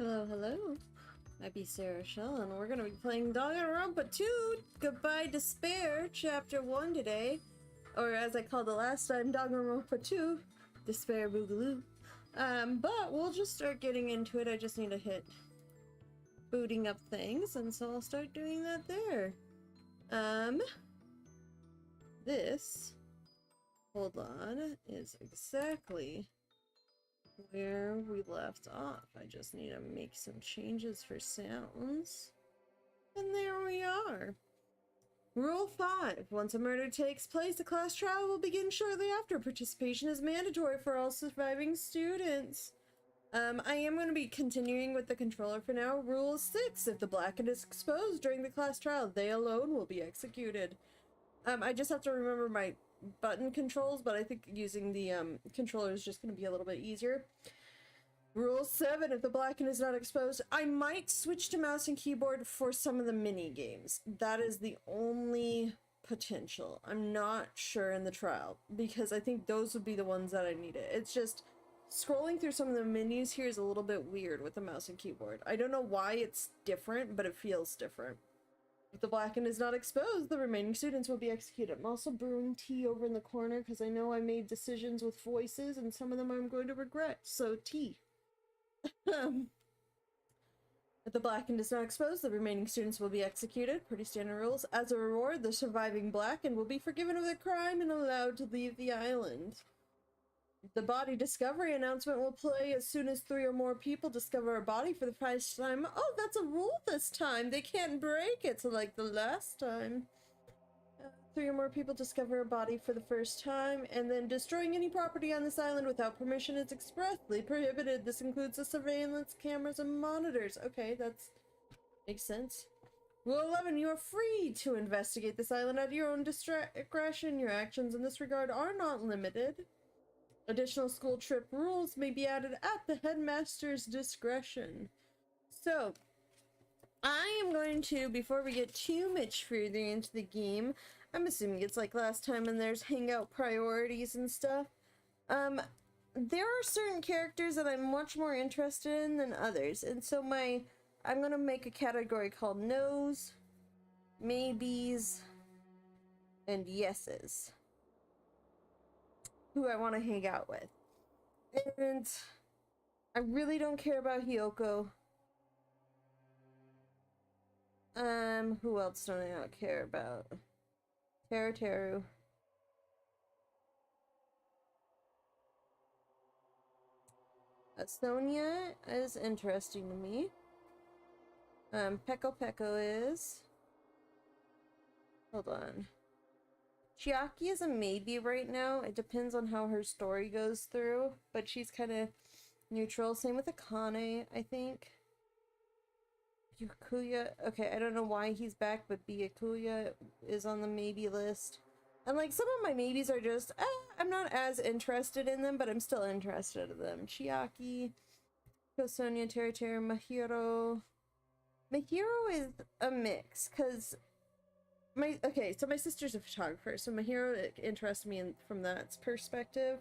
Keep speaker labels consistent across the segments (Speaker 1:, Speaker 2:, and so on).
Speaker 1: Hello, hello. I'd be Sarah Shell, and we're gonna be playing Danganronpa 2 Goodbye Despair, Chapter 1 today. Or as I called it last time, Danganronpa 2 Despair Boogaloo. But we'll just start getting into it. I just need to hit booting up things, and so I'll start doing that there. This, hold on, is exactly where we left off. I just need to make some changes for sounds. And there we are. Rule 5. Once a murder takes place, the class trial will begin shortly after. Participation is mandatory for all surviving students. I am going to be continuing with the controller for now. Rule 6. If the blackened is exposed during the class trial, they alone will be executed. I just have to remember my button controls, but I think using the controller is just going to be a little bit easier. Rule 7, if the blackened is not exposed, I might switch to mouse and keyboard for some of the mini games. That is the only potential. I'm not sure in the trial, because I think those would be the ones that I needed. It's just scrolling through some of the menus here is a little bit weird with the mouse and keyboard. I don't know why it's different, but it feels different. If the blackened is not exposed, the remaining students will be executed. I'm also brewing tea over in the corner because I know I made decisions with voices and some of them I'm going to regret, so tea. If the blackened is not exposed, the remaining students will be executed. Pretty standard rules. As a reward, the surviving blackened will be forgiven of their crime and allowed to leave the island. The body discovery announcement will play as soon as 3 or more people discover a body for the first time. Oh, that's a rule this time. They can't break it like the last time. 3 or more people discover a body for the first time, and then destroying any property on this island without permission is expressly prohibited. This includes the surveillance cameras and monitors. Okay, that makes sense. Rule 11, you are free to investigate this island at your own discretion. Your actions in this regard are not limited. Additional school trip rules may be added at the headmaster's discretion. So, I am going to, before we get too much further into the game, I'm assuming it's like last time and there's hangout priorities and stuff. There are certain characters that I'm much more interested in than others, and so I'm gonna make a category called no's, maybes, and yeses. Who I want to hang out with. And I really don't care about Hyoko. Who else do I not care about? Teru. Sonia is interesting to me. Peko is... Hold on. Chiaki is a maybe right now. It depends on how her story goes through, but she's kind of neutral. Same with Akane, I think. Byakuya, okay, I don't know why he's back, but Byakuya is on the maybe list. And like, some of my maybes are just, I'm not as interested in them, but I'm still interested in them. Chiaki, Sonia, Teru, Mahiro. Mahiro is a mix, because okay, so my sister's a photographer, so Mahiro interests me from that perspective.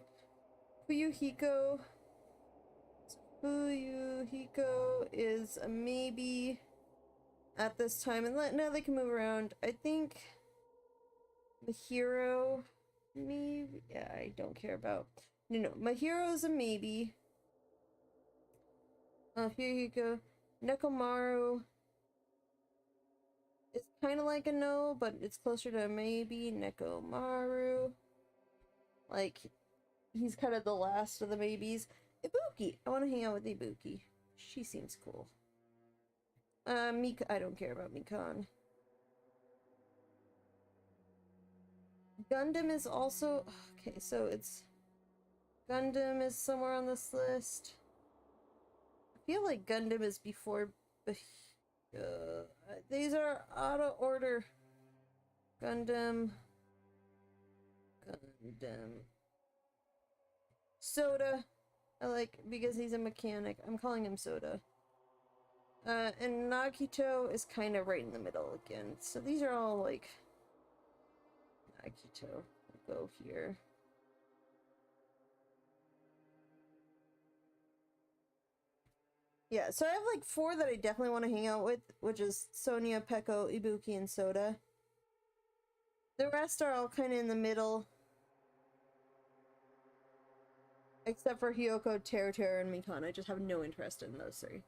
Speaker 1: Fuyuhiko is a maybe at this time, and now they can move around. I think Mahiro, maybe, yeah, I don't care about. No, Mahiro is a maybe. Fuyuhiko, Nekomaru is kind of like a no, but it's closer to a maybe. Nekomaru, like, he's kind of the last of the maybes. Ibuki, I want to hang out with Ibuki. She seems cool. Mika, I don't care about Mikan. Gundam is also, okay, so it's, Gundam is somewhere on this list. I feel like Gundam is before, these are out of order. Gundam. Soda. I like, because he's a mechanic. I'm calling him Soda. And Nagito is kind of right in the middle again. So these are all like... Nagito. We'll go here. Yeah, so I have like 4 that I definitely want to hang out with, which is Sonia, Peko, Ibuki, and Soda. The rest are all kind of in the middle. Except for Hyoko, Teru, and Mikan. I just have no interest in those 3.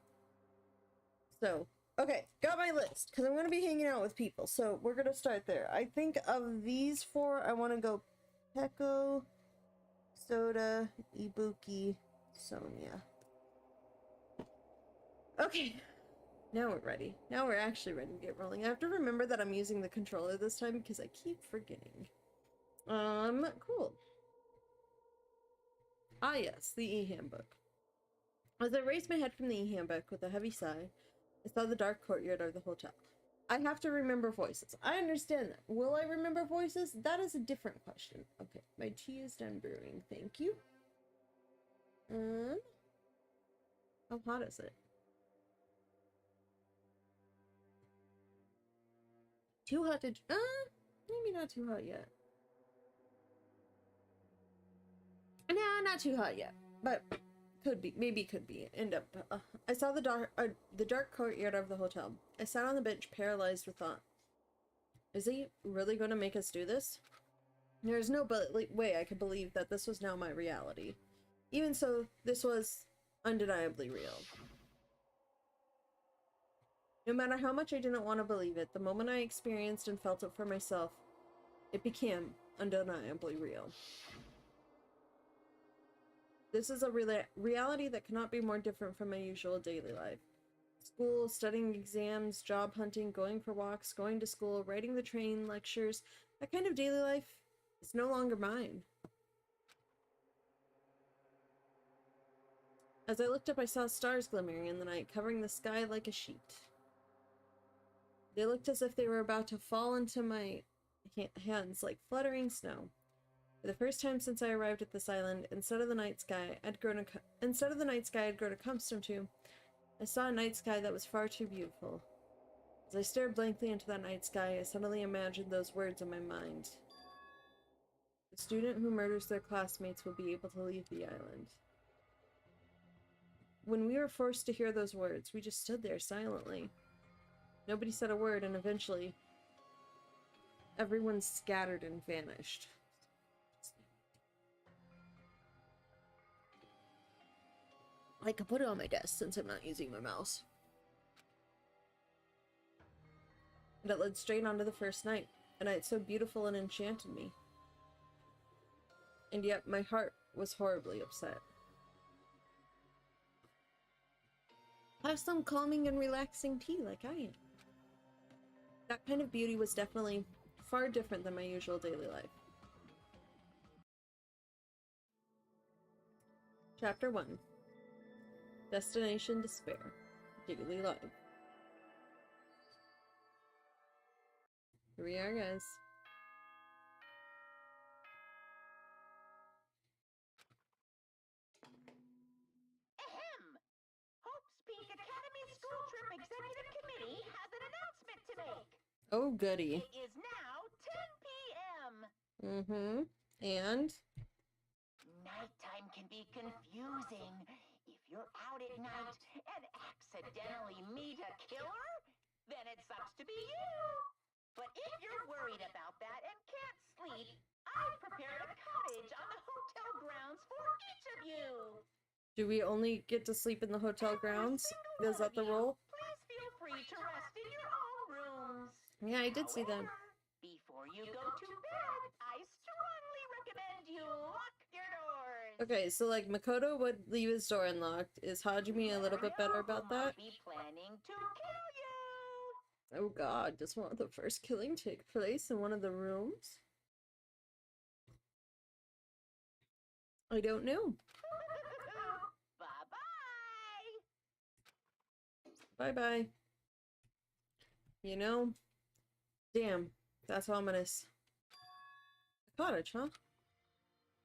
Speaker 1: So, okay, got my list, because I'm going to be hanging out with people, so we're going to start there. I think of these 4, I want to go Peko, Soda, Ibuki, Sonia. Okay, now we're ready. Now we're actually ready to get rolling. I have to remember that I'm using the controller this time, because I keep forgetting. Cool. Ah yes, the e-handbook. As I raised my head from the e-handbook with a heavy sigh, I saw the dark courtyard of the hotel. I have to remember voices. I understand that. Will I remember voices? That is a different question. Okay, my tea is done brewing. Thank you. How hot is it? Too hot to... maybe not too hot yet. No, not too hot yet. But could be. Maybe could be. End up... I saw the dark courtyard of the hotel. I sat on the bench, paralyzed with thought. Is he really going to make us do this? There is no way I could believe that this was now my reality. Even so, this was undeniably real. No matter how much I didn't want to believe it, the moment I experienced and felt it for myself, it became undeniably real. This is a reality that cannot be more different from my usual daily life. School, studying exams, job hunting, going for walks, going to school, riding the train, lectures, that kind of daily life is no longer mine. As I looked up, I saw stars glimmering in the night, covering the sky like a sheet. They looked as if they were about to fall into my hands like fluttering snow. For the first time since I arrived at this island, instead of the night sky I'd grown accustomed to, I saw a night sky that was far too beautiful. As I stared blankly into that night sky, I suddenly imagined those words in my mind. The student who murders their classmates will be able to leave the island. When we were forced to hear those words, we just stood there silently. Nobody said a word, and eventually, everyone scattered and vanished. I could put it on my desk since I'm not using my mouse. And it led straight onto the first night, a night so beautiful and enchanted me. And yet my heart was horribly upset. Have some calming and relaxing tea like I am. That kind of beauty was definitely far different than my usual daily life. Chapter 1. Destination Despair. Daily Life. Here we are, guys.
Speaker 2: Ahem! Hope's Peak Academy School Trip Executive Committee has an announcement to make.
Speaker 1: Oh, goody.
Speaker 2: It is now 10 p.m.
Speaker 1: And?
Speaker 2: Nighttime can be confusing. If you're out at night and accidentally meet a killer, then it sucks to be you. But if you're worried about that and can't sleep, I've prepared a cottage on the hotel grounds for each of you.
Speaker 1: Do we only get to sleep in the hotel grounds? Is that the rule?
Speaker 2: Please feel free to rest in your own rooms.
Speaker 1: Yeah, I did see that.
Speaker 2: Before you go to bed, I strongly recommend you lock your doors.
Speaker 1: Okay, so like Makoto would leave his door unlocked. Is Hajime a little bit better about that?
Speaker 2: Be planning to kill you.
Speaker 1: Oh god, does one of the first killing take place in one of the rooms? I don't know.
Speaker 2: Bye-bye.
Speaker 1: Bye-bye. You know? Damn, that's ominous. A cottage, huh?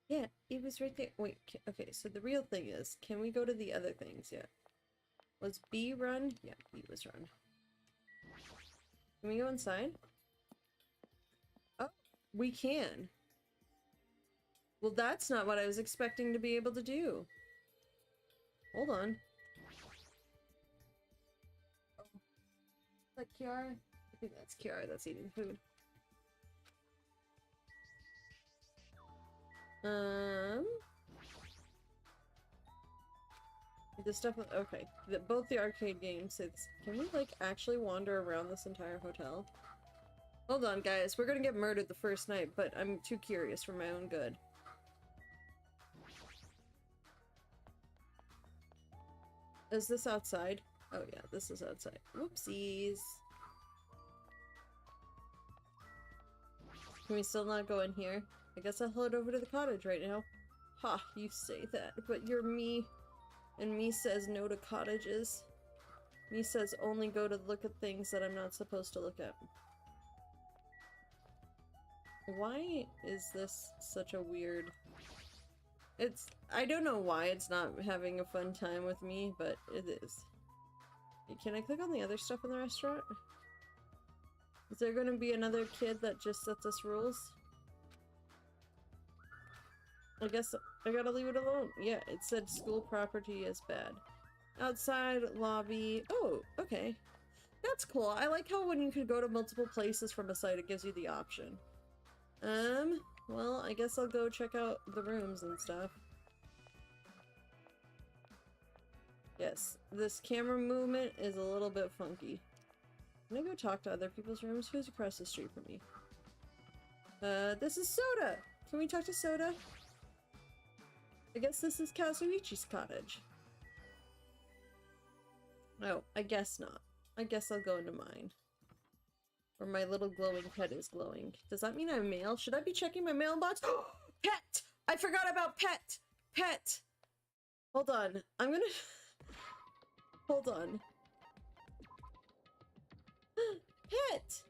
Speaker 1: Yeah, it was right there. Wait, okay, so the real thing is, can we go to the other things yet? Was B run? Yeah, B was run. Can we go inside? Oh, we can. Well, that's not what I was expecting to be able to do. Hold on. that Kiara? I think that's Kiara that's eating food. The stuff, okay. Both the arcade games, can we, like, actually wander around this entire hotel? Hold on, guys. We're gonna get murdered the first night, but I'm too curious for my own good. Is this outside? Oh yeah, this is outside. Whoopsies. Can we still not go in here? I guess I'll head over to the cottage right now. Ha, you say that, but you're me. And me says no to cottages. Me says only go to look at things that I'm not supposed to look at. Why is this such a weird... I don't know why it's not having a fun time with me, but it is. Can I click on the other stuff in the restaurant? Is there gonna be another kid that just sets us rules? I guess I gotta leave it alone. Yeah, it said school property is bad. Outside, lobby. Oh, okay. That's cool. I like how when you can go to multiple places from a site, it gives you the option. Well, I guess I'll go check out the rooms and stuff. Yes, this camera movement is a little bit funky. Can I go talk to other people's rooms? Who's across the street from me? This is Soda! Can we talk to Soda? I guess this is Kazuichi's cottage. Oh, I guess not. I guess I'll go into mine. Or my little glowing pet is glowing. Does that mean I'm male? Should I be checking my mailbox? Pet! I forgot about pet! Pet! Hold on. I'm gonna... Hold on. Pet!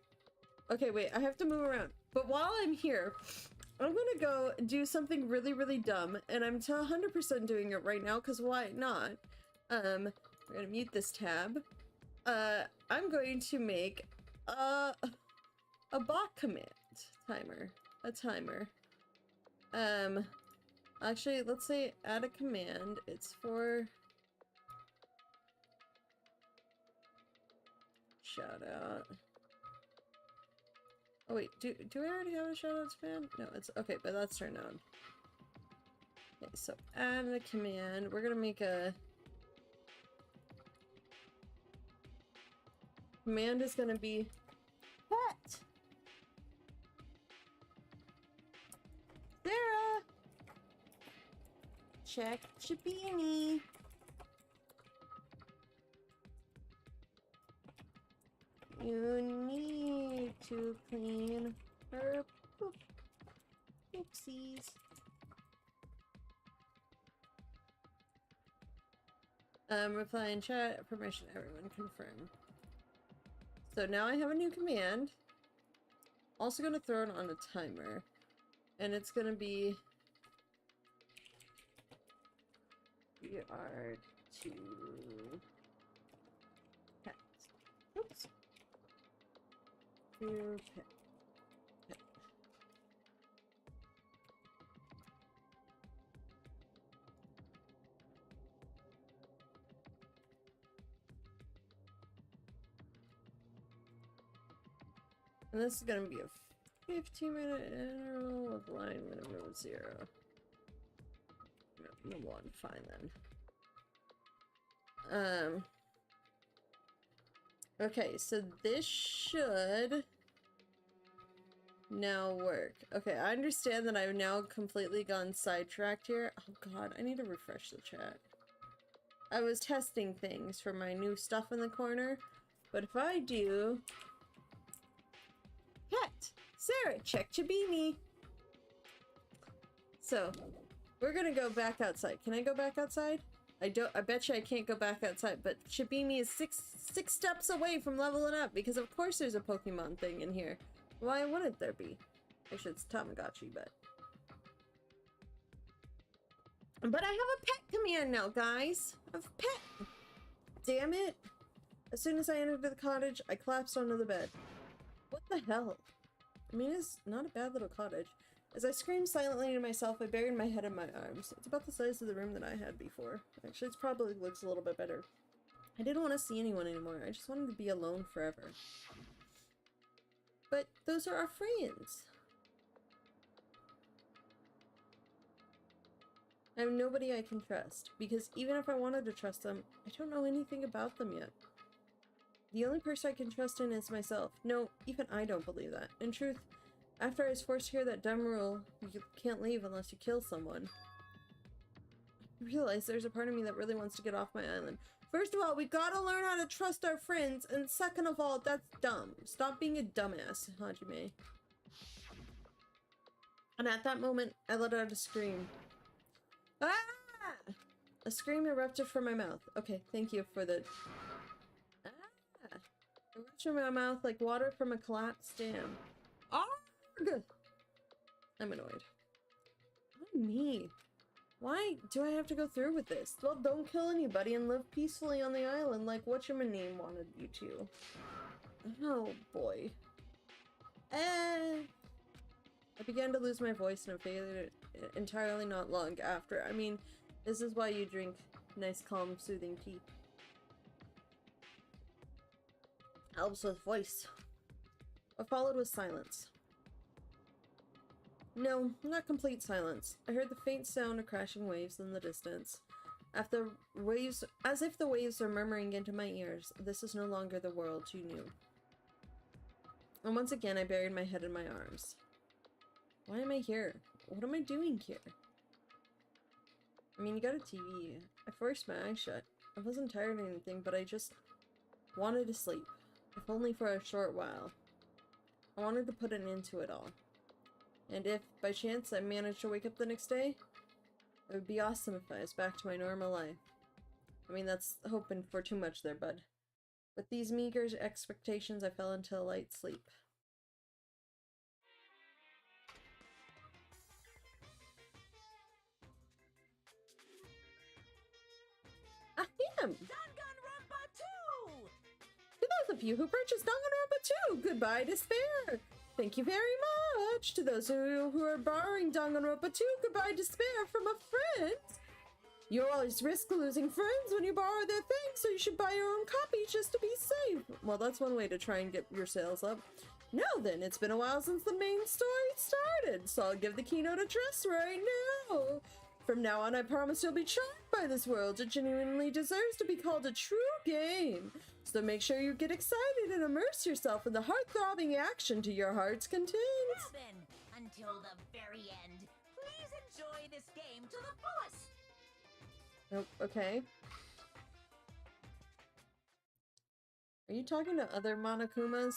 Speaker 1: Okay, wait. I have to move around. But while I'm here, I'm gonna go do something really, really dumb. And I'm 100% doing it right now, because why not? We're gonna mute this tab. I'm going to make a bot command timer. A timer. Actually, let's say add a command. It's for shout out. Oh wait, do I already have a shout out command? No, it's okay, but that's turned on. Okay, so add a command. We're gonna make a command is gonna be pet. Sarah, check Chibini. You need to clean her poop. Oopsies. Reply in chat, permission everyone, confirm. So now I have a new command. Also gonna throw it on a timer. And it's gonna be we are to pet. Oops. To pet. Pet. And this is gonna be a 15-minute interval with line minimum 0. No, 1, fine then. Okay, so this should now work. Okay, I understand that I've now completely gone sidetracked here. Oh god, I need to refresh the chat. I was testing things for my new stuff in the corner, but if I do... Pet! Sarah, check Chibini! So, we're gonna go back outside. Can I go back outside? I bet you I can't go back outside, but Chibini is six steps away from leveling up, because of course there's a Pokemon thing in here. Why wouldn't there be? Actually, it's Tamagotchi, but... But I have a pet command now, guys! I have a pet! Damn it! As soon as I entered the cottage, I collapsed onto the bed. What the hell? I mean, it's not a bad little cottage. As I screamed silently to myself, I buried my head in my arms. It's about the size of the room that I had before. Actually, it probably looks a little bit better. I didn't want to see anyone anymore. I just wanted to be alone forever. But those are our friends. I have nobody I can trust, because even if I wanted to trust them, I don't know anything about them yet. The only person I can trust in is myself. No, even I don't believe that. In truth, after I was forced to hear that dumb rule, you can't leave unless you kill someone, I realized there's a part of me that really wants to get off my island. First of all, we gotta learn how to trust our friends, and second of all, that's dumb. Stop being a dumbass, Hajime. And at that moment, I let out a scream. Ah! A scream erupted from my mouth. Okay, thank you for the... Ah! It erupted from my mouth like water from a collapsed dam. Arrgh! I'm annoyed. Why me? Why do I have to go through with this? Well, don't kill anybody and live peacefully on the island like whatchamaname wanted you to. Oh, boy. I began to lose my voice and I faded entirely not long after. I mean, this is why you drink nice, calm, soothing tea. Helps with voice. What followed was silence. No, not complete silence. I heard the faint sound of crashing waves in the distance. As if the waves were murmuring into my ears, this is no longer the world you knew. And once again, I buried my head in my arms. Why am I here? What am I doing here? I mean, you got a TV. I forced my eyes shut. I wasn't tired or anything, but I just wanted to sleep. If only for a short while. I wanted to put an end to it all. And if, by chance, I managed to wake up the next day, it would be awesome if I was back to my normal life. I mean, that's hoping for too much there, bud. With these meager expectations, I fell into a light sleep. Ahem!
Speaker 2: Danganronpa 2!
Speaker 1: To those of you who purchased Danganronpa 2, goodbye despair! Thank you very much! To those who are borrowing Danganronpa 2, goodbye despair from a friend! You always risk losing friends when you borrow their things, so you should buy your own copy just to be safe. Well, that's one way to try and get your sales up. Now then, it's been a while since the main story started, so I'll give the keynote address right now. From now on, I promise you'll be charmed by this world. It genuinely deserves to be called a true game. So make sure you get excited and immerse yourself in the heart-throbbing action to your heart's content.
Speaker 2: Now then, until the very end, please enjoy this game to the fullest.
Speaker 1: Oh, okay. Are you talking to other Monokumas?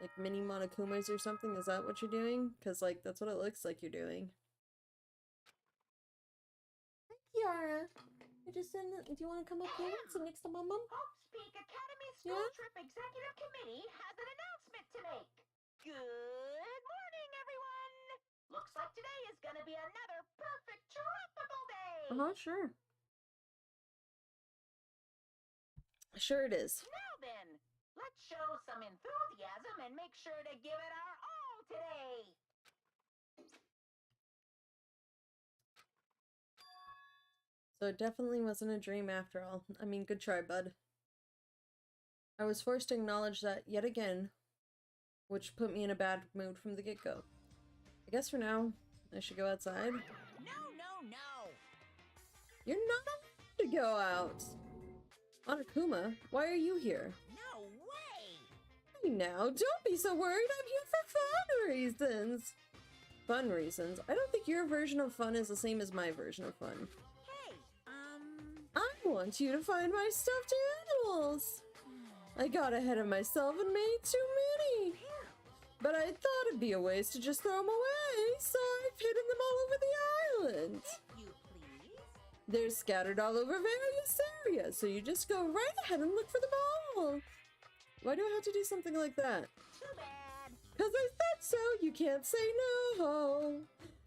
Speaker 1: Like mini Monokumas or something? Is that what you're doing? Because, like, that's what it looks like you're doing. Hi, Kiara. I just said, do you want to come up here and sit next to my mom?
Speaker 2: Hope's Peak Academy School Trip Executive Committee has an announcement to make. Good morning, everyone. Looks like today is going to be another perfect tropical day.
Speaker 1: Sure. Sure it is.
Speaker 2: Now then, let's show some enthusiasm and make sure to give it our all today.
Speaker 1: So it definitely wasn't a dream after all. I mean, good try, bud. I was forced to acknowledge that yet again, which put me in a bad mood from the get-go. I guess for now, I should go outside.
Speaker 2: No.
Speaker 1: You're not allowed to go out! Monokuma, why are you here?
Speaker 2: No way!
Speaker 1: Hey now, don't be so worried, I'm here for fun reasons! Fun reasons? I don't think your version of fun is the same as my version of fun.
Speaker 2: Hey,
Speaker 1: I want you to find my stuffed animals! I got ahead of myself and made too many! But I thought it'd be a waste to just throw them away, so I've hidden them all over the island!
Speaker 2: you please?
Speaker 1: They're scattered all over various areas, so you just go right ahead and look for them all! Why do I have to do something like that?
Speaker 2: Too bad.
Speaker 1: 'Cause I said so, you can't say no!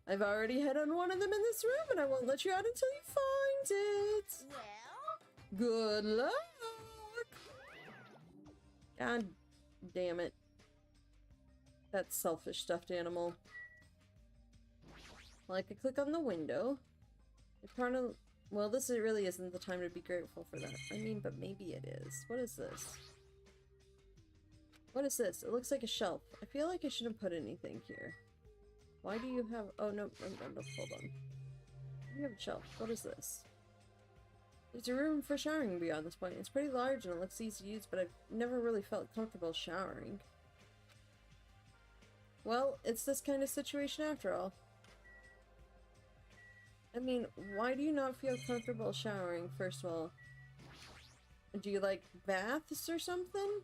Speaker 1: I've already hid on one of them in this room, and I won't let you out until you find it!
Speaker 2: Well?
Speaker 1: Good luck! God damn it. That selfish stuffed animal. Well, I could click on the window. Well, this really isn't the time to be grateful for that. I mean, but maybe it is. What is this? What is this? It looks like a shelf. I feel like I shouldn't put anything here. Why do you have... Oh, no, hold on. You have a shelf. What is this? There's a room for showering beyond this point. It's pretty large and it looks easy to use, but I've never really felt comfortable showering. Well, it's this kind of situation after all. I mean, why do you not feel comfortable showering, first of all? Do you like baths or something?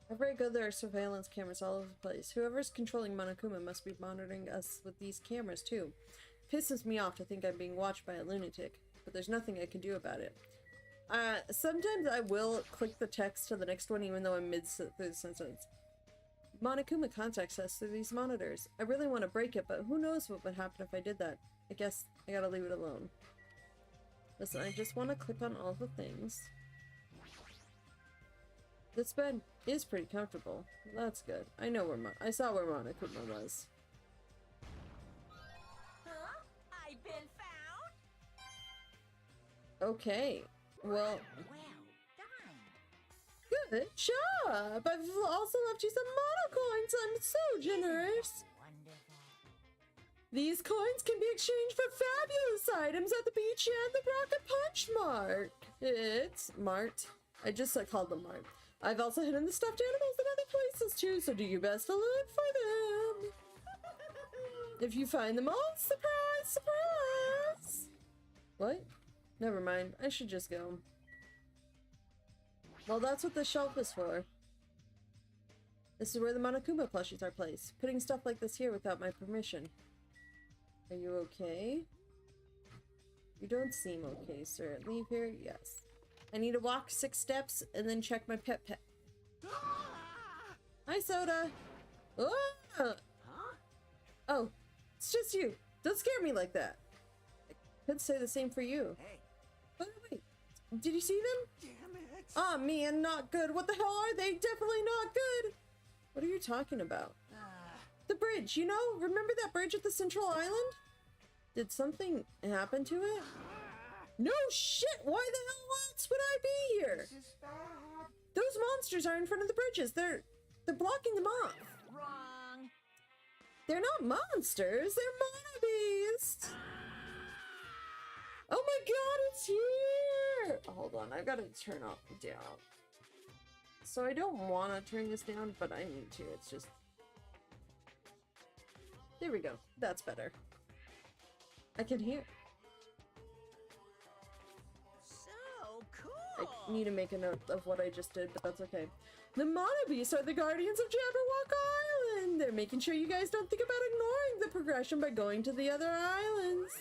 Speaker 1: Everywhere I go, there are surveillance cameras all over the place. Whoever's controlling Monokuma must be monitoring us with these cameras, too. Pisses me off to think I'm being watched by a lunatic, but there's nothing I can do about it. Sometimes I will click the text to the next one even though I'm through the sentence. Monokuma contacts us through these monitors. I really want to break it, but who knows what would happen if I did that. I guess I gotta leave it alone. Listen, I just want to click on all the things. This bed is pretty comfortable. That's good. I know where I saw where Monokuma was.
Speaker 2: Huh? I've been found?
Speaker 1: Okay. Well,
Speaker 2: Well done.
Speaker 1: good job! I've also left you some mono coins. I'm so generous.
Speaker 2: Wonderful.
Speaker 1: These coins can be exchanged for fabulous items at the beach and the Rocket Punch Mart. It's Mart. I just called them Mart. I've also hidden the stuffed animals in other places too, so do your best to look for them. If you find them all, surprise, surprise! What? Never mind. I should just go. Well, that's what the shelf is for. This is where the Monokuma plushies are placed. Putting stuff like this here without my permission. Are you okay? You don't seem okay, sir. Leave here? Yes. I need to walk 6 steps and then check my pet. Hi, Soda! Oh!
Speaker 2: Huh?
Speaker 1: Oh, it's just you. Don't scare me like that. I could say the same for you.
Speaker 3: Hey,
Speaker 1: By the way, did you see them?
Speaker 3: damn it!
Speaker 1: Aw, man, not good. What the hell are they? Definitely not good. What are you talking about? The bridge, you know? Remember that bridge at the Central Island? Did something happen to it? No shit! Why the hell else would I be here?
Speaker 3: This is bad.
Speaker 1: Those monsters are in front of the bridges. They're blocking them off.
Speaker 2: Wrong.
Speaker 1: They're not monsters. They're monobeasts. Oh my god, it's here! Hold on, I've got to turn off down. So I don't want to turn this down, but I need to. It's just... There we go. That's better. I can hear.
Speaker 2: So cool.
Speaker 1: I need to make a note of what I just did, but that's okay. The Monobeasts are the guardians of Jabberwock Island! They're making sure you guys don't think about ignoring the progression by going to the other islands.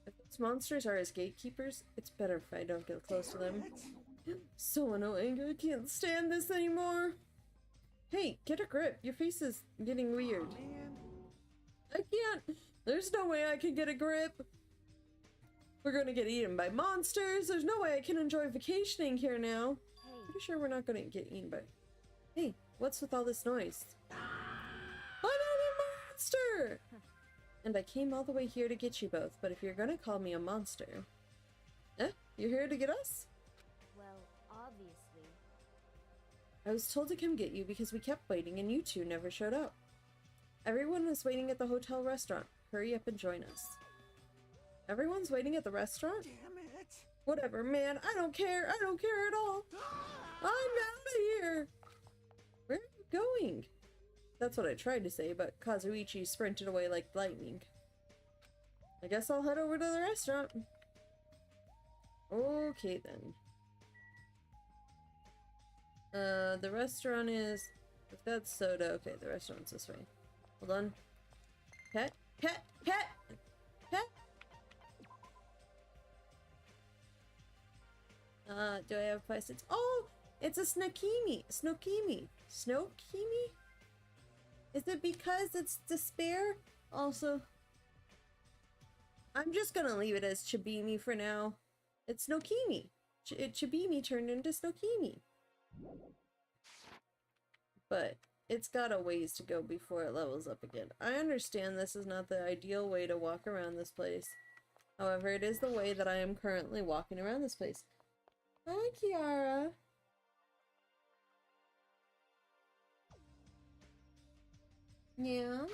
Speaker 1: If those monsters are as gatekeepers, it's better if I don't get close to them. So annoying, I can't stand this anymore. Hey, get a grip. Your face is getting weird.
Speaker 3: Man,
Speaker 1: I can't. There's no way I can get a grip. We're gonna get eaten by monsters. There's no way I can enjoy vacationing here now. Pretty sure we're not gonna get eaten by... Hey, what's with all this noise? Another monster! And I came all the way here to get you both, but if you're gonna call me a monster... Eh? You're here to get us?
Speaker 4: Well, obviously.
Speaker 1: I was told to come get you because we kept waiting and you two never showed up. Everyone was waiting at the hotel restaurant. Hurry up and join us. Everyone's waiting at the restaurant?
Speaker 3: damn it!
Speaker 1: Whatever, man. I don't care. I don't care at all. I'm out of here. Where are you going? That's what I tried to say, but Kazuichi sprinted away like lightning. I guess I'll head over to the restaurant. Okay, then. The restaurant is... If that's soda, okay, the restaurant's this way. Hold on. Pet, pet, pet, pet. Do I have 5 cents? Oh, it's a Snokimi. Snokimi. Snokimi? Is it because it's despair? Also, I'm just gonna leave it as Chibimi for now. It's Snokimi. Chibimi turned into Snokimi. But it's got a ways to go before it levels up again. I understand this is not the ideal way to walk around this place. However, it is the way that I am currently walking around this place. Hi, Kiara. Yeah?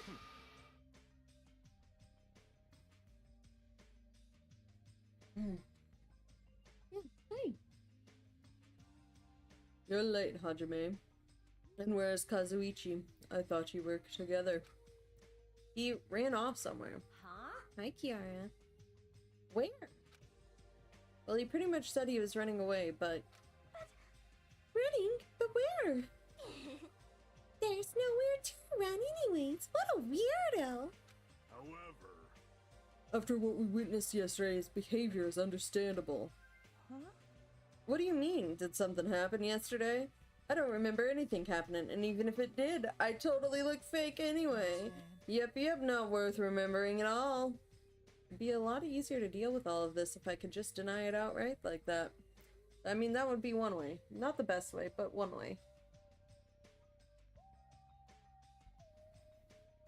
Speaker 1: Yeah, hey. You're late, Hajime. And where's Kazuichi? I thought you worked together. He ran off somewhere.
Speaker 4: Huh?
Speaker 1: Hi, Kiara. Where? Well, he pretty much said he was running away, but... Running? But where? There's nowhere to run anyways. What a weirdo!
Speaker 3: However...
Speaker 1: After what we witnessed yesterday, his behavior is understandable.
Speaker 4: Huh?
Speaker 1: What do you mean? Did something happen yesterday? I don't remember anything happening, and even if it did, I totally look fake anyway. Yep, not worth remembering at all. It'd be a lot easier to deal with all of this if I could just deny it outright like that. I mean, that would be one way. Not the best way, but one way.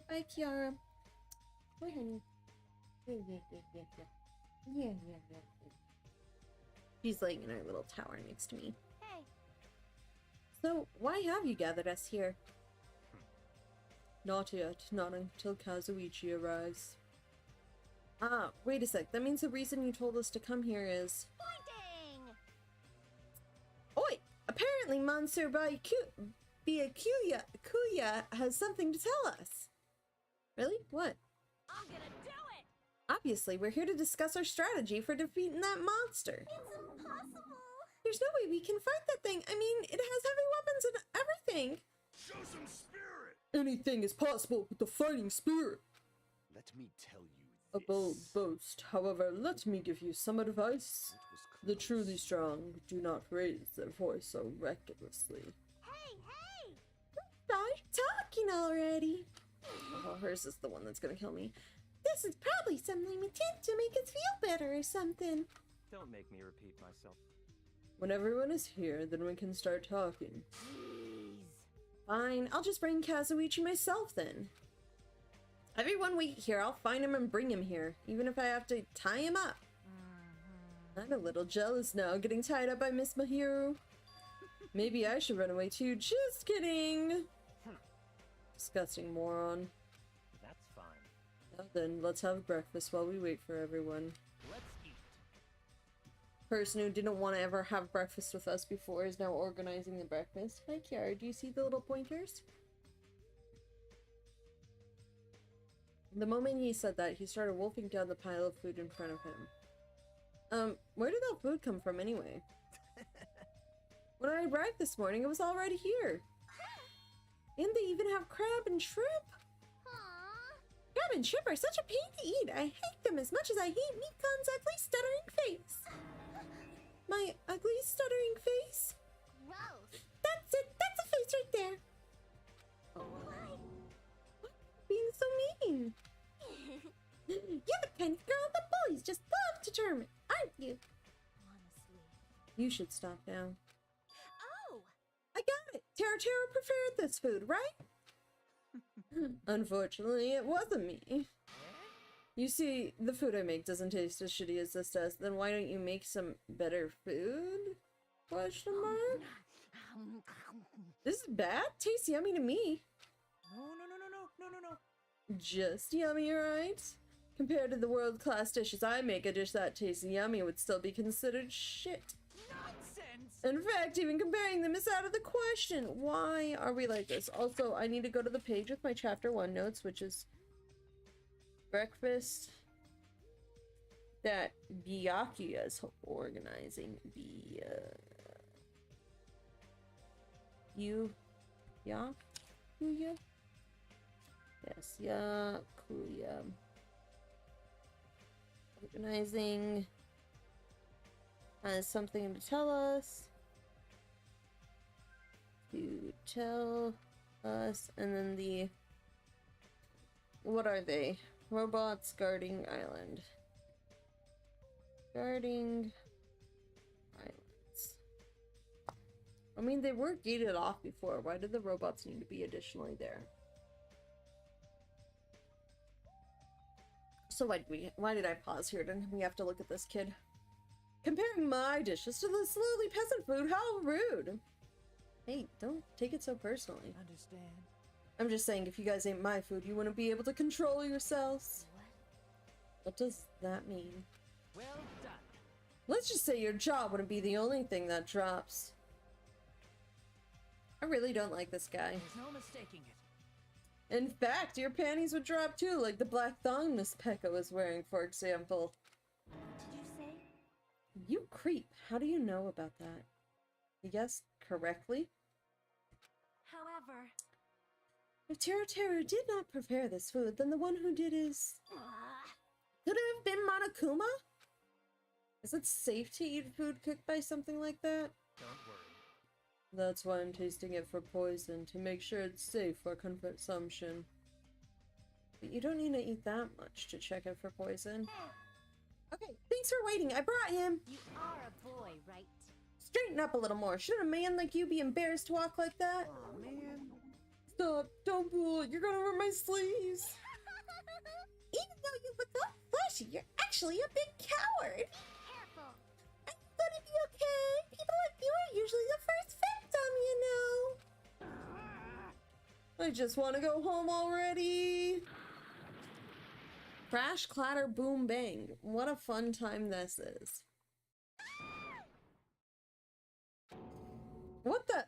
Speaker 1: Bye, Kiara. Bye, honey. Yeah. She's laying in our little tower next to me.
Speaker 4: Hey.
Speaker 1: So, why have you gathered us here? Not yet. Not until Kazuichi arrives. Ah, wait a sec. That means the reason you told us to come here is...
Speaker 4: Pointing!
Speaker 1: Oi! Apparently Mansur Kuya has something to tell us. Really? What?
Speaker 4: I'm gonna do it!
Speaker 1: Obviously, we're here to discuss our strategy for defeating that monster.
Speaker 4: It's impossible!
Speaker 1: There's no way we can fight that thing. I mean, it has heavy weapons and everything.
Speaker 3: Show some spirit!
Speaker 1: Anything is possible with the fighting spirit.
Speaker 3: Let me tell you
Speaker 1: A
Speaker 3: this.
Speaker 1: bold boast. However, let me give you some advice.
Speaker 3: It was
Speaker 1: The
Speaker 3: close.
Speaker 1: truly strong do not raise their voice so recklessly.
Speaker 4: Hey!
Speaker 1: Start talking already. Oh, hers is the one that's gonna kill me. This is probably some limited to make us feel better or something.
Speaker 5: Don't make me repeat myself.
Speaker 1: When everyone is here, then we can start talking.
Speaker 4: Jeez.
Speaker 1: Fine, I'll just bring Kazuichi myself then. Everyone wait here, I'll find him and bring him here, even if I have to tie him up. I'm a little jealous now, getting tied up by Miss Mahiru. Maybe I should run away too. Just kidding. Disgusting moron.
Speaker 5: That's fine.
Speaker 1: Now then, let's have breakfast while we wait for everyone.
Speaker 5: Let's eat.
Speaker 1: Person who didn't want to ever have breakfast with us before is now organizing the breakfast. Hi, Kiara, do you see the little pointers? The moment he said that, he started wolfing down the pile of food in front of him. Where did that food come from anyway? When I arrived this morning, it was already here. And they even have crab and shrimp.
Speaker 4: Aww.
Speaker 1: Crab and shrimp are such a pain to eat. I hate them as much as I hate Mikan's ugly stuttering face. My ugly stuttering face?
Speaker 4: Gross.
Speaker 1: That's it. That's a face right there.
Speaker 4: Why?
Speaker 1: Being so mean. You're the kind of girl that boys just love to torment, aren't you?
Speaker 4: Honestly.
Speaker 1: You should stop now.
Speaker 4: Oh!
Speaker 1: I got it. Tara prepared this food, right? Unfortunately, it wasn't me. You see, the food I make doesn't taste as shitty as this does. Then why don't you make some better food? Question mark? This is bad? Tastes yummy to me.
Speaker 5: No.
Speaker 1: Just yummy, right? Compared to the world-class dishes I make, a dish that tastes yummy would still be considered shit.
Speaker 5: Nonsense!
Speaker 1: In fact, even comparing them is out of the question. Why are we like this? Also, I need to go to the page with my chapter 1 notes, which is breakfast that Byakuya is organizing. Yakuya? Yes, Yakuya. Organizing has something to tell us. To tell us, and then the... What are they? Robots guarding island. Guarding islands. I mean, they were gated off before. Why did the robots need to be additionally there? So why did I pause here? Didn't we have to look at this kid? Comparing my dishes to this lowly peasant food, how rude! Hey, don't take it so personally.
Speaker 5: Understand?
Speaker 1: I'm just saying, if you guys ate my food, you wouldn't be able to control yourselves. What does that mean?
Speaker 5: Well done.
Speaker 1: Let's just say your jaw wouldn't be the only thing that drops. I really don't like this guy.
Speaker 5: There's no mistaking it.
Speaker 1: In fact, your panties would drop too, like the black thong Miss Pekka was wearing, for example.
Speaker 4: Did you say?
Speaker 1: You creep. How do you know about that? You guessed correctly?
Speaker 4: However.
Speaker 1: If Teru did not prepare this food, then the one who did is... Could it have been Monokuma? Is it safe to eat food cooked by something like that?
Speaker 5: Don't worry.
Speaker 1: That's why I'm tasting it for poison, to make sure it's safe for consumption. But you don't need to eat that much to check it for poison. Okay, thanks for waiting. I brought him.
Speaker 4: You are a boy, right?
Speaker 1: Straighten up a little more. Should a man like you be embarrassed to walk like that?
Speaker 3: Oh man.
Speaker 1: Stop. Don't pull it. You're gonna ruin my sleeves. Even though you look all flashy, you're actually a big coward.
Speaker 4: Careful.
Speaker 1: I'm gonna be okay. People like you are usually the first victim, you know. I just want to go home already. Crash, clatter, boom, bang. What a fun time this is. What the?
Speaker 4: I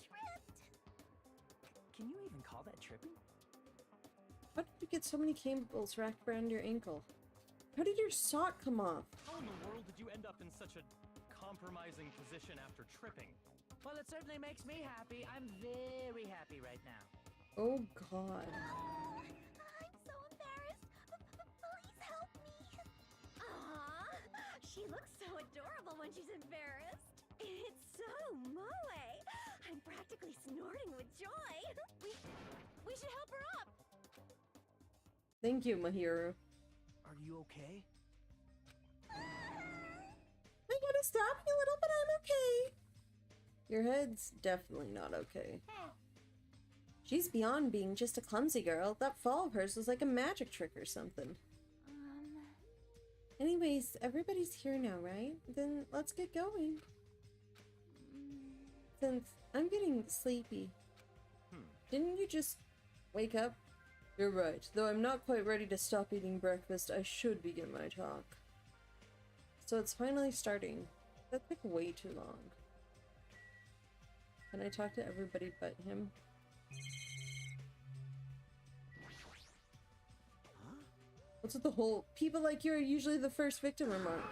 Speaker 4: tripped.
Speaker 5: Can you even call that tripping?
Speaker 1: How did you get so many cables wrapped around your ankle? How did your sock come off?
Speaker 5: How in the world did you end up in such a compromising position after tripping? Well, it certainly makes me happy. I'm very happy right now.
Speaker 1: Oh god.
Speaker 4: I'm so embarrassed. Please help me. Aww, she looks so adorable when she's embarrassed. It's so moe. I'm practically snorting with joy. We should help her up.
Speaker 1: Thank you, Mahiru.
Speaker 5: Are you okay?
Speaker 1: I gotta stop you a little, but I'm okay. Your head's definitely not okay. She's beyond being just a clumsy girl. That fall of hers was like a magic trick or something. Anyways, everybody's here now, right? Then let's get going. Since I'm getting sleepy. Didn't you just wake up? You're right. Though I'm not quite ready to stop eating breakfast, I should begin my talk. So it's finally starting. That took way too long. Can I talk to everybody but him? What's with the whole people like you are usually the first victim remark?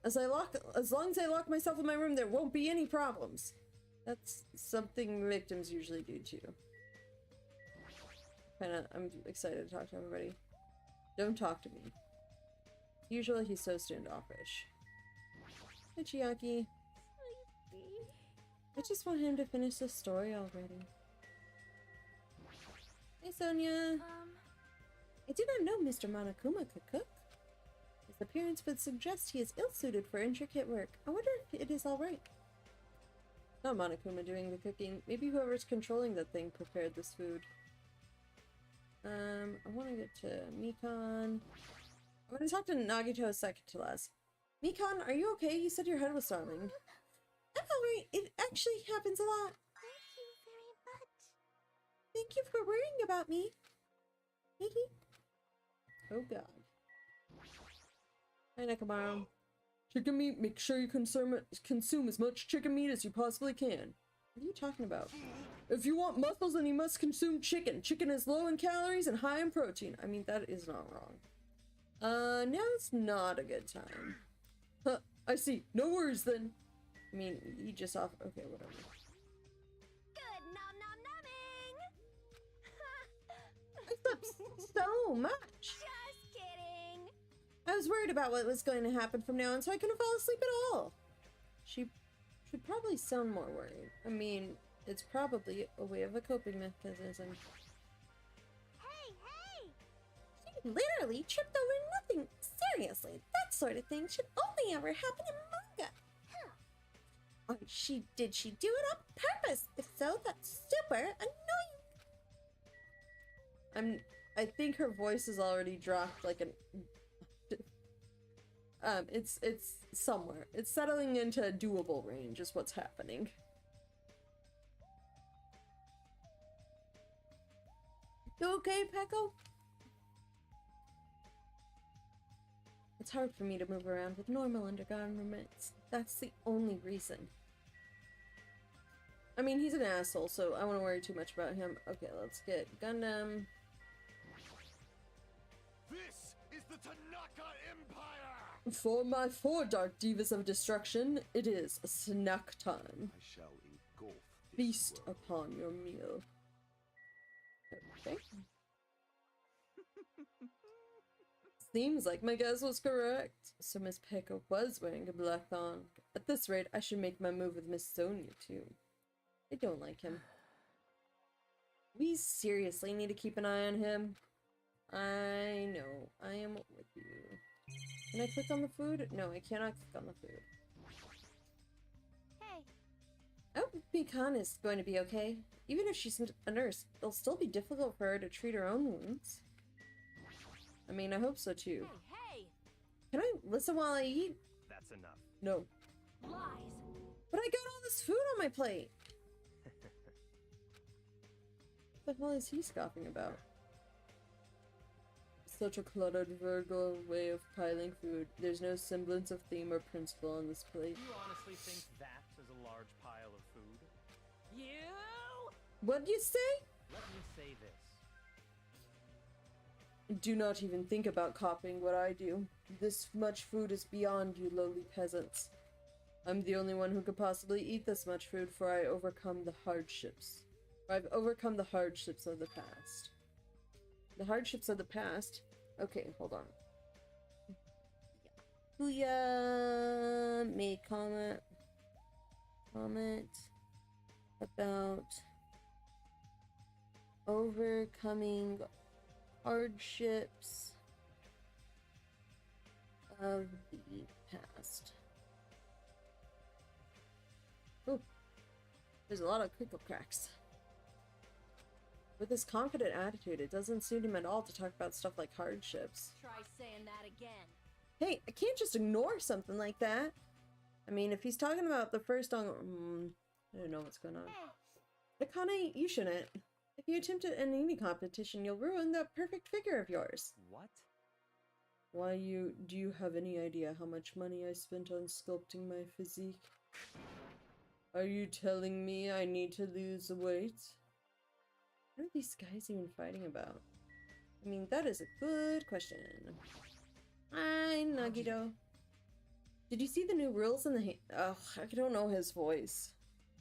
Speaker 1: As long as I lock myself in my room, there won't be any problems. That's something victims usually do too. I'm excited to talk to everybody. Don't talk to me. Usually he's so standoffish. Hi, Chiaki. I just want him to finish the story already. Hey, Sonia. I did not know Mr. Monokuma could cook. His appearance would suggest he is ill-suited for intricate work. I wonder if it is alright. Not Monokuma doing the cooking. Maybe whoever's controlling that thing prepared this food. I want to get to Mikan. I'm going to talk to Nagito second to last. Mikan, are you okay? You said your head was throbbing. I'm alright. It actually happens a lot.
Speaker 4: Thank you very much.
Speaker 1: Thank you for worrying about me. Oh god. Hi, Nekomaru. Chicken meat, make sure you consume as much chicken meat as you possibly can. What are you talking about? If you want muscles, then you must consume chicken. Chicken is low in calories and high in protein. I mean, that is not wrong. Now it's not a good time. Huh, I see. No worries then. I mean, he just off. Okay, whatever.
Speaker 4: Good nom nom numbing.
Speaker 1: I slept so much.
Speaker 4: Just kidding.
Speaker 1: I was worried about what was going to happen from now on, so I couldn't fall asleep at all. She should probably sound more worried. I mean, it's probably a way of a coping mechanism.
Speaker 4: Hey!
Speaker 1: She literally tripped over nothing. Seriously, that sort of thing should only ever happen in manga. Oh, did she do it on purpose? If so, that's super annoying. I think her voice is already dropped like an it's somewhere. It's settling into a doable range is what's happening. You okay, Pecco? It's hard for me to move around with normal undergarments. That's the only reason. I mean, he's an asshole, so I won't worry too much about him. Okay, let's get Gundam.
Speaker 3: This is the Tanaka Empire!
Speaker 1: For my 4 Dark Divas of Destruction, it is snack time.
Speaker 3: I shall engulf this
Speaker 1: Feast
Speaker 3: world.
Speaker 1: upon your meal. Okay. Seems like my guess was correct. So Miss Pecco was wearing a black thong. At this rate, I should make my move with Miss Sonia too. I don't like him. We seriously need to keep an eye on him. I know. I am with you. Can I click on the food? No, I cannot click on the food.
Speaker 4: Hey.
Speaker 1: I hope Mikan is going to be okay. Even if she's a nurse, it'll still be difficult for her to treat her own wounds. I mean, I hope so too.
Speaker 4: Hey,
Speaker 1: Can I listen while I eat?
Speaker 5: That's enough.
Speaker 1: No.
Speaker 4: hey! Lies!
Speaker 1: But I got all this food on my plate! What the hell is he scoffing about? Such a cluttered, vulgar way of piling food. There's no semblance of theme or principle on this plate.
Speaker 5: Do you honestly think that is a large pile of food?
Speaker 4: You!
Speaker 1: What'd you say?
Speaker 5: Let me say this.
Speaker 1: Do not even think about copying what I do. This much food is beyond you lowly peasants. I'm the only one who could possibly eat this much food, for I've overcome the hardships of the past. The hardships of the past? Okay, hold on. Booyah made comment about overcoming hardships of the past. Ooh, there's a lot of crinkle cracks. With his confident attitude, it doesn't suit him at all to talk about stuff like hardships.
Speaker 4: Try saying that again.
Speaker 1: Hey, I can't just ignore something like that. I mean, if he's talking about the first I don't know what's going on. Akane, you shouldn't. If you attempt it in any competition, you'll ruin that perfect figure of yours.
Speaker 5: What?
Speaker 1: Do you have any idea how much money I spent on sculpting my physique? Are you telling me I need to lose weight? What are these guys even fighting about? I mean, that is a good question. Hi, Nagito. Did you see the new rules in the oh, I don't know his voice.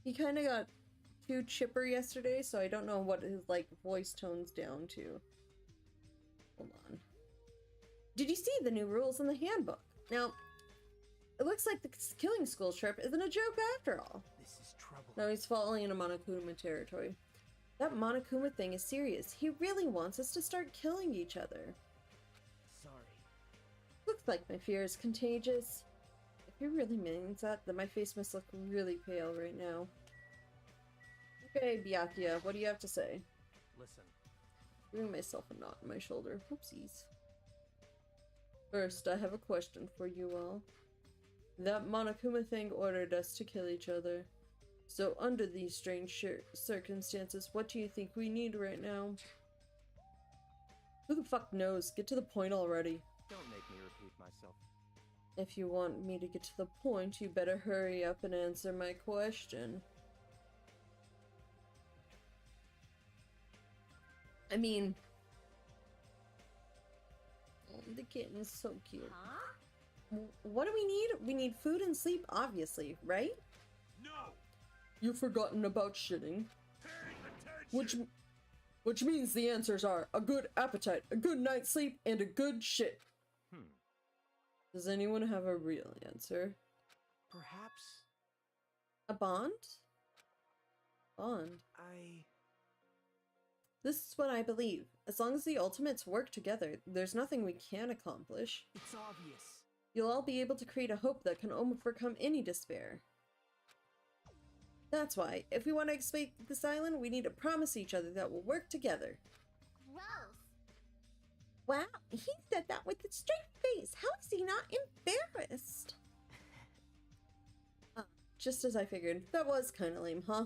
Speaker 1: He kind of got too chipper yesterday, so I don't know what his, like, voice tone's down to. Hold on. Did you see the new rules in the handbook? Now, it looks like the killing school trip isn't a joke after all.
Speaker 5: This is trouble.
Speaker 1: No, he's falling into Monokuma territory. That Monokuma thing is serious. He really wants us to start killing each other.
Speaker 5: Sorry.
Speaker 1: Looks like my fear is contagious. If he really means that, then my face must look really pale right now. Okay, Byakuya, what do you have to say?
Speaker 5: Listen.
Speaker 1: Giving myself a knot in my shoulder. Whoopsies. First, I have a question for you all. That Monokuma thing ordered us to kill each other. So under these strange circumstances, what do you think we need right now? Who the fuck knows? Get to the point already.
Speaker 5: Don't make me repeat myself.
Speaker 1: If you want me to get to the point, you better hurry up and answer my question. I mean... Oh, the kitten's so cute.
Speaker 4: Huh?
Speaker 1: What do we need? We need food and sleep, obviously, right?
Speaker 3: No!
Speaker 1: You've forgotten about shitting.
Speaker 3: Paying attention!
Speaker 1: Which means the answers are a good appetite, a good night's sleep, and a good shit. Does anyone have a real answer?
Speaker 5: Perhaps
Speaker 1: A bond? Bond. This is what I believe. As long as the Ultimates work together, there's nothing we can't accomplish.
Speaker 5: It's obvious.
Speaker 1: You'll all be able to create a hope that can overcome any despair. That's why, if we want to escape this island, we need to promise each other that we'll work together.
Speaker 4: Gross.
Speaker 1: Wow, he said that with a straight face. How is he not embarrassed? Just as I figured. That was kind of lame, huh?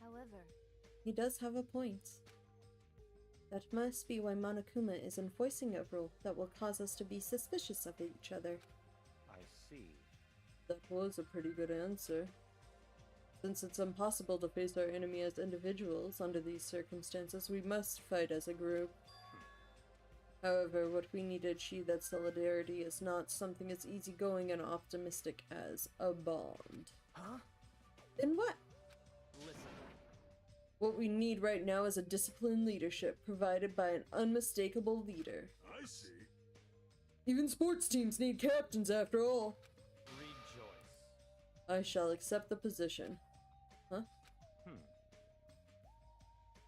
Speaker 4: However,
Speaker 1: He does have a point. That must be why Monokuma is enforcing a rule that will cause us to be suspicious of each other.
Speaker 3: I see.
Speaker 1: That was a pretty good answer. Since it's impossible to face our enemy as individuals under these circumstances, we must fight as a group. However, what we need to achieve that solidarity is not something as easygoing and optimistic as a bond.
Speaker 5: Huh?
Speaker 1: Then what?
Speaker 5: Listen.
Speaker 1: What we need right now is a disciplined leadership provided by an unmistakable leader.
Speaker 3: I see.
Speaker 1: Even sports teams need captains after all.
Speaker 5: Rejoice.
Speaker 1: I shall accept the position. Huh?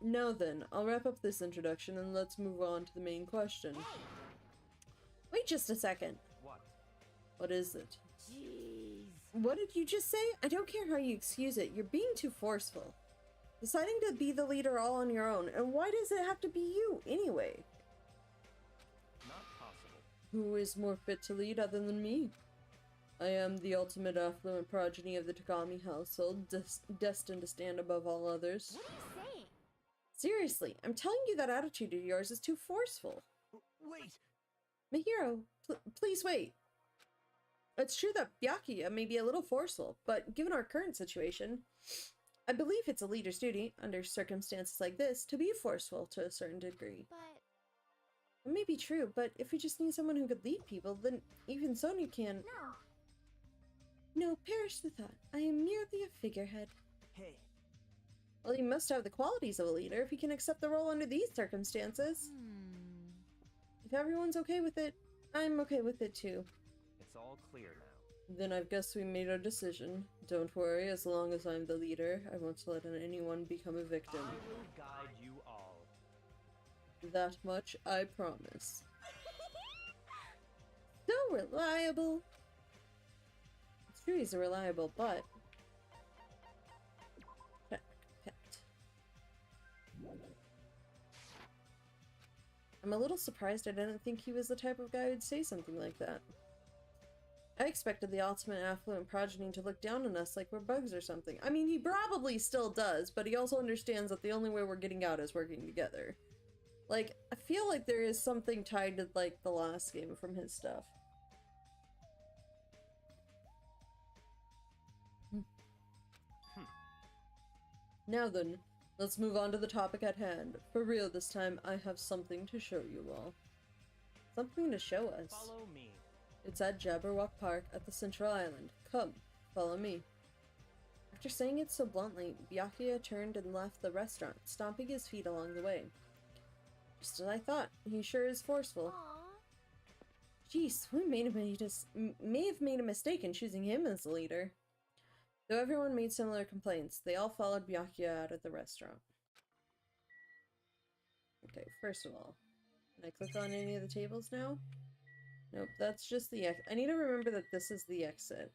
Speaker 1: Now then, I'll wrap up this introduction and let's move on to the main question. Wait just a second.
Speaker 5: What?
Speaker 1: What is it?
Speaker 4: jeez.
Speaker 1: What did you just say? I don't care how you excuse it. You're being too forceful. Deciding to be the leader all on your own, and why does it have to be you, anyway?
Speaker 5: Not possible.
Speaker 1: Who is more fit to lead other than me? I am the ultimate affluent progeny of the Takami household, destined to stand above all others.
Speaker 4: What are you saying?
Speaker 1: Seriously, I'm telling you that attitude of yours is too forceful.
Speaker 3: Wait!
Speaker 1: Mahiro, please wait. It's true that Byakuya may be a little forceful, but given our current situation, I believe it's a leader's duty, under circumstances like this, to be forceful to a certain degree.
Speaker 4: But
Speaker 1: It may be true, but if we just need someone who could lead people, then even Sonya can—
Speaker 4: no.
Speaker 1: No, perish the thought. I am merely a figurehead.
Speaker 5: Hey.
Speaker 1: Well, he must have the qualities of a leader if he can accept the role under these circumstances. If everyone's okay with it, I'm okay with it too.
Speaker 5: It's all clear now.
Speaker 1: Then I guess we made our decision. Don't worry, as long as I'm the leader, I won't let anyone become a victim.
Speaker 5: I will guide you all.
Speaker 1: That much I promise. So reliable. It's true he's a reliable butt. Pet. I'm a little surprised. I didn't think he was the type of guy who'd say something like that. I expected the ultimate affluent progeny to look down on us like we're bugs or something. I mean, he probably still does, but he also understands that the only way we're getting out is working together. Like, I feel like there is something tied to, like, the last game from his stuff. Now then, let's move on to the topic at hand. For real this time, I have something to show you all. Something to show us.
Speaker 5: Follow me.
Speaker 1: It's at Jabberwock Park at the Central Island. Come, follow me. After saying it so bluntly, Byakuya turned and left the restaurant, stomping his feet along the way. Just as I thought, he sure is forceful.
Speaker 4: Aww.
Speaker 1: Jeez, we may have made a mistake in choosing him as the leader. Though everyone made similar complaints, they all followed Byakuya out of the restaurant. Okay, first of all, can I click on any of the tables now? Nope, that's just the I need to remember that this is the exit.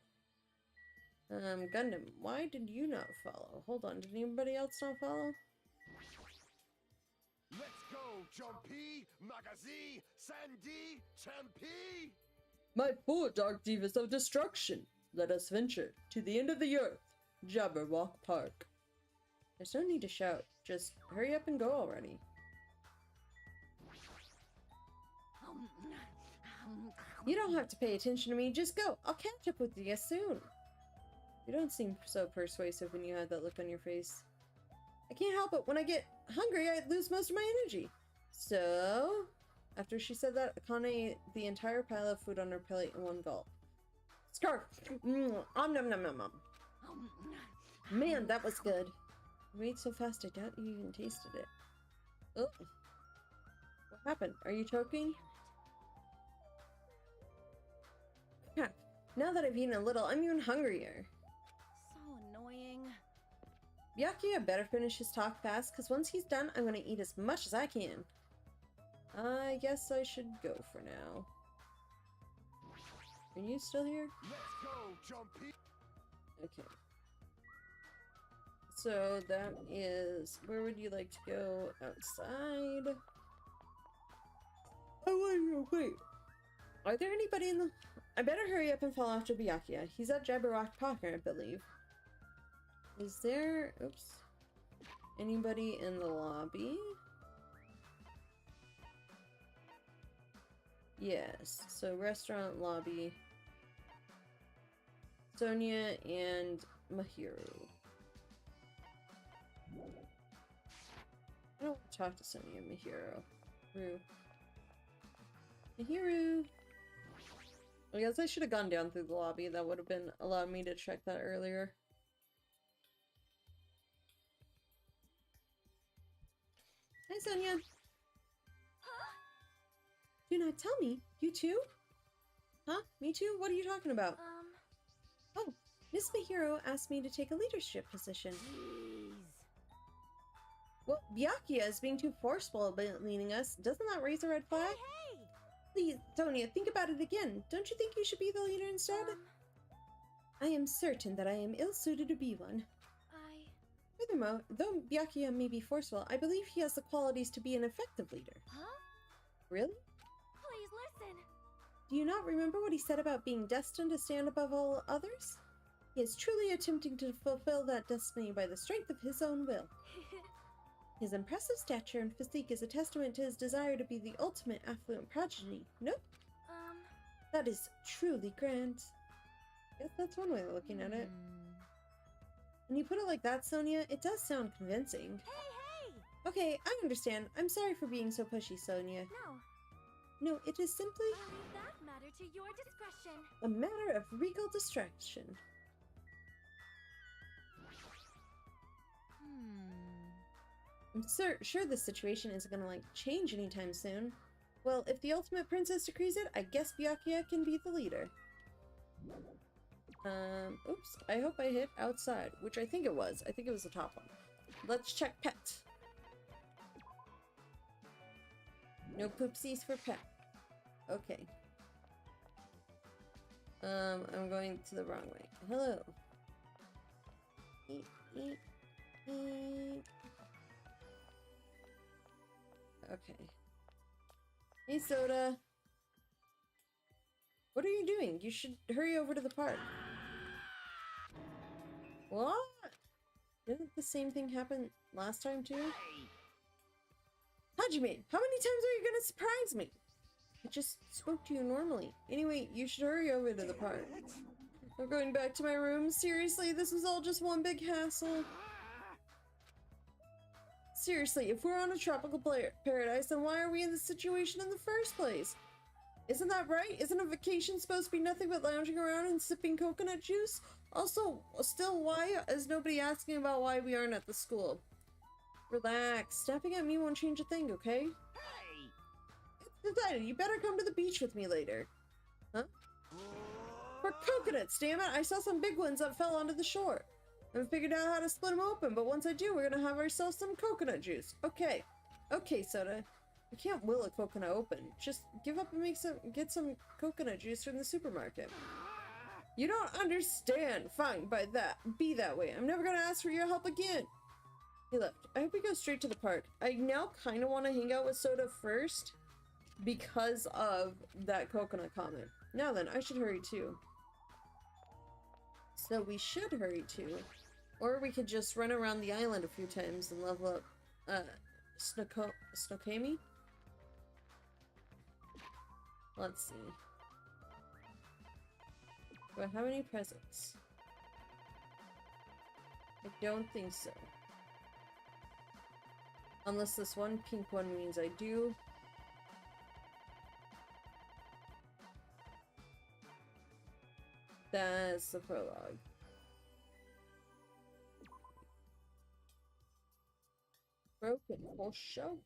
Speaker 1: Gundam, why did you not follow? Hold on, did anybody else not follow?
Speaker 3: Let's go, Jumpy, Magazi, Sandy, Champi!
Speaker 1: My poor dark divas of destruction! Let us venture to the end of the earth, Jabberwock Park. There's no need to shout, just hurry up and go already. You don't have to pay attention to me, just go. I'll catch up with you soon. You don't seem so persuasive when you have that look on your face. I can't help it. When I get hungry, I lose most of my energy. So, after she said that, Akane ate the entire pile of food on her plate in one gulp. Scarf! Nom nom nom nom nom. Man, that was good. You ate so fast, I doubt you even tasted it. Oh. What happened? Are you choking? Crap. Now that I've eaten a little, I'm even hungrier.
Speaker 4: So annoying.
Speaker 1: Byakuya better finish his talk fast, because once he's done, I'm going to eat as much as I can. I guess I should go for now. Are you still here?
Speaker 3: Let's go, Jumpy!
Speaker 1: Okay. So that is, where would you like to go? Outside? Oh, wait. Are there anybody in the... I better hurry up and follow after Byakuya. He's at Jabberwock Park, I believe. Is there... Oops. Anybody in the lobby? Yes. So restaurant lobby. Sonia and Mahiru. I don't want to talk to Sonia and Mahiru. Mahiru! I guess I should have gone down through the lobby. That would have been allowed me to check that earlier. Hi, Sonia.
Speaker 4: Huh?
Speaker 1: Do not tell me. You too? Huh? Me too? What are you talking about? Oh, Miss Mahiro asked me to take a leadership position.
Speaker 4: Jeez.
Speaker 1: Well, Byakuya is being too forceful about leading us. Doesn't that raise a red flag?
Speaker 4: Hey!
Speaker 1: Please, Sonia, think about it again. Don't you think you should be the leader instead? I am certain that I am ill-suited to be one. Furthermore, though Byakuya may be forceful, I believe he has the qualities to be an effective leader.
Speaker 4: Huh?
Speaker 1: Really?
Speaker 4: Please listen.
Speaker 1: Do you not remember what he said about being destined to stand above all others? He is truly attempting to fulfill that destiny by the strength of his own will. His impressive stature and physique is a testament to his desire to be the ultimate affluent progeny. Nope. That is truly grand. Guess that's one way of looking at it. When you put it like that, Sonia, it does sound convincing.
Speaker 4: Hey!
Speaker 1: Okay, I understand. I'm sorry for being so pushy, Sonia.
Speaker 4: No.
Speaker 1: No, it is simply
Speaker 4: I'll leave that matter to your discretion.
Speaker 1: a matter of regal distraction. I'm sure this situation isn't gonna, like, change anytime soon. Well, if the ultimate princess decrees it, I guess Byakuya can be the leader. Oops. I hope I hit outside, which I think it was. I think it was the top one. Let's check pet. No poopsies for pet. Okay. I'm going to the wrong way. Hello. Eat, eat, eat. Okay. Hey, Soda. What are you doing? You should hurry over to the park. What? Didn't the same thing happen last time too? Hajime, how many times are you gonna surprise me? I just spoke to you normally. Anyway, you should hurry over to the park. I'm going back to my room. Seriously, this was all just one big hassle. Seriously, if we're on a tropical paradise, then why are we in this situation in the first place? Isn't that right? Isn't a vacation supposed to be nothing but lounging around and sipping coconut juice? Also, still, why is nobody asking about why we aren't at the school? Relax. Snapping at me won't change a thing, okay?
Speaker 3: Hey!
Speaker 1: It's decided. You better come to the beach with me later. Huh? For coconuts, damn it! I saw some big ones that fell onto the shore. I haven't figured out how to split them open, but once I do, we're gonna have ourselves some coconut juice. Okay. Okay, Soda. I can't will a coconut open. Just give up and get some coconut juice from the supermarket. You don't understand. Fine, be that way. I'm never gonna ask for your help again. He left. I hope we go straight to the park. I now kind of want to hang out with Soda first because of that coconut comment. Now then, I should hurry too. So we should hurry too. Or we could just run around the island a few times and level up, Snokami? Let's see. Do I have any presents? I don't think so. Unless this one pink one means I do. That's the prologue. Broken horse show.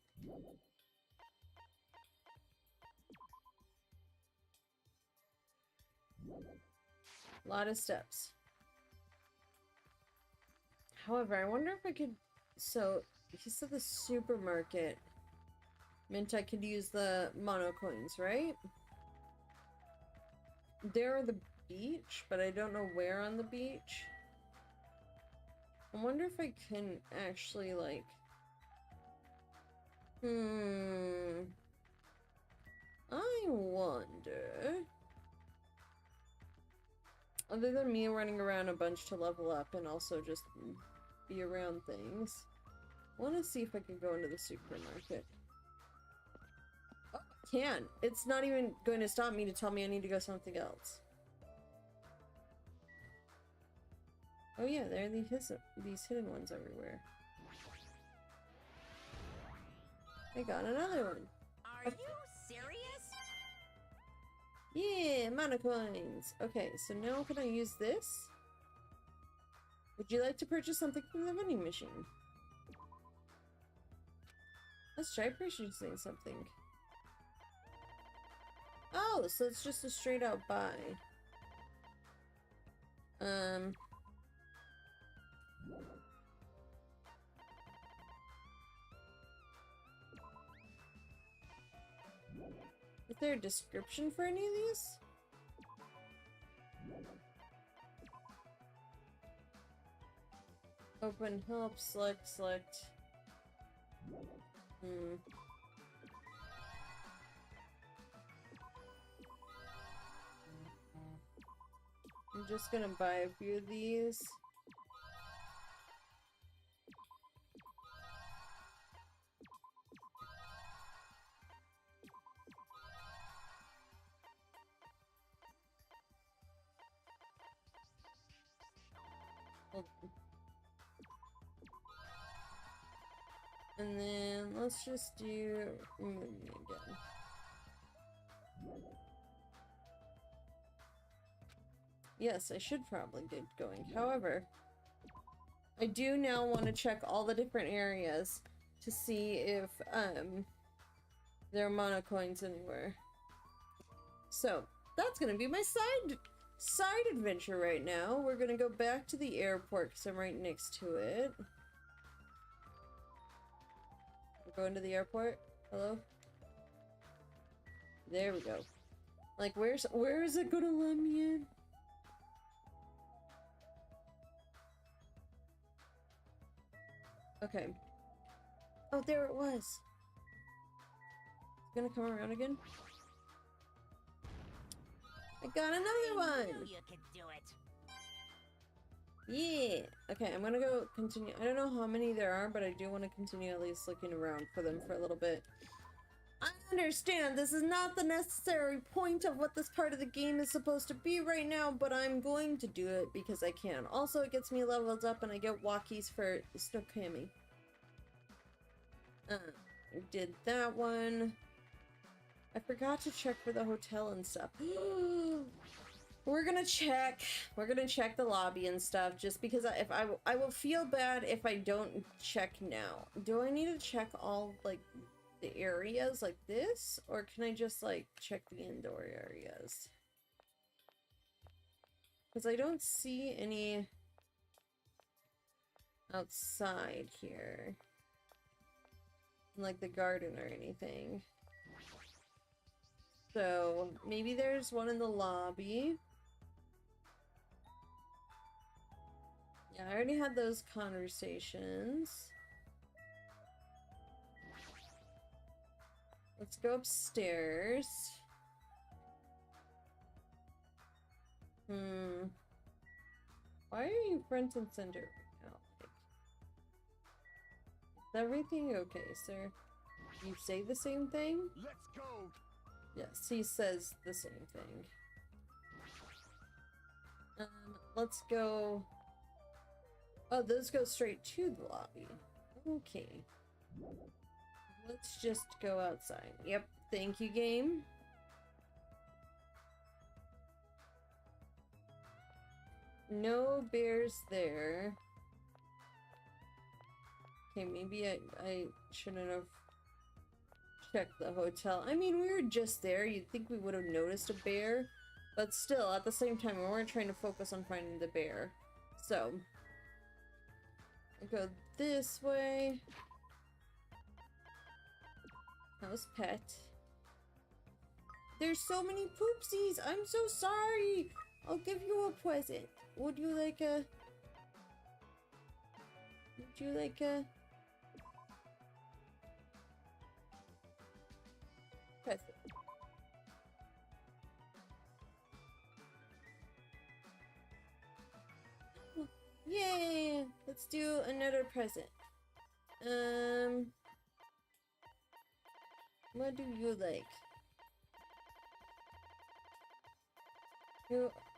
Speaker 1: A lot of steps. However, I wonder if I could... So, he said the supermarket meant I could use the mono coins, right? There are the beach, but I don't know where on the beach. I wonder if I can actually, like... I wonder... Other than me running around a bunch to level up and also just be around things, I want to see if I can go into the supermarket. Oh, I can! It's not even going to stop me to tell me I need to go something else. Oh yeah, there are these hidden ones everywhere. I got another one.
Speaker 4: Are you serious?
Speaker 1: Yeah, mana coins. Okay, so now can I use this? Would you like to purchase something from the vending machine? Let's try purchasing something. Oh, so it's just a straight out buy. Is there a description for any of these? Open, help, select. I'm just gonna buy a few of these. And then let's just do movie again. Yes, I should probably get going. However, I do now want to check all the different areas to see if there are mana coins anywhere. So that's gonna be my side adventure right now. We're gonna go back to the airport because I'm right next to it. We're going to the airport. Hello? There we go. Like, where is it gonna let me in? Okay. Oh, there it was. It's gonna come around again? I got another one!
Speaker 4: You could do it.
Speaker 1: Yeah! Okay, I'm gonna go continue. I don't know how many there are, but I do want to continue at least looking around for them for a little bit. I understand this is not the necessary point of what this part of the game is supposed to be right now, but I'm going to do it because I can. Also, it gets me leveled up and I get walkies for Snokami. I did that one. I forgot to check for the hotel and stuff. We're gonna check the lobby and stuff just because I will feel bad if I don't check now. Do I need to check all like the areas like this, or can I just like check the indoor areas? Because I don't see any outside here, like the garden or anything. So maybe there's one in the lobby. Yeah, I already had those conversations. Let's go upstairs. Why are you front and center right now? Like, is everything okay, sir? You say the same thing?
Speaker 3: Let's go.
Speaker 1: Yes, he says the same thing. Let's go... Oh, those go straight to the lobby. Okay. Let's just go outside. Yep, thank you, game. No bears there. Okay, maybe I shouldn't have checked the hotel. I mean, we were just there. You'd think we would have noticed a bear. But still, at the same time, we weren't trying to focus on finding the bear. So, I go this way. House pet. There's so many poopsies. I'm so sorry. I'll give you a present. Would you like a... Would you like a present? Yay! Let's do another present. What do you like?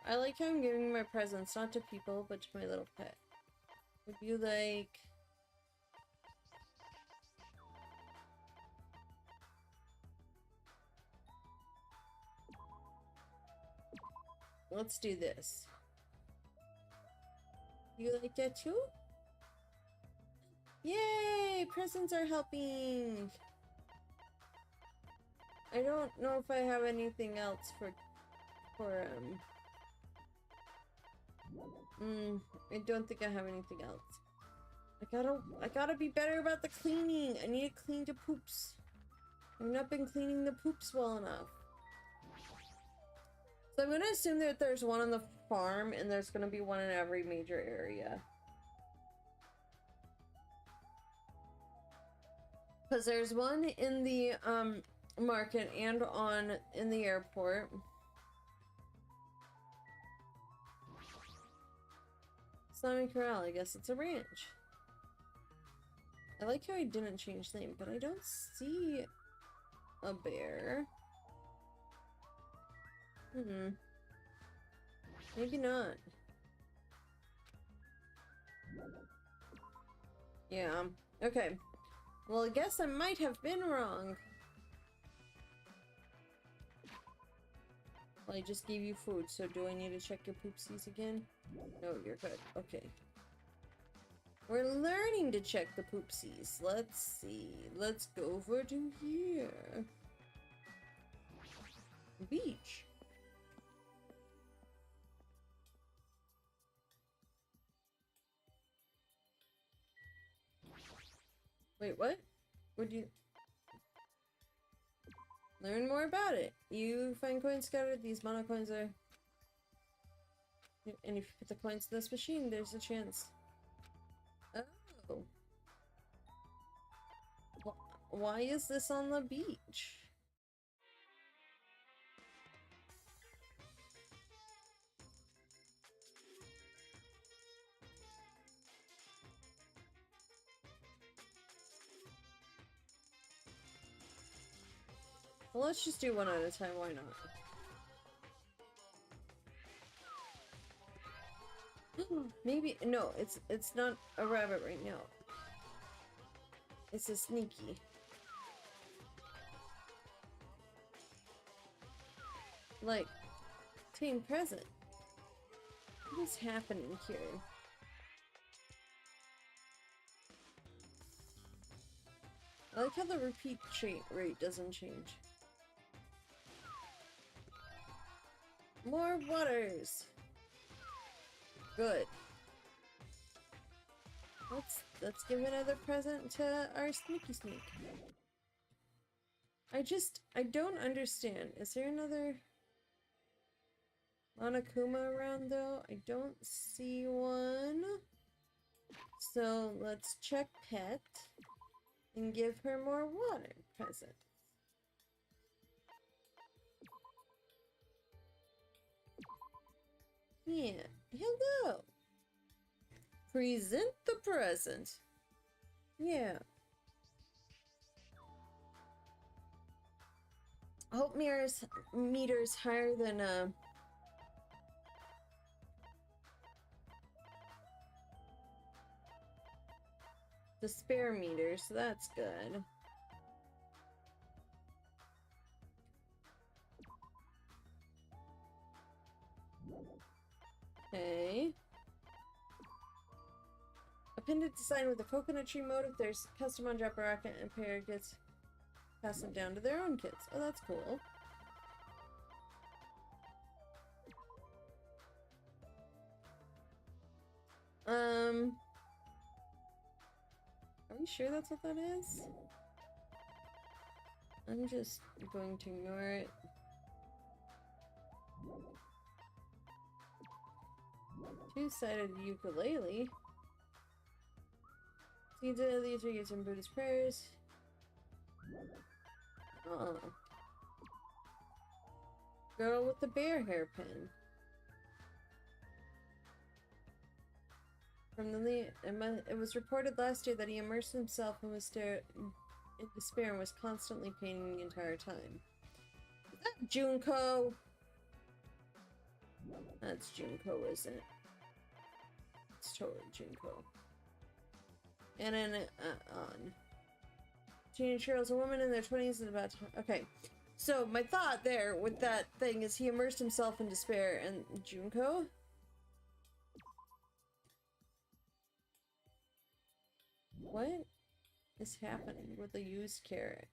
Speaker 1: I like how I'm giving my presents not to people, but to my little pet. Would you like... Let's do this. You like that too? Yay! Presents are helping! I don't know if I have anything else I don't think I have anything else. I gotta be better about the cleaning. I need to clean the poops. I've not been cleaning the poops well enough. So I'm gonna assume that there's one on the farm and there's gonna be one in every major area. Because there's one in the market and in the airport. Slimy Corral, I guess it's a ranch. I like how I didn't change the name, but I don't see a bear. Maybe not. Yeah. Okay. Well, I guess I might have been wrong. Well, I just gave you food, so do I need to check your poopsies again? No, you're good. Okay. We're learning to check the poopsies. Let's see. Let's go over to here. Beach. Wait, what? Would you... Learn more about it. You find coins scattered. These mono coins are... And if you put the coins in this machine, there's a chance. Oh. Why is this on the beach? Well, let's just do one at a time, why not? Maybe no, it's not a rabbit right now. It's a sneaky. Like, team present. What is happening here? I like how the repeat rate doesn't change. More waters! Good. Let's give another present to our sneaky sneak. I don't understand. Is there another Monokuma around though? I don't see one. So let's check pet and give her more water presents. Yeah, hello. Present the present. Yeah. Hope meters higher than the spare meter, so that's good. Okay. Appended design with a coconut tree motive. There's custom on drop a rocket and pair gets pass them down to their own kids. Oh, that's cool. Are we sure that's what that is? I'm just going to ignore it. Two-sided ukulele. You did these are some Buddhist prayers. Oh. Girl with the bear hairpin. From the it was reported last year that he immersed himself in despair and was constantly painting the entire time. Is that Junko? That's Junko, isn't it? It's totally Junko. And then on. Teenage girls, a woman in their 20s and about to... Okay. So, my thought there with that thing is he immersed himself in despair and Junko? What is happening with the used carrot?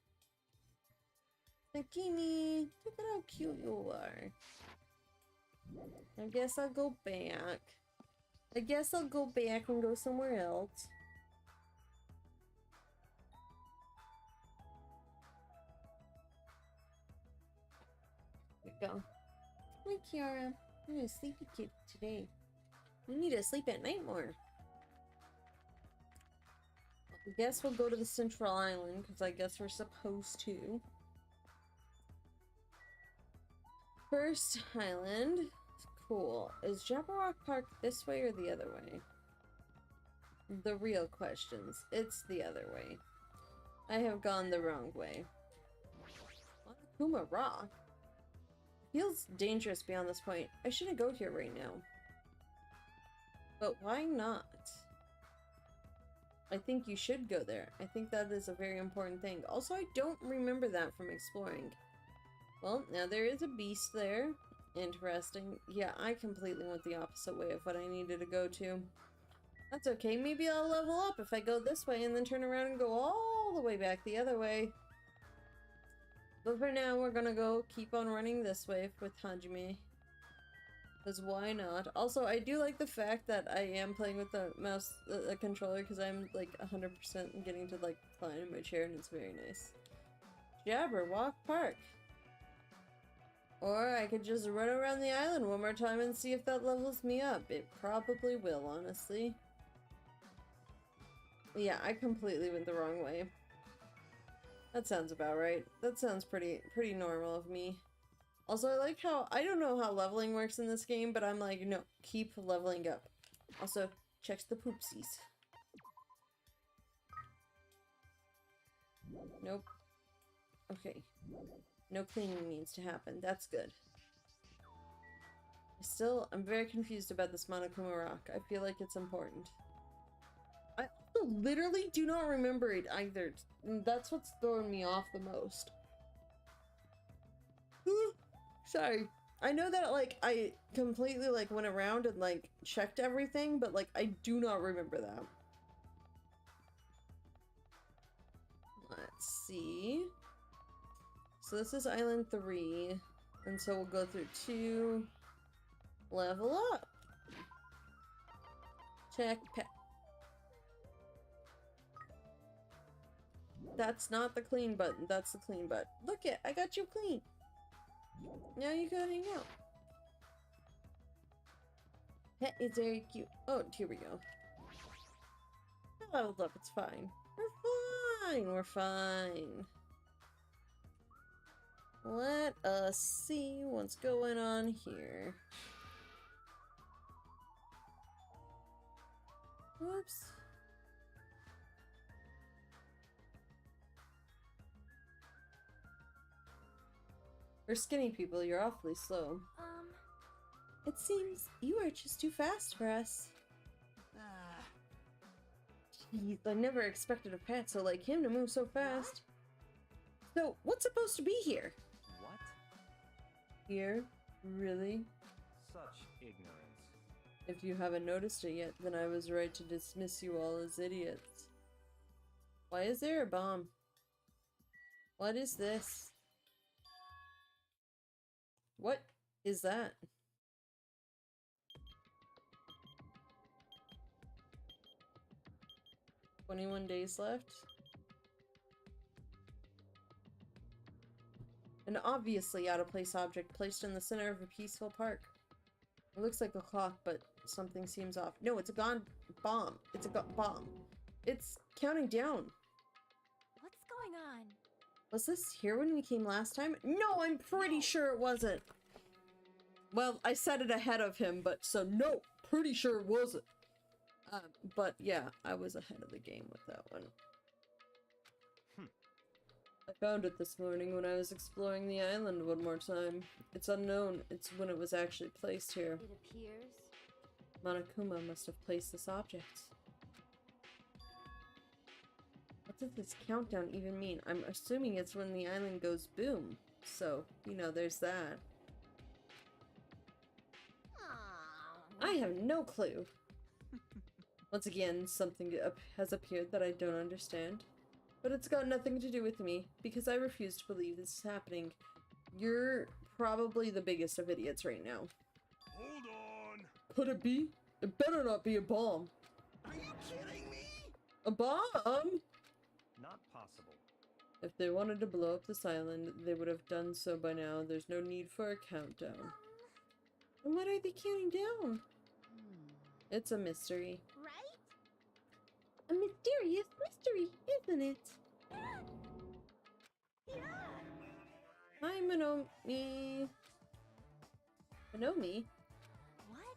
Speaker 1: Nakini, look at how cute you are. I guess I'll go back. I guess I'll go back and go somewhere else. There we go. Hi, Kiara. I'm a sleepy kid today. We need to sleep at night more. I guess we'll go to the Central Island, because I guess we're supposed to. First island. Cool. Is Jabberwock Park this way or the other way? The real questions. It's the other way. I have gone the wrong way. Monokuma Rock? Feels dangerous beyond this point. I shouldn't go here right now. But why not? I think you should go there. I think that is a very important thing. Also, I don't remember that from exploring. Well, now there is a beast there. Interesting. Yeah, I completely went the opposite way of what I needed to go to. That's okay. Maybe I'll level up if I go this way and then turn around and go all the way back the other way. But for now, we're gonna go keep on running this way with Hajime. Because why not? Also, I do like the fact that I am playing with the mouse, the controller, because I'm like 100% getting to like recline in my chair and it's very nice. Jabberwock Park. Or I could just run around the island one more time and see if that levels me up. It probably will, honestly. Yeah, I completely went the wrong way. That sounds about right. That sounds pretty normal of me. Also, I like how, I don't know how leveling works in this game, but I'm like, no, keep leveling up. Also, check the poopsies. Nope. Okay. No cleaning needs to happen. That's good. I'm very confused about this Monokuma Rock. I feel like it's important. I also literally do not remember it either. That's what's throwing me off the most. Sorry. I know that, like, I completely, like, went around and, like, checked everything, but, like, I do not remember that. Let's see. So this is Island 3, and so we'll go through 2, level up. Check pet. That's not the clean button, that's the clean button. Look it, I got you clean. Now you go hang out. Pet is very cute. Oh, here we go. I leveled up, it's fine. We're fine, we're fine. Let us see what's going on here. Whoops. For skinny people, you're awfully slow. It seems you are just too fast for us. Jeez, I never expected a Patso like him to move so fast. So, what's supposed to be here?
Speaker 5: What?
Speaker 1: Here? Really?
Speaker 5: Such ignorance.
Speaker 1: If you haven't noticed it yet, then I was right to dismiss you all as idiots. Why is there a bomb? What is this? What is that? "21 days left? An obviously out-of-place object placed in the center of a peaceful park. It looks like a clock, but something seems off. No, it's a bomb. It's a bomb. It's counting down?
Speaker 4: What's going on?
Speaker 1: Was this here when we came last time? No, I'm pretty sure it wasn't. Well, I said it ahead of him, but so no, pretty sure it wasn't. But yeah, I was ahead of the game with that one. I found it this morning when I was exploring the island one more time. It's unknown. It's when it was actually placed here.
Speaker 4: It appears.
Speaker 1: Monokuma must have placed this object. What does this countdown even mean? I'm assuming it's when the island goes boom. So, you know, there's that. I have no clue. Once again, something has appeared that I don't understand. But it's got nothing to do with me, because I refuse to believe this is happening. You're probably the biggest of idiots right now.
Speaker 3: Hold on.
Speaker 1: Could it be? It better not be a bomb.
Speaker 3: Are you kidding me?
Speaker 1: A bomb?
Speaker 5: Not possible.
Speaker 1: If they wanted to blow up this island, they would have done so by now. There's no need for a countdown. And what are they counting down? It's a mystery.
Speaker 4: Right?
Speaker 1: A mysterious mystery, isn't it?
Speaker 4: Yeah.
Speaker 1: Hi, Manomi. Manomi?
Speaker 4: What?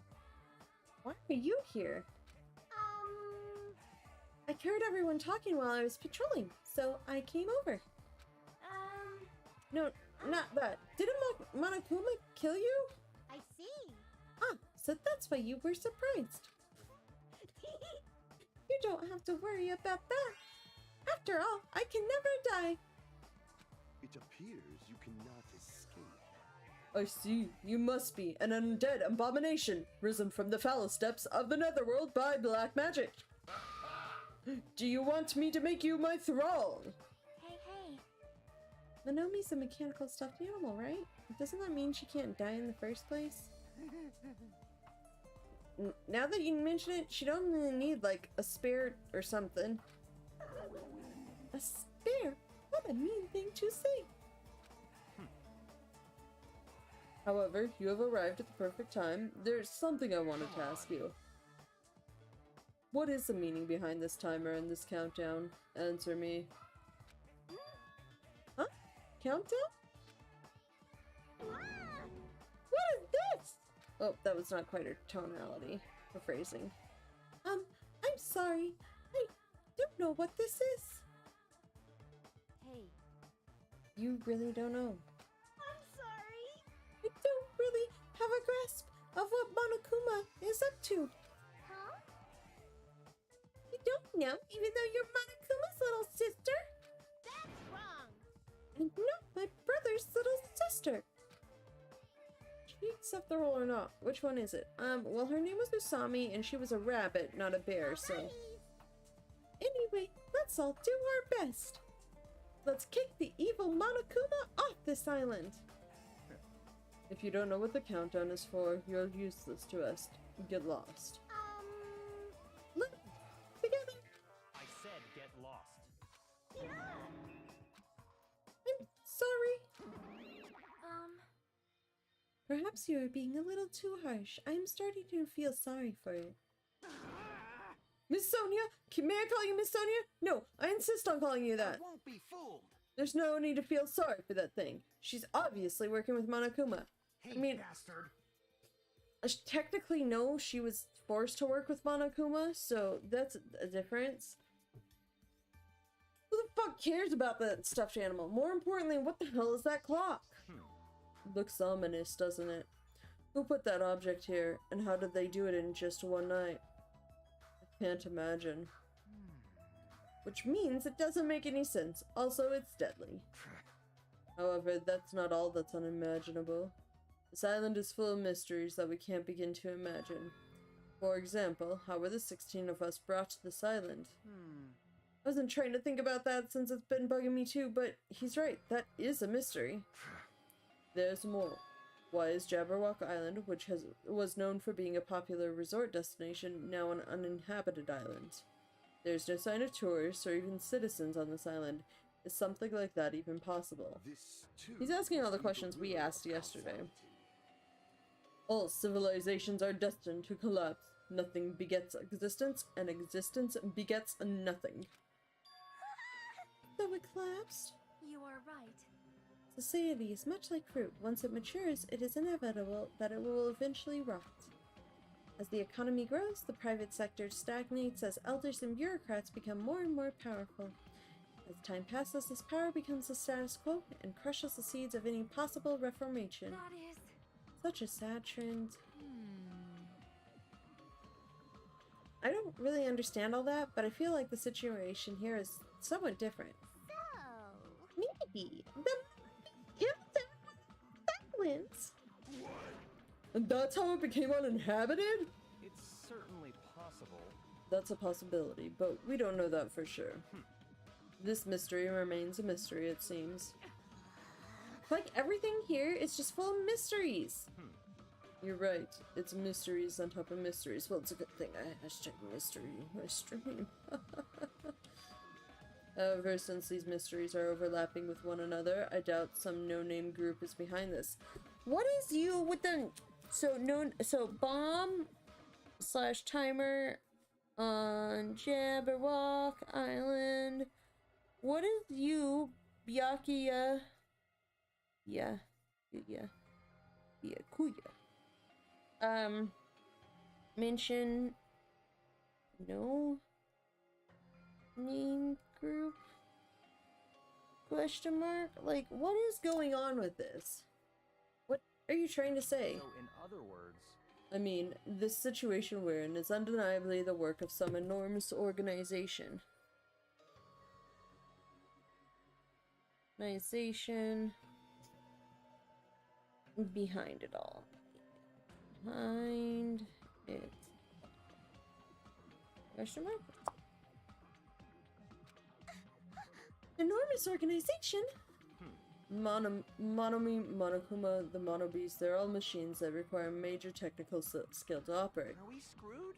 Speaker 1: Why are you here? I heard everyone talking while I was patrolling, so I came over. No, not that. Didn't Monokuma kill you?
Speaker 4: I see.
Speaker 1: Ah, so that's why you were surprised. You don't have to worry about that. After all, I can never die.
Speaker 3: It appears you cannot escape.
Speaker 1: I see. You must be an undead abomination, risen from the foul steps of the netherworld by black magic. Do you want me to make you my thrall?
Speaker 4: Hey.
Speaker 1: Manomi's a mechanical stuffed animal, right? Doesn't that mean she can't die in the first place? Now that you mention it, she'd only need, like, a spare or something. A spare? What a mean thing to say! However, you have arrived at the perfect time. There's something I wanted to ask you. What is the meaning behind this timer and this countdown? Answer me. Huh? Countdown? What is this? Oh, that was not quite her tonality. Her phrasing. I'm sorry. I don't know what this is.
Speaker 4: Hey.
Speaker 1: You really don't know.
Speaker 4: I'm sorry.
Speaker 1: I don't really have a grasp of what Monokuma is up to.
Speaker 4: Huh?
Speaker 1: You don't know, even though you're Monokuma's little sister?
Speaker 4: That's wrong.
Speaker 1: And not my brother's little sister. Should we accept the role or not? Which one is it? Well, her name was Usami, and she was a rabbit, not a bear, so... Anyway, let's all do our best. Let's kick the evil Monokuma off this island. If you don't know what the countdown is for, you're useless to us. Get lost. Look, together.
Speaker 5: I said get lost.
Speaker 4: Yeah.
Speaker 1: I'm sorry. Perhaps you are being a little too harsh. I am starting to feel sorry for you. Miss Sonia? May I call you Miss Sonia? No, I insist on calling you that.
Speaker 3: I won't be fooled.
Speaker 1: There's no need to feel sorry for that thing. She's obviously working with Monokuma.
Speaker 3: Hey,
Speaker 1: I mean,
Speaker 3: bastard.
Speaker 1: Technically, no, she was forced to work with Monokuma, so that's a difference. Who the fuck cares about that stuffed animal? More importantly, what the hell is that clock? Looks ominous, doesn't it? Who put that object here, and how did they do it in just one night? I can't imagine. Which means it doesn't make any sense. Also, it's deadly. However, that's not all that's unimaginable. This island is full of mysteries that we can't begin to imagine. For example, how were the 16 of us brought to this island? I wasn't trying to think about that since it's been bugging me too, but he's right, that is a mystery. There's more. Why is Jabberwock Island, which was known for being a popular resort destination, now an uninhabited island? There's no sign of tourists or even citizens on this island. Is something like that even possible?
Speaker 3: This too
Speaker 1: He's asking all the
Speaker 3: is
Speaker 1: questions we
Speaker 3: will
Speaker 1: asked
Speaker 3: of
Speaker 1: yesterday.
Speaker 3: causality.
Speaker 1: All civilizations are destined to collapse. Nothing begets existence, and existence begets nothing. though it collapsed.
Speaker 4: You are right.
Speaker 1: Society is much like fruit. Once it matures, it is inevitable that it will eventually rot. As the economy grows, the private sector stagnates as elders and bureaucrats become more and more powerful. As time passes, this power becomes the status quo and crushes the seeds of any possible reformation.
Speaker 4: That is...
Speaker 1: Such a sad trend. I don't really understand all that, but I feel like the situation here is somewhat different.
Speaker 4: So...
Speaker 1: Maybe. Silence. And that's how it became uninhabited?
Speaker 5: It's certainly possible.
Speaker 1: That's a possibility, but we don't know that for sure. This mystery remains a mystery, it seems. Like, everything here is just full of mysteries. You're right. It's mysteries on top of mysteries. Well, it's a good thing I hashtag mystery my stream. However, since these mysteries are overlapping with one another, I doubt some no-name group is behind this. What is you with the... So bomb / timer on Jabberwock Island. What is you, Byakuya? Byakuya. Mention no name group? Question mark? Like, what is going on with this? What are you trying to say?
Speaker 5: So, in other words...
Speaker 1: I mean, this situation we're in is undeniably the work of some enormous organization. Organization behind it all. Behind it. Question mark? Enormous organization? Monomi, Monokuma, the Monobeast, they're all machines that require major technical skill to operate.
Speaker 5: Are we screwed?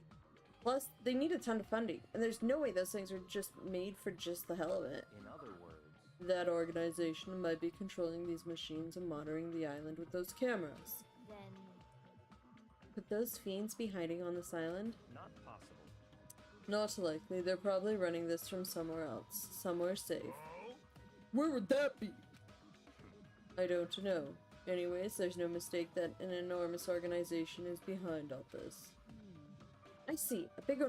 Speaker 1: Plus, they need a ton of funding, and there's no way those things are just made for just the hell of it.
Speaker 5: In other words...
Speaker 1: That organization might be controlling these machines and monitoring the island with those cameras.
Speaker 4: Then...
Speaker 1: Could those fiends be hiding on this island?
Speaker 5: Not possible.
Speaker 1: Not likely. They're probably running this from somewhere else. Somewhere safe. Where would that be? I don't know. Anyways, there's no mistake that an enormous organization is behind all this. I see. A big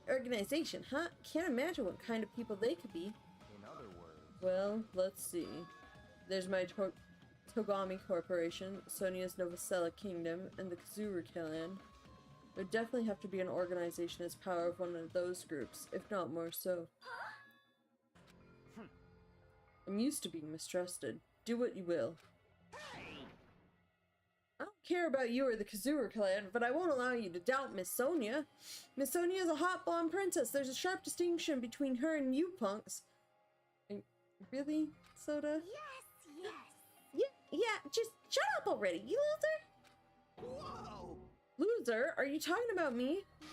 Speaker 1: organization, huh? Can't imagine what kind of people they could be.
Speaker 5: In other words...
Speaker 1: Well, let's see. There's my Togami Corporation, Sonia's Novosela Kingdom, and the Kazuru clan. There definitely have to be an organization as power of one of those groups, if not more so. I'm used to being mistrusted. Do what you will. I don't care about you or the Kazuru clan, but I won't allow you to doubt Miss Sonia. Miss Sonia is a hot blonde princess. There's a sharp distinction between her and you punks. Really, Soda?
Speaker 4: Yes.
Speaker 1: Yeah, just shut up already, you loser!
Speaker 3: Whoa!
Speaker 1: Loser? Are you talking about me?
Speaker 4: You.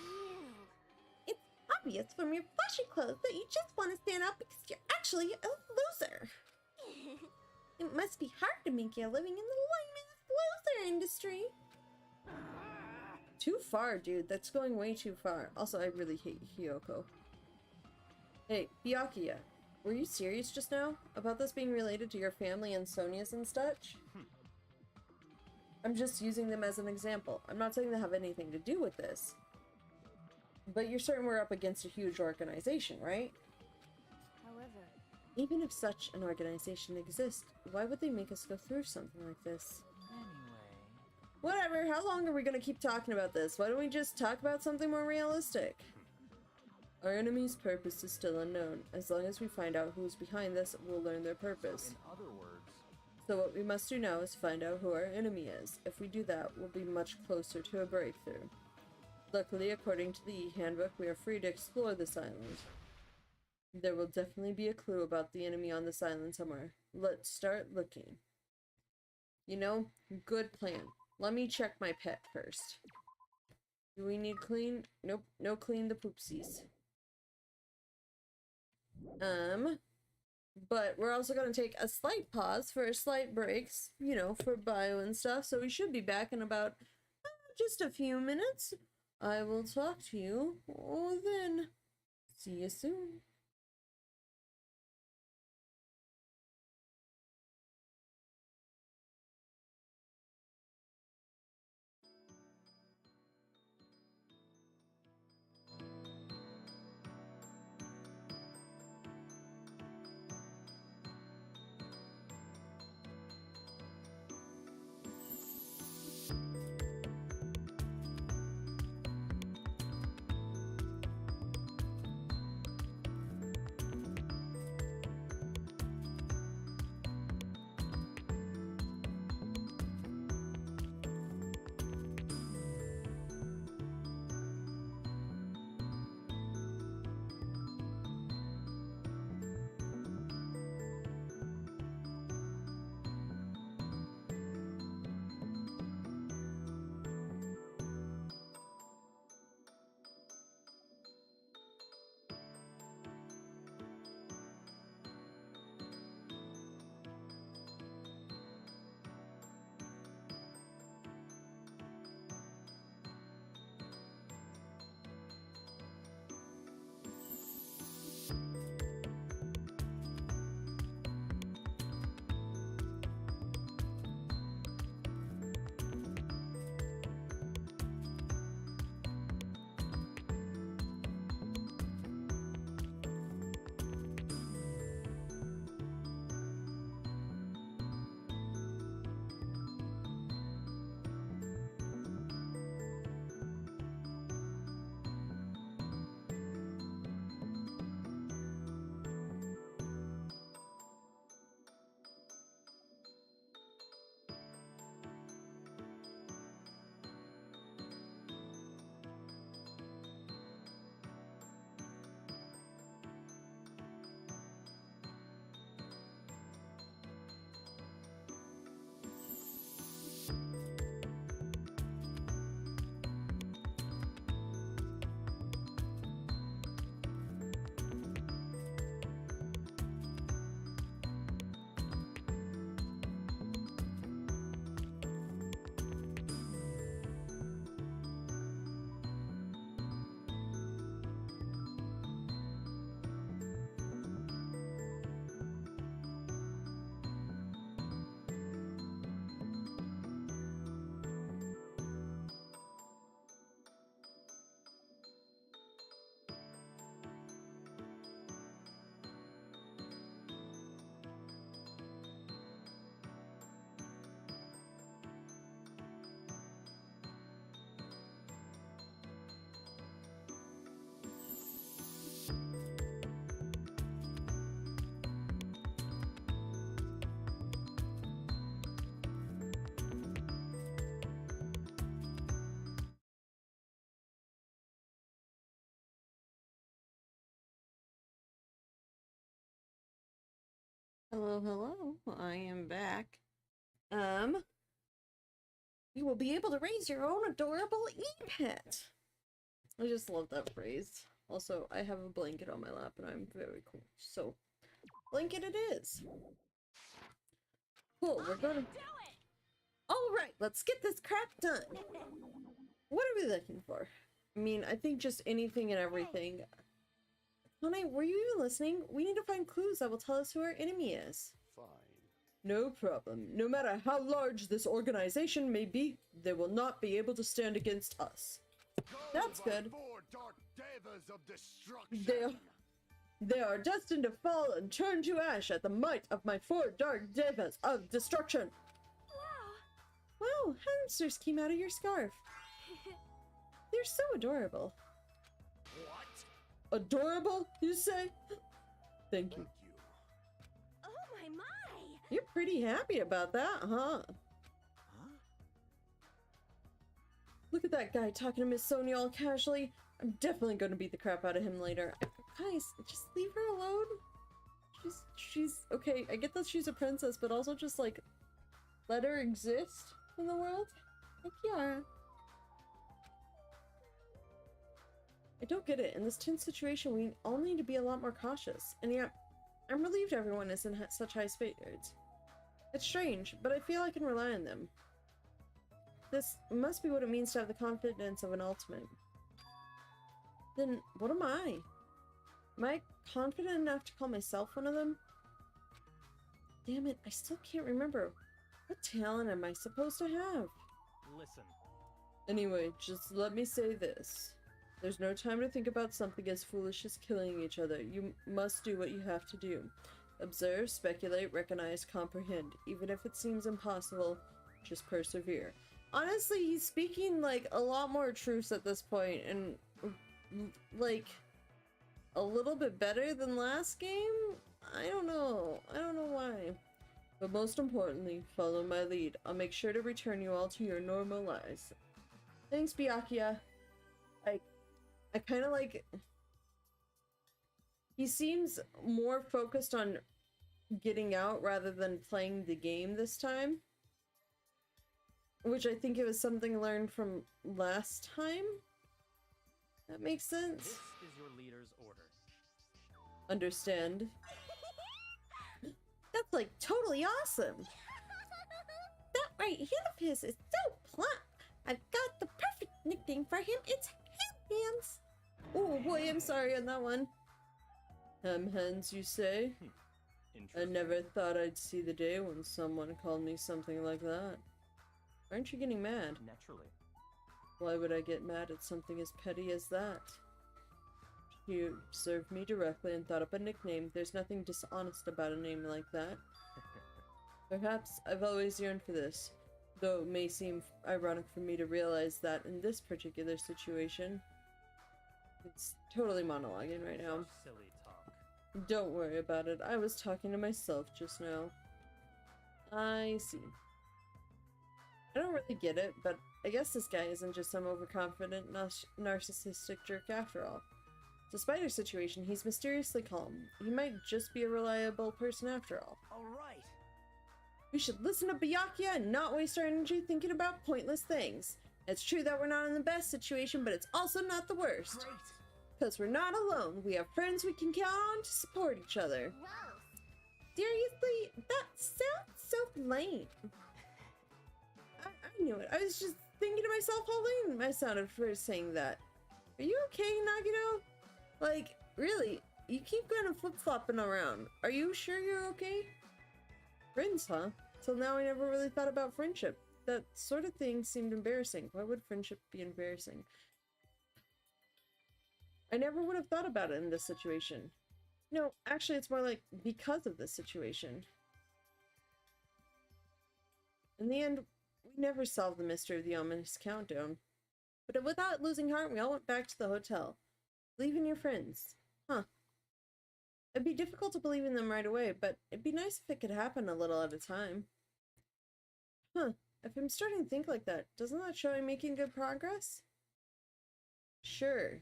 Speaker 1: It's obvious from your flashy clothes that you just want to stand up because you're actually a loser. It must be hard to make your living in the loser industry. Too far, dude. That's going way too far. Also, I really hate Hyoko. Hey, Byakuya. Were you serious just now? About this being related to your family and Sonia's and such? I'm just using them as an example. I'm not saying they have anything to do with this. But you're certain we're up against a huge organization, right?
Speaker 4: However...
Speaker 1: Even if such an organization exists, why would they make us go through something like this?
Speaker 5: Anyway...
Speaker 1: Whatever, how long are we gonna keep talking about this? Why don't we just talk about something more realistic? Our enemy's purpose is still unknown. As long as we find out who's behind this, we'll learn their purpose.
Speaker 5: In other words...
Speaker 1: So what we must do now is find out who our enemy is. If we do that, we'll be much closer to a breakthrough. Luckily, according to the E-Handbook, we are free to explore this island. There will definitely be a clue about the enemy on this island somewhere. Let's start looking. You know, good plan. Let me check my pet first. Do we need clean? Nope, no clean the poopsies. But we're also going to take a slight pause for slight breaks, you know, for bio and stuff. So we should be back in about just a few minutes. I will talk to you then. See you soon. Hello, hello. I am back. You will be able to raise your own adorable e-pet. I just love that phrase. Also, I have a blanket on my lap and I'm very cool. So, blanket it is. Cool, we're gonna... Alright, let's get this crap done. What are we looking for? I mean, I think just anything and everything. Honey, were you even listening? We need to find clues that will tell us who our enemy is.
Speaker 3: Fine.
Speaker 1: No problem. No matter how large this organization may be, they will not be able to stand against us. That's good.
Speaker 3: Four dark devas of destruction.
Speaker 1: They are destined to fall and turn to ash at the might of my 4 dark devas of destruction. Wow, hamsters came out of your scarf. They're so adorable.
Speaker 3: What?
Speaker 1: Adorable, you say? Thank you.
Speaker 4: Oh my!
Speaker 1: You're pretty happy about that, huh? Look at that guy talking to Miss Sonia all casually. I'm definitely gonna beat the crap out of him later. Guys, just leave her alone. She's okay, I get that she's a princess, but also just like let her exist in the world. Like Kiara. I don't get it. In this tense situation, we all need to be a lot more cautious. And yeah, I'm relieved everyone is in such high spirits. It's strange, but I feel I can rely on them. This must be what it means to have the confidence of an ultimate. Then, what am I? Am I confident enough to call myself one of them? Damn it, I still can't remember. What talent am I supposed to have?
Speaker 5: Listen.
Speaker 1: Anyway, just let me say this. There's no time to think about something as foolish as killing each other. You must do what you have to do. Observe, speculate, recognize, comprehend. Even if it seems impossible, just persevere. Honestly, he's speaking like a lot more truths at this point, and like a little bit better than last game? I don't know why. But most importantly, follow my lead. I'll make sure to return you all to your normal lives. Thanks, Byakuya. I kind of like... He seems more focused on getting out rather than playing the game this time. Which I think it was something learned from last time. That makes sense.
Speaker 5: This is your leader's order.
Speaker 1: Understand. That's like totally awesome. That right hand of his is so plump. I've got the perfect nickname for him. It's Ham Hands. Oh boy, I'm sorry on that one. Ham Hands, you say? I never thought I'd see the day when someone called me something like that. Aren't you getting mad?
Speaker 5: Naturally.
Speaker 1: Why would I get mad at something as petty as that? You observed me directly and thought up a nickname. There's nothing dishonest about a name like that. Perhaps I've always yearned for this, though it may seem ironic for me to realize that in this particular situation. It's totally monologuing right now.
Speaker 5: Silly talk.
Speaker 1: Don't worry about it. I was talking to myself just now. I see. I don't really get it, but I guess this guy isn't just some overconfident, narcissistic jerk after all. Despite our situation, he's mysteriously calm. He might just be a reliable person after all.
Speaker 5: Alright.
Speaker 1: We should listen to Byakuya and not waste our energy thinking about pointless things. It's true that we're not in the best situation, but it's also not the worst.
Speaker 5: Great.
Speaker 1: Because we're not alone. We have friends we can count on to support each other.
Speaker 4: Gross.
Speaker 1: Seriously? That sounds so lame. I knew it. I was just thinking to myself how lame I sounded for saying that. Are you okay, Nagito? Like, really? You keep kind of flip-flopping around. Are you sure you're okay? Friends, huh? Till now I never really thought about friendship. That sort of thing seemed embarrassing. Why would friendship be embarrassing? I never would have thought about it in this situation. No, actually it's more like because of this situation. In the end, we never solved the mystery of the ominous countdown. But without losing heart, we all went back to the hotel. Believe in your friends. Huh. It'd be difficult to believe in them right away, but it'd be nice if it could happen a little at a time. Huh. If I'm starting to think like that, doesn't that show I'm making good progress? Sure.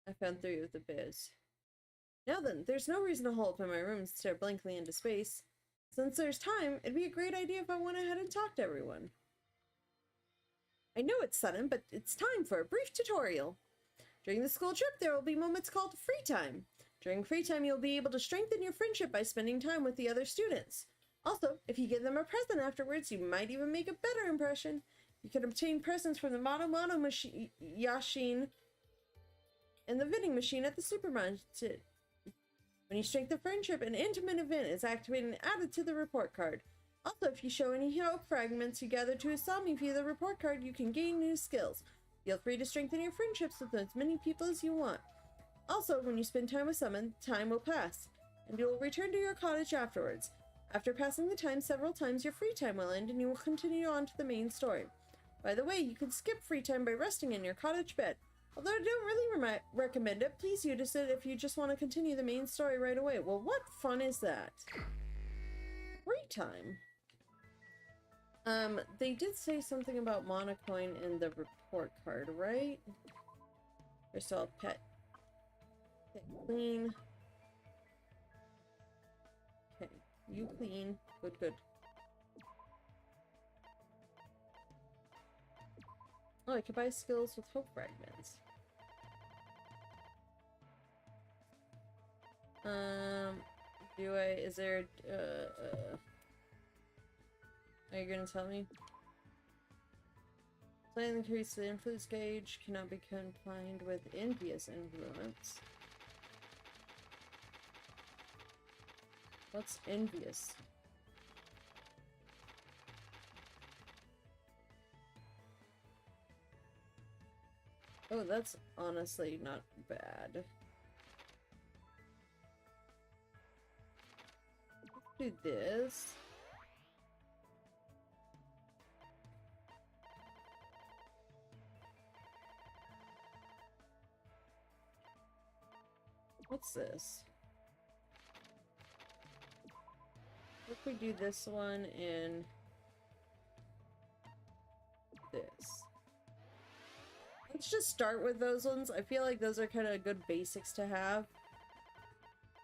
Speaker 1: I found 3 of the bears. Now then, there's no reason to hole up in my room and stare blankly into space. Since there's time, it'd be a great idea if I went ahead and talked to everyone. I know it's sudden, but it's time for a brief tutorial. During the school trip, there will be moments called free time. During free time, you'll be able to strengthen your friendship by spending time with the other students. Also, if you give them a present afterwards, you might even make a better impression. You can obtain presents from the Mono Yashin and the vending machine at the supermarket. When you strengthen friendship, an intimate event is activated and added to the report card. Also, if you show any hero fragments you gather to Asami via the report card, you can gain new skills. Feel free to strengthen your friendships with as many people as you want. Also, when you spend time with someone, time will pass, and you will return to your cottage afterwards. After passing the time several times, your free time will end, and you will continue on to the main story. By the way, you can skip free time by resting in your cottage bed. Although I don't really recommend it, please use it if you just want to continue the main story right away. Well, what fun is that? Free time. They did say something about Monocoin in the report card, right? First of all, pet clean. Okay, you clean. Good, good. Oh, I can buy skills with hope fragments. Is there, are you gonna tell me? Playing increase the influence gauge cannot be combined with envious influence. What's envious? Oh, that's honestly not bad. Let's do this. What's this? What if we do this one and this? Let's just start with those ones. I feel like those are kind of good basics to have.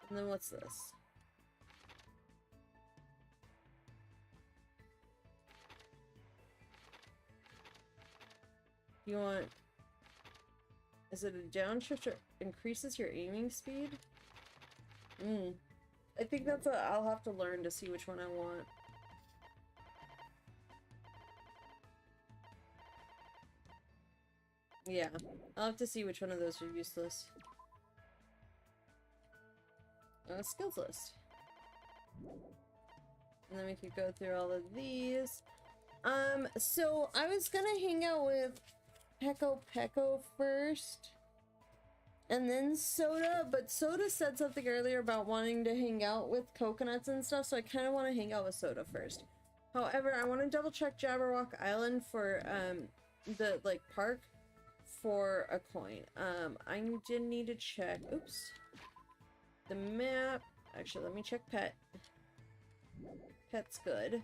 Speaker 1: And then what's this? You want... Is it a downshift or increases your aiming speed? I think that's I'll have to learn to see which one I want. Yeah, I'll have to see which one of those are useless. Skills list. And then we could go through all of these. So I was gonna hang out with Peko first, and then Soda, but Soda said something earlier about wanting to hang out with coconuts and stuff, so I kind of want to hang out with Soda first. However, I want to double check Jabberwock Island for the like park for a coin. I did need to check, oops, the map. Actually, let me check Pet. Pet's good.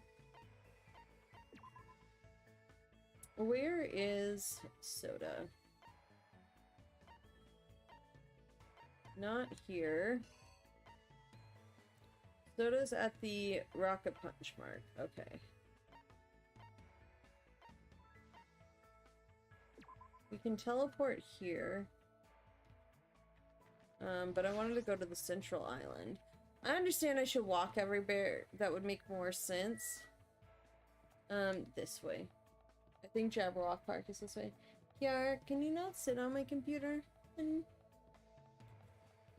Speaker 1: Where is Soda? Not here. Soda's at the rocket punch mark. Okay. We can teleport here. But I wanted to go to the central island. I understand I should walk everywhere. That would make more sense. This way. I think Jabberwock Park is this way. Kiara, can you not sit on my computer? Can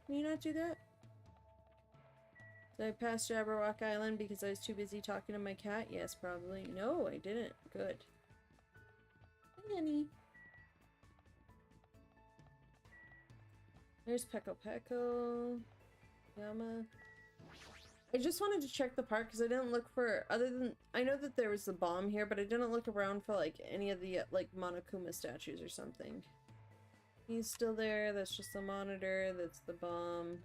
Speaker 1: you not do that? Did I pass Jabberwock Island because I was too busy talking to my cat? Yes, probably. No, I didn't. Good. Hi, honey. There's Peko. Yama. I just wanted to check the park because I didn't look for, other than, I know that there was the bomb here, but I didn't look around for like any of the like Monokuma statues or something. He's still there, that's just the monitor, that's the bomb.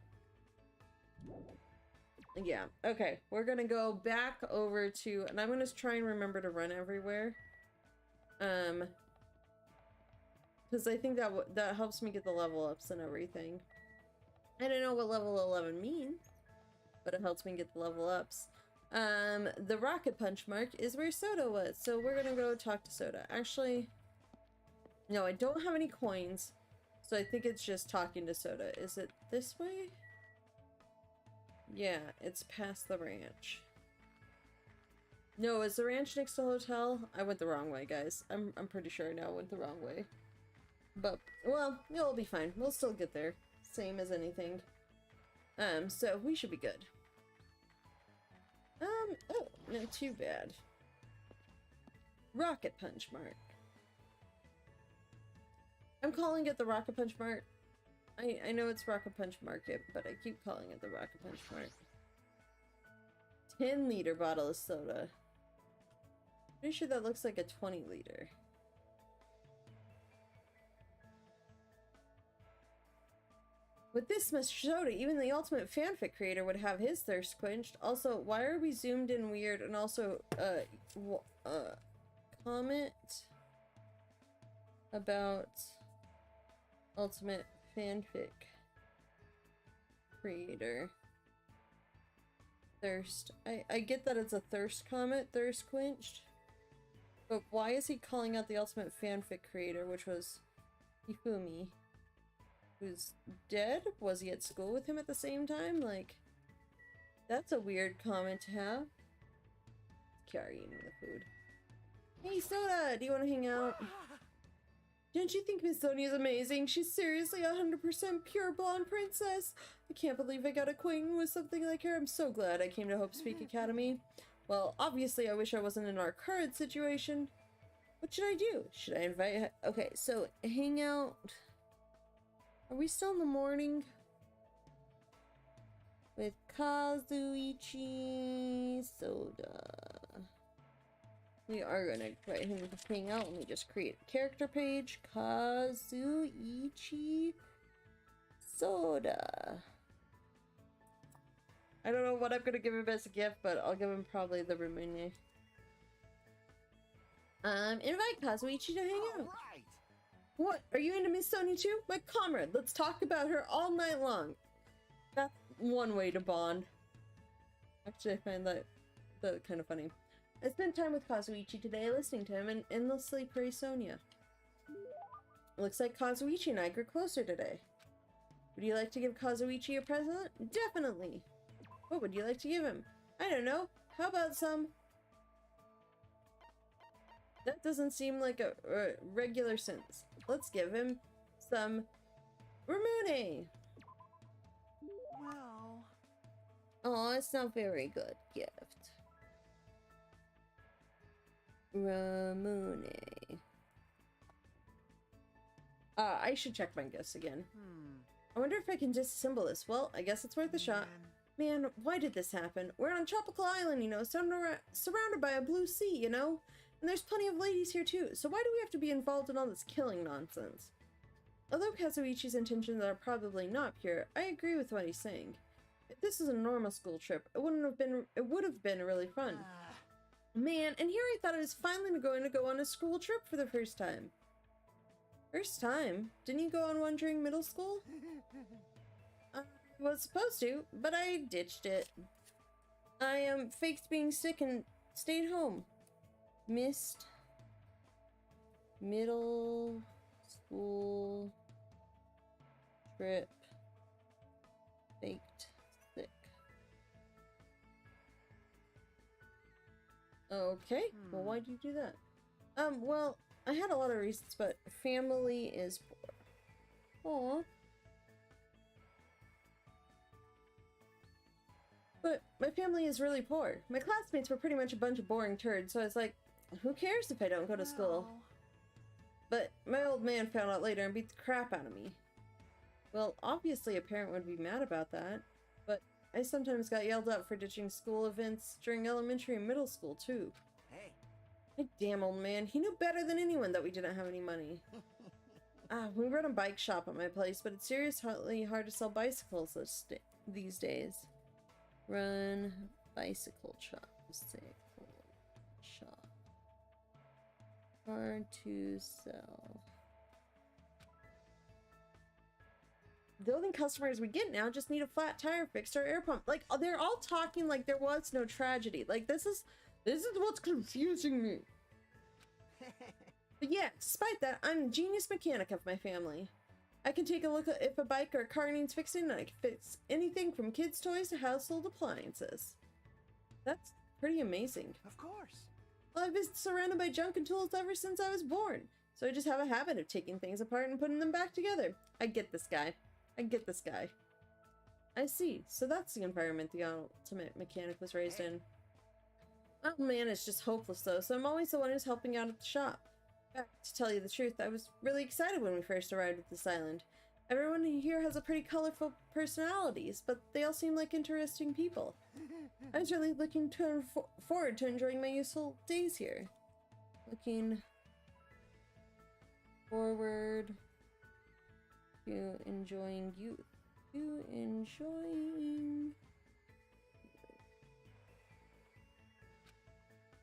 Speaker 1: Yeah, okay, we're gonna go back over to, and I'm gonna try and remember to run everywhere. Because I think that helps me get the level ups and everything. I don't know what level 11 means, but it helps me get the level ups. The rocket punch mark is where Soda was, so we're gonna go talk to Soda. Actually, no, I don't have any coins, so I think it's just talking to Soda. Is it this way? Yeah, it's past the ranch. No, is the ranch next to the hotel? I went the wrong way, guys. I'm pretty sure I now went the wrong way. But, well, it'll be fine. We'll still get there. Same as anything. So we should be good. Oh, not too bad. Rocket Punch Mark. I'm calling it the Rocket Punch Mark. I know it's Rocket Punch Market, but I keep calling it the Rocket Punch Mark. 10-liter bottle of soda. Pretty sure that looks like a 20-liter. With this much soda, even the ultimate fanfic creator would have his thirst quenched. Also, why are we zoomed in weird? And also, comment about ultimate fanfic creator. Thirst. I get that it's a thirst comment, thirst quenched. But why is he calling out the ultimate fanfic creator, which was Hifumi? Who's dead? Was he at school with him at the same time? Like, that's a weird comment to have. Kiara eating the food. Hey Soda, do you want to hang out? Don't you think Miss Sonia's amazing? She's seriously 100% pure blonde princess. I can't believe I got acquainted with something like her. I'm so glad I came to Hope Speak Academy. Well, obviously I wish I wasn't in our current situation. What should I do? Should I invite her? Okay, so hang out. Are we still in the morning? With Kazuichi Soda. We are gonna invite him to hang out. Let me just create a character page. Kazuichi Soda. I don't know what I'm gonna give him as a gift, but I'll give him probably the Rumune. Invite Kazuichi to hang out.
Speaker 3: Right.
Speaker 1: What? Are you into Miss Sonia too? My comrade, let's talk about her all night long. That's one way to bond. Actually, I find that kind of funny. I spent time with Kazuichi today listening to him and endlessly praise Sonia. Looks like Kazuichi and I grew closer today. Would you like to give Kazuichi a present? Definitely! What would you like to give him? I don't know. How about some... That doesn't seem like a regular sentence. Let's give him some Rumune!
Speaker 3: Well...
Speaker 1: Oh, it's not very good gift. Ramune. I should check my gifts again. I wonder if I can disassemble this. Well, I guess it's worth a shot. Man, why did this happen? We're on a tropical island, you know, surrounded by a blue sea, you know? And there's plenty of ladies here too, so why do we have to be involved in all this killing nonsense? Although Kazuichi's intentions are probably not pure, I agree with what he's saying. If this is a normal school trip, it would have been really fun. Man, and here I thought I was finally going to go on a school trip for the first time. First time? Didn't you go on one during middle school? I was supposed to, but I ditched it. I faked being sick and stayed home. Missed middle school trip. Faked sick. Okay, well, why'd you do that? Well, I had a lot of reasons, but family is poor. Aww. But my family is really poor. My classmates were pretty much a bunch of boring turds, so I was like, who cares if I don't go to school? But my old man found out later and beat the crap out of me. Well, obviously a parent would be mad about that, but I sometimes got yelled at for ditching school events during elementary and middle school, too.
Speaker 3: Hey.
Speaker 1: My damn old man, he knew better than anyone that we didn't have any money. We run a bike shop at my place, but it's seriously hard to sell bicycles these days. Run bicycle shop. Hard to sell. the only customers we get now just need a flat tire fixed or air pump. Like, they're all talking like there was no tragedy. Like, this is what's confusing me. But yeah, despite that, I'm the genius mechanic of my family. I can take a look at if a bike or a car needs fixing, and I can fix anything from kids' toys to household appliances. That's pretty amazing.
Speaker 3: Of course.
Speaker 1: Well, I've been surrounded by junk and tools ever since I was born, so I just have a habit of taking things apart and putting them back together. I get this guy. I get this guy. I see. So that's the environment the ultimate mechanic was raised in. Oh man, it's just hopeless though, so I'm always the one who's helping out at the shop. To tell you the truth, I was really excited when we first arrived at this island. Everyone here has a pretty colorful personalities, but they all seem like interesting people. I was really looking forward to enjoying my useful days here. Looking forward to enjoying youth. To enjoying...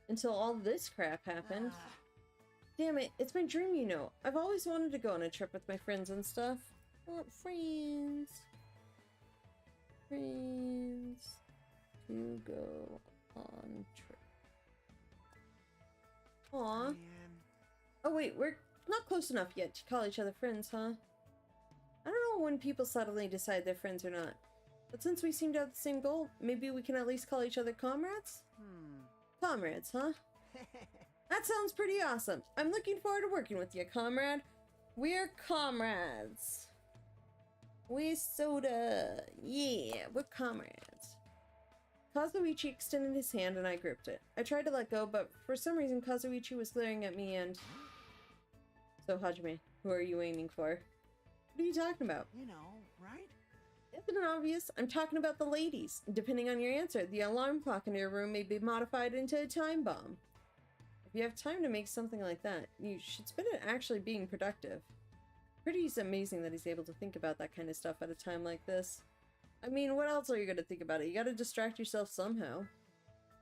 Speaker 1: Until all this crap happened. Damn it, it's my dream, you know. I've always wanted to go on a trip with my friends and stuff. Oh, friends. Friends. To go on trip. Aw.
Speaker 3: Man.
Speaker 1: Oh wait, we're not close enough yet to call each other friends, huh? I don't know when people suddenly decide they're friends or not. But since we seem to have the same goal, maybe we can at least call each other comrades? Comrades, huh? That sounds pretty awesome. I'm looking forward to working with you, comrade. We're comrades. We soda. Yeah, we're comrades. Kazuichi extended his hand and I gripped it. I tried to let go, but for some reason Kazuichi was glaring at me and... So, Hajime, who are you aiming for? What are you talking about?
Speaker 3: You know, right?
Speaker 1: Isn't it obvious? I'm talking about the ladies. Depending on your answer, the alarm clock in your room may be modified into a time bomb. If you have time to make something like that, you should spend it actually being productive. Pretty amazing that he's able to think about that kind of stuff at a time like this. I mean, what else are you gonna think about it? You gotta distract yourself somehow.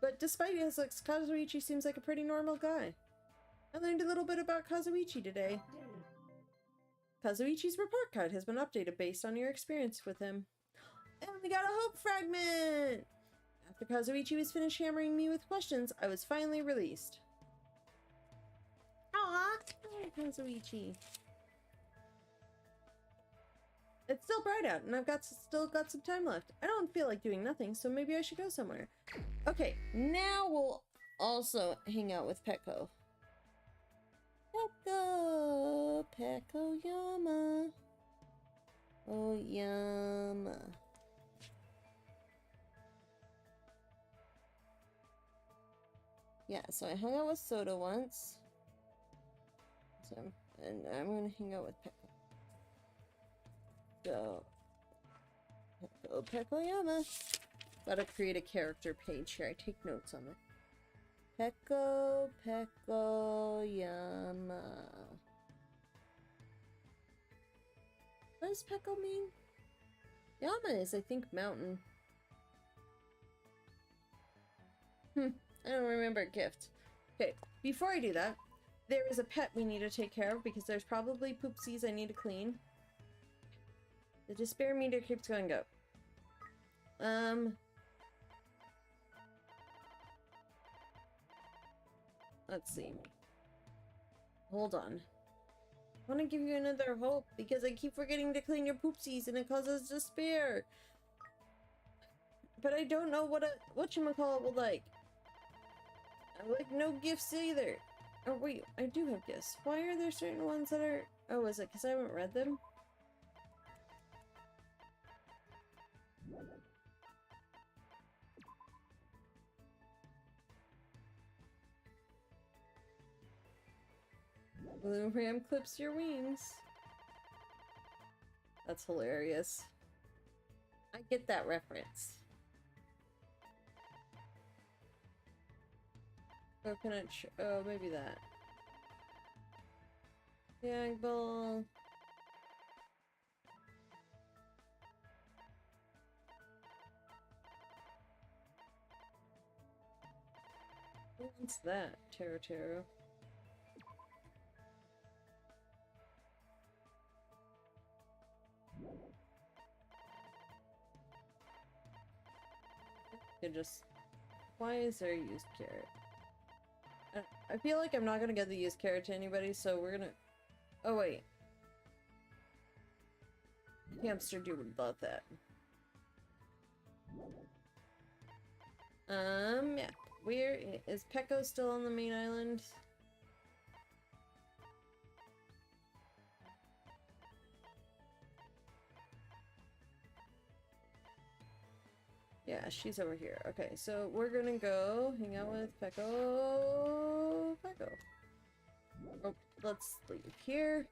Speaker 1: But despite his looks, Kazuichi seems like a pretty normal guy. I learned a little bit about Kazuichi today. Kazuichi's report card has been updated based on your experience with him. And we got a hope fragment! After Kazuichi was finished hammering me with questions, I was finally released. Aww! Kazuichi. It's still bright out, and I've still got some time left. I don't feel like doing nothing, so maybe I should go somewhere. Okay, now we'll also hang out with Peko. Peko! Peko Yama! Oh, Yama. Yeah, so I hung out with Soda once. And I'm gonna hang out with Peko. So, Peko Yama. Gotta create a character page here. I take notes on it. Peko Yama. What does Peko mean? Yama is, I think, mountain. I don't remember a gift. Okay, before I do that, there is a pet we need to take care of because there's probably poopsies I need to clean. The despair meter keeps going up. Let's see. Hold on. I want to give you another hope because I keep forgetting to clean your poopsies and it causes despair. But I don't know what whatchamacallit will like. I like no gifts either. Oh wait, I do have gifts. Why are there certain ones that are... Oh, is it because I haven't read them? Blue ram clips your wings. That's hilarious. I get that reference. Coconut oh, maybe that. Yang ball. What's that? Taro Taro. just... Why is there a used carrot? I feel like I'm not gonna get the used carrot to anybody, so we're gonna... Oh, wait. Hamster dude would love that. Yeah. Where is Pecco still on the main island? Yeah, she's over here. Okay, so we're gonna go hang out with Pecco. Oh, let's leave here.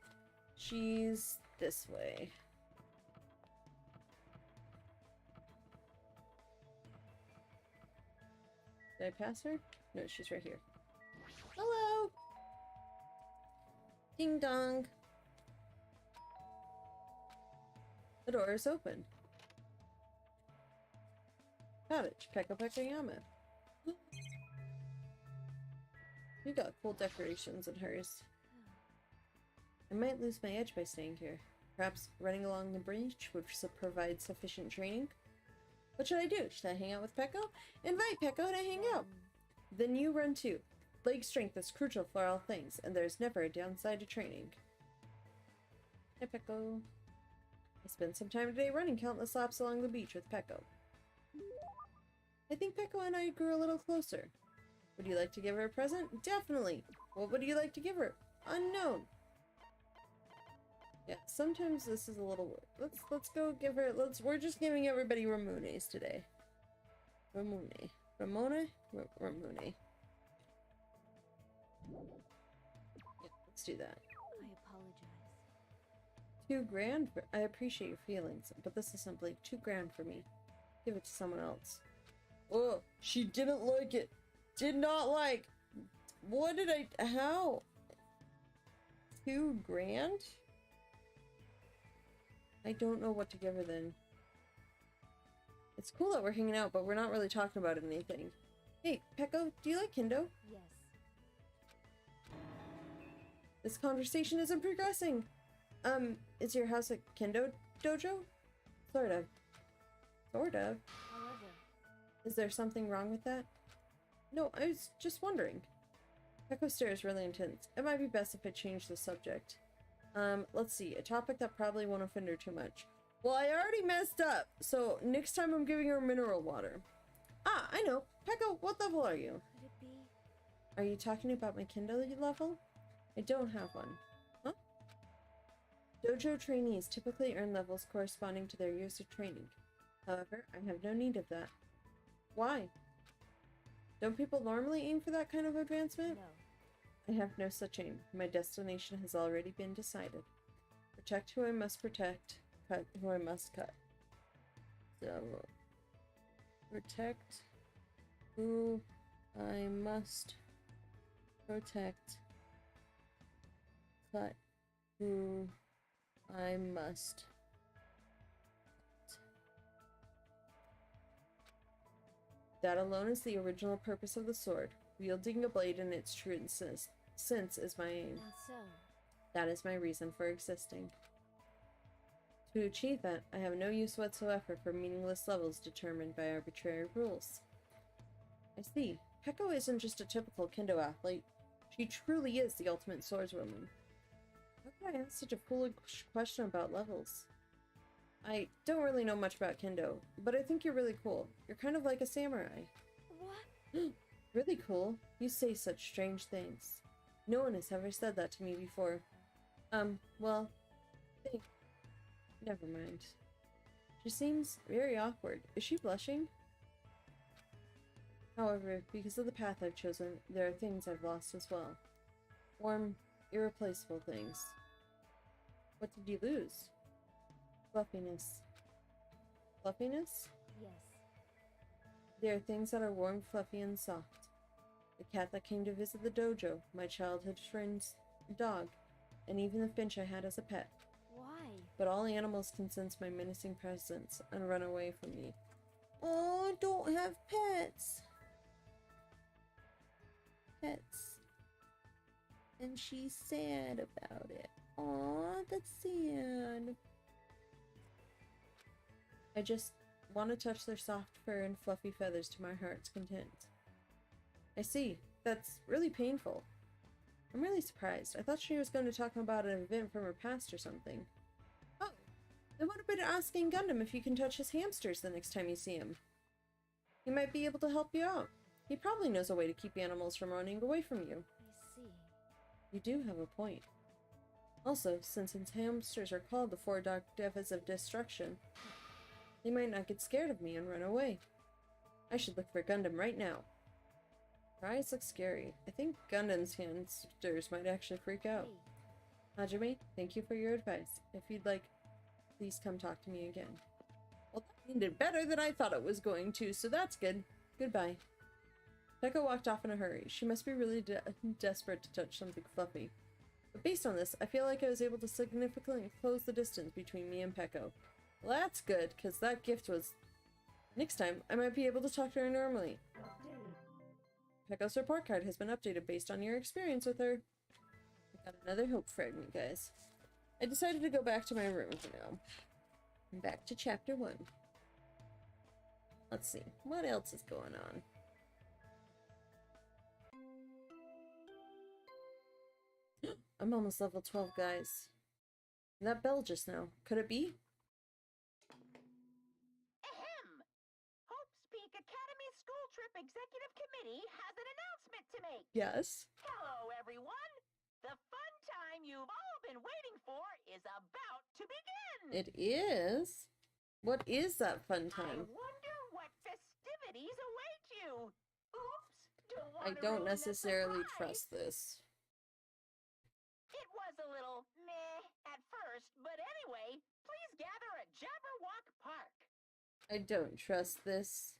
Speaker 1: She's this way. Did I pass her? No, she's right here. Hello! Ding dong. The door is open. Cottage, Pecco Yama. You got cool decorations in hers. I might lose my edge by staying here. Perhaps running along the beach would provide sufficient training. What should I do? Should I hang out with Pecco? Invite Pecco to hang out. Then you run too. Leg strength is crucial for all things, and there's never a downside to training. Hi, Pecco. I spent some time today running countless laps along the beach with Pecco. I think Pecco and I grew a little closer. Would you like to give her a present? Definitely! What would you like to give her? Unknown! Yeah, sometimes this is a little weird. Let's go give her, we're just giving everybody Ramones today. Ramone. Ramona? Ramone. Yeah, let's do that.
Speaker 4: I apologize.
Speaker 1: $2,000 for, I appreciate your feelings, but this is simply $2,000 for me. Give it to someone else. Oh, she didn't like it. Did not like. What did I, how? $2,000? I don't know what to give her then. It's cool that we're hanging out, but we're not really talking about anything. Hey, Pecco, do you like Kendo?
Speaker 4: Yes.
Speaker 1: This conversation isn't progressing. Is your house a Kendo dojo? Sort of. Sort of.
Speaker 4: However,
Speaker 1: Is there something wrong with that? No, I was just wondering. Pecco's stare is really intense. It might be best if I change the subject. Let's see. A topic that probably won't offend her too much. Well, I already messed up, so next time I'm giving her mineral water. Ah, I know. Pecco, what level are you?
Speaker 4: could it be?
Speaker 1: Are you talking about my Kendo level? I don't have one. Huh? Dojo trainees typically earn levels corresponding to their years of training. However, I have no need of that. Why? Don't people normally aim for that kind of advancement?
Speaker 4: No.
Speaker 1: I have no such aim. My destination has already been decided. Protect who I must protect, cut who I must cut. So, protect who I must protect, cut who I must. That alone is the original purpose of the sword. Wielding a blade in its true sense is my aim.
Speaker 4: And so,
Speaker 1: That is my reason for existing. To achieve that, I have no use whatsoever for meaningless levels determined by arbitrary rules. I see. Pecco isn't just a typical Kendo athlete. She truly is the ultimate swordswoman. How could I ask such a foolish question about levels? I don't really know much about Kendo, but I think you're really cool. You're kind of like a samurai.
Speaker 4: what?
Speaker 1: Really cool. You say such strange things. No one has ever said that to me before. Well, never mind. She seems very awkward. Is she blushing? However, because of the path I've chosen, there are things I've lost as well. Warm, irreplaceable things. What did you lose? Fluffiness. Fluffiness?
Speaker 4: Yes.
Speaker 1: There are things that are warm, fluffy, and soft. The cat that came to visit the dojo, my childhood friend's dog, and even the finch I had as a pet.
Speaker 4: Why?
Speaker 1: But all animals can sense my menacing presence and run away from me. Oh, I don't have pets. Pets. And she's sad about it. Aw, that's sad. I just want to touch their soft fur and fluffy feathers to my heart's content. I see. That's really painful. I'm really surprised. I thought she was going to talk about an event from her past or something. Oh, then what about asking Gundam if you can touch his hamsters the next time you see him? He might be able to help you out. He probably knows a way to keep animals from running away from you.
Speaker 4: I see.
Speaker 1: You do have a point. Also, since his hamsters are called the Four Dark Devas of Destruction, they might not get scared of me and run away. I should look for Gundam right now. Her eyes look scary. I think Gundam's hamsters might actually freak out. Hajime, thank you for your advice. If you'd like, please come talk to me again. Well, that ended better than I thought it was going to, so that's good. Goodbye. Pekka walked off in a hurry. She must be really desperate to touch something fluffy. But based on this, I feel like I was able to significantly close the distance between me and Pekko. Well, that's good, because that gift was... Next time, I might be able to talk to her normally. Pekko's report card has been updated based on your experience with her. I got another hope fragment, guys. I decided to go back to my room for now. Back to chapter 1. Let's see, what else is going on? I'm almost level 12, guys. That bell just now. Could it be?
Speaker 2: Ahem! Hope's Peak Academy School Trip Executive Committee has an announcement to make.
Speaker 1: Yes.
Speaker 2: Hello, everyone! The fun time you've all been waiting for is about to begin!
Speaker 1: It is? What is that fun
Speaker 2: I
Speaker 1: time?
Speaker 2: wonder what festivities await you! Oops!
Speaker 1: I don't necessarily trust this.
Speaker 2: It was a little meh at first, but anyway, please gather at Jabberwock Park.
Speaker 1: I don't trust this.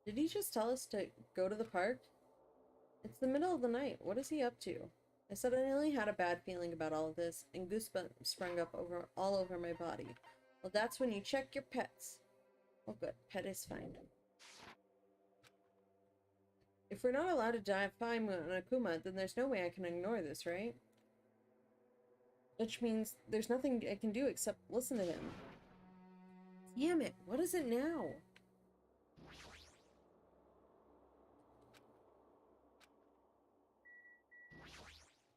Speaker 1: Did he just tell us to go to the park? It's the middle of the night. What is he up to? I suddenly had a bad feeling about all of this, and goosebumps sprung up all over my body. Well, that's when you check your pets. Oh good, pet is fine. If we're not allowed to defy Monokuma, then there's no way I can ignore this, right? Which means there's nothing I can do except listen to him. Damn it, what is it now?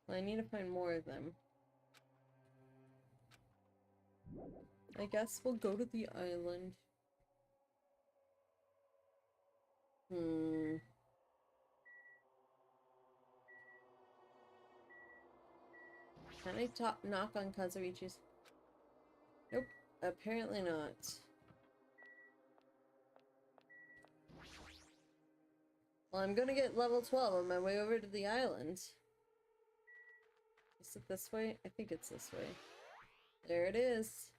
Speaker 1: Well, I need to find more of them. I guess we'll go to the island. Can I knock on Kazuichi's? Nope, apparently not. Well, I'm gonna get level 12 on my way over to the island. Is it this way? I think it's this way. There it is.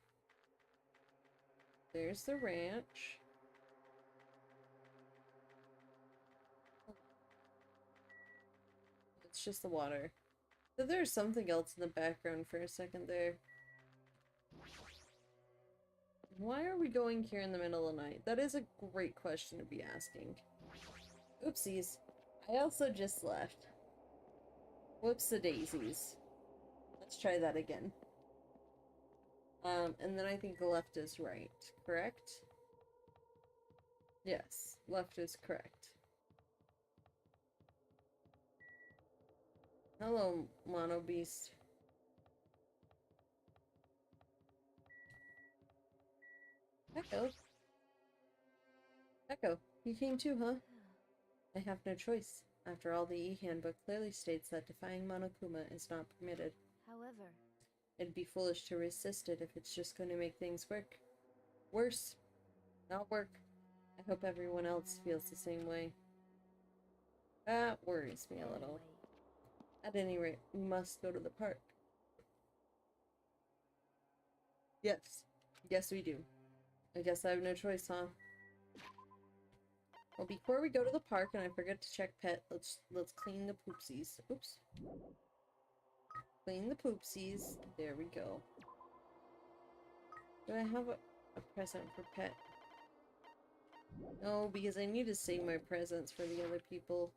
Speaker 1: There's the ranch. It's just the water. So there's something else in the background for a second there. Why are we going here in the middle of the night? That is a great question to be asking. Oopsies. I also just left. Whoops-a-daisies. Let's try that again. And then I think left is right, correct? Yes, left is correct. Hello, Mono Beast. Echo? Echo, you came too, huh? I have no choice. After all, the E-handbook clearly states that defying Monokuma is not permitted.
Speaker 4: However,
Speaker 1: It'd be foolish to resist it if it's just going to make things worse. Not work. I hope everyone else feels the same way. That worries me a little. At any rate, we must go to the park. Yes. Yes, we do. I guess I have no choice, huh? Well, before we go to the park and I forget to check pet, let's clean the poopsies. Oops. Clean the poopsies. There we go. Do I have a present for pet? No, because I need to save my presents for the other people.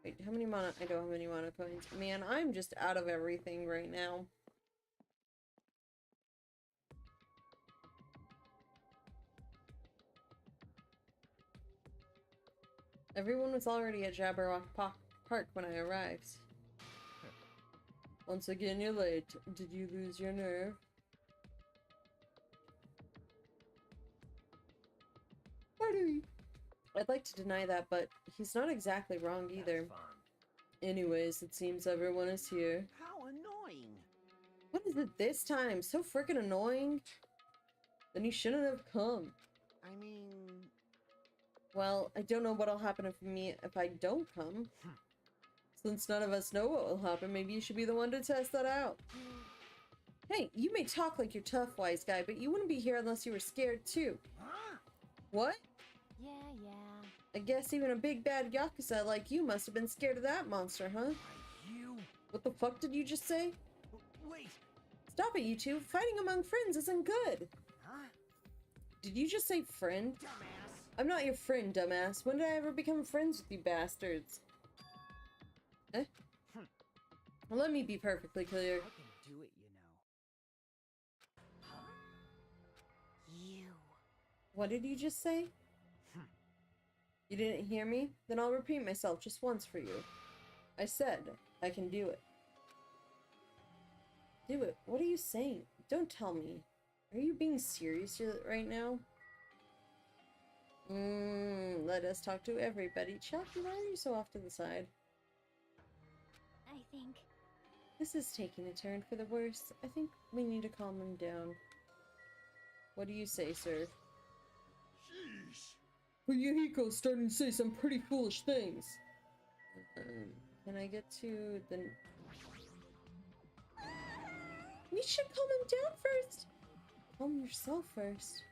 Speaker 1: Wait, how many mana? I don't have any mana coins. Man, I'm just out of everything right now. Everyone was already at Jabberwock Park when I arrived. Once again, you're late. Did you lose your nerve? Party! I'd like to deny that, but he's not exactly wrong either.
Speaker 5: That's fun.
Speaker 1: Anyways, it seems everyone is here.
Speaker 3: How annoying!
Speaker 1: What is it this time? So freaking annoying. Then he shouldn't have come.
Speaker 3: I mean...
Speaker 1: Well, I don't know what'll happen if I don't come. Since none of us know what will happen, maybe you should be the one to test that out. Hey, you may talk like you're tough, wise guy, but you wouldn't be here unless you were scared too. What?
Speaker 4: Yeah.
Speaker 1: I guess even a big bad Yakuza like you must have been scared of that monster, huh?
Speaker 3: You...
Speaker 1: What the fuck did you just say?
Speaker 3: Wait!
Speaker 1: Stop it, you two. Fighting among friends isn't good.
Speaker 3: Huh?
Speaker 1: Did you just say friend?
Speaker 3: Dumbass!
Speaker 1: I'm not your friend, dumbass. When did I ever become friends with you bastards? Eh? Well, let me be perfectly clear.
Speaker 5: I can do it, you know.
Speaker 4: You.
Speaker 1: What did you just say? You didn't hear me? Then I'll repeat myself just once for you. I said, I can do it. Do it? What are you saying? Don't tell me. Are you being serious right now? Let us talk to everybody. Chucky, why are you so off to the side?
Speaker 4: I think.
Speaker 1: This is taking a turn for the worse. I think we need to calm him down. What do you say, sir?
Speaker 3: Sheesh!
Speaker 1: Yahiko's starting to say some pretty foolish things. Can I get to the... We should calm him down first. Calm yourself first.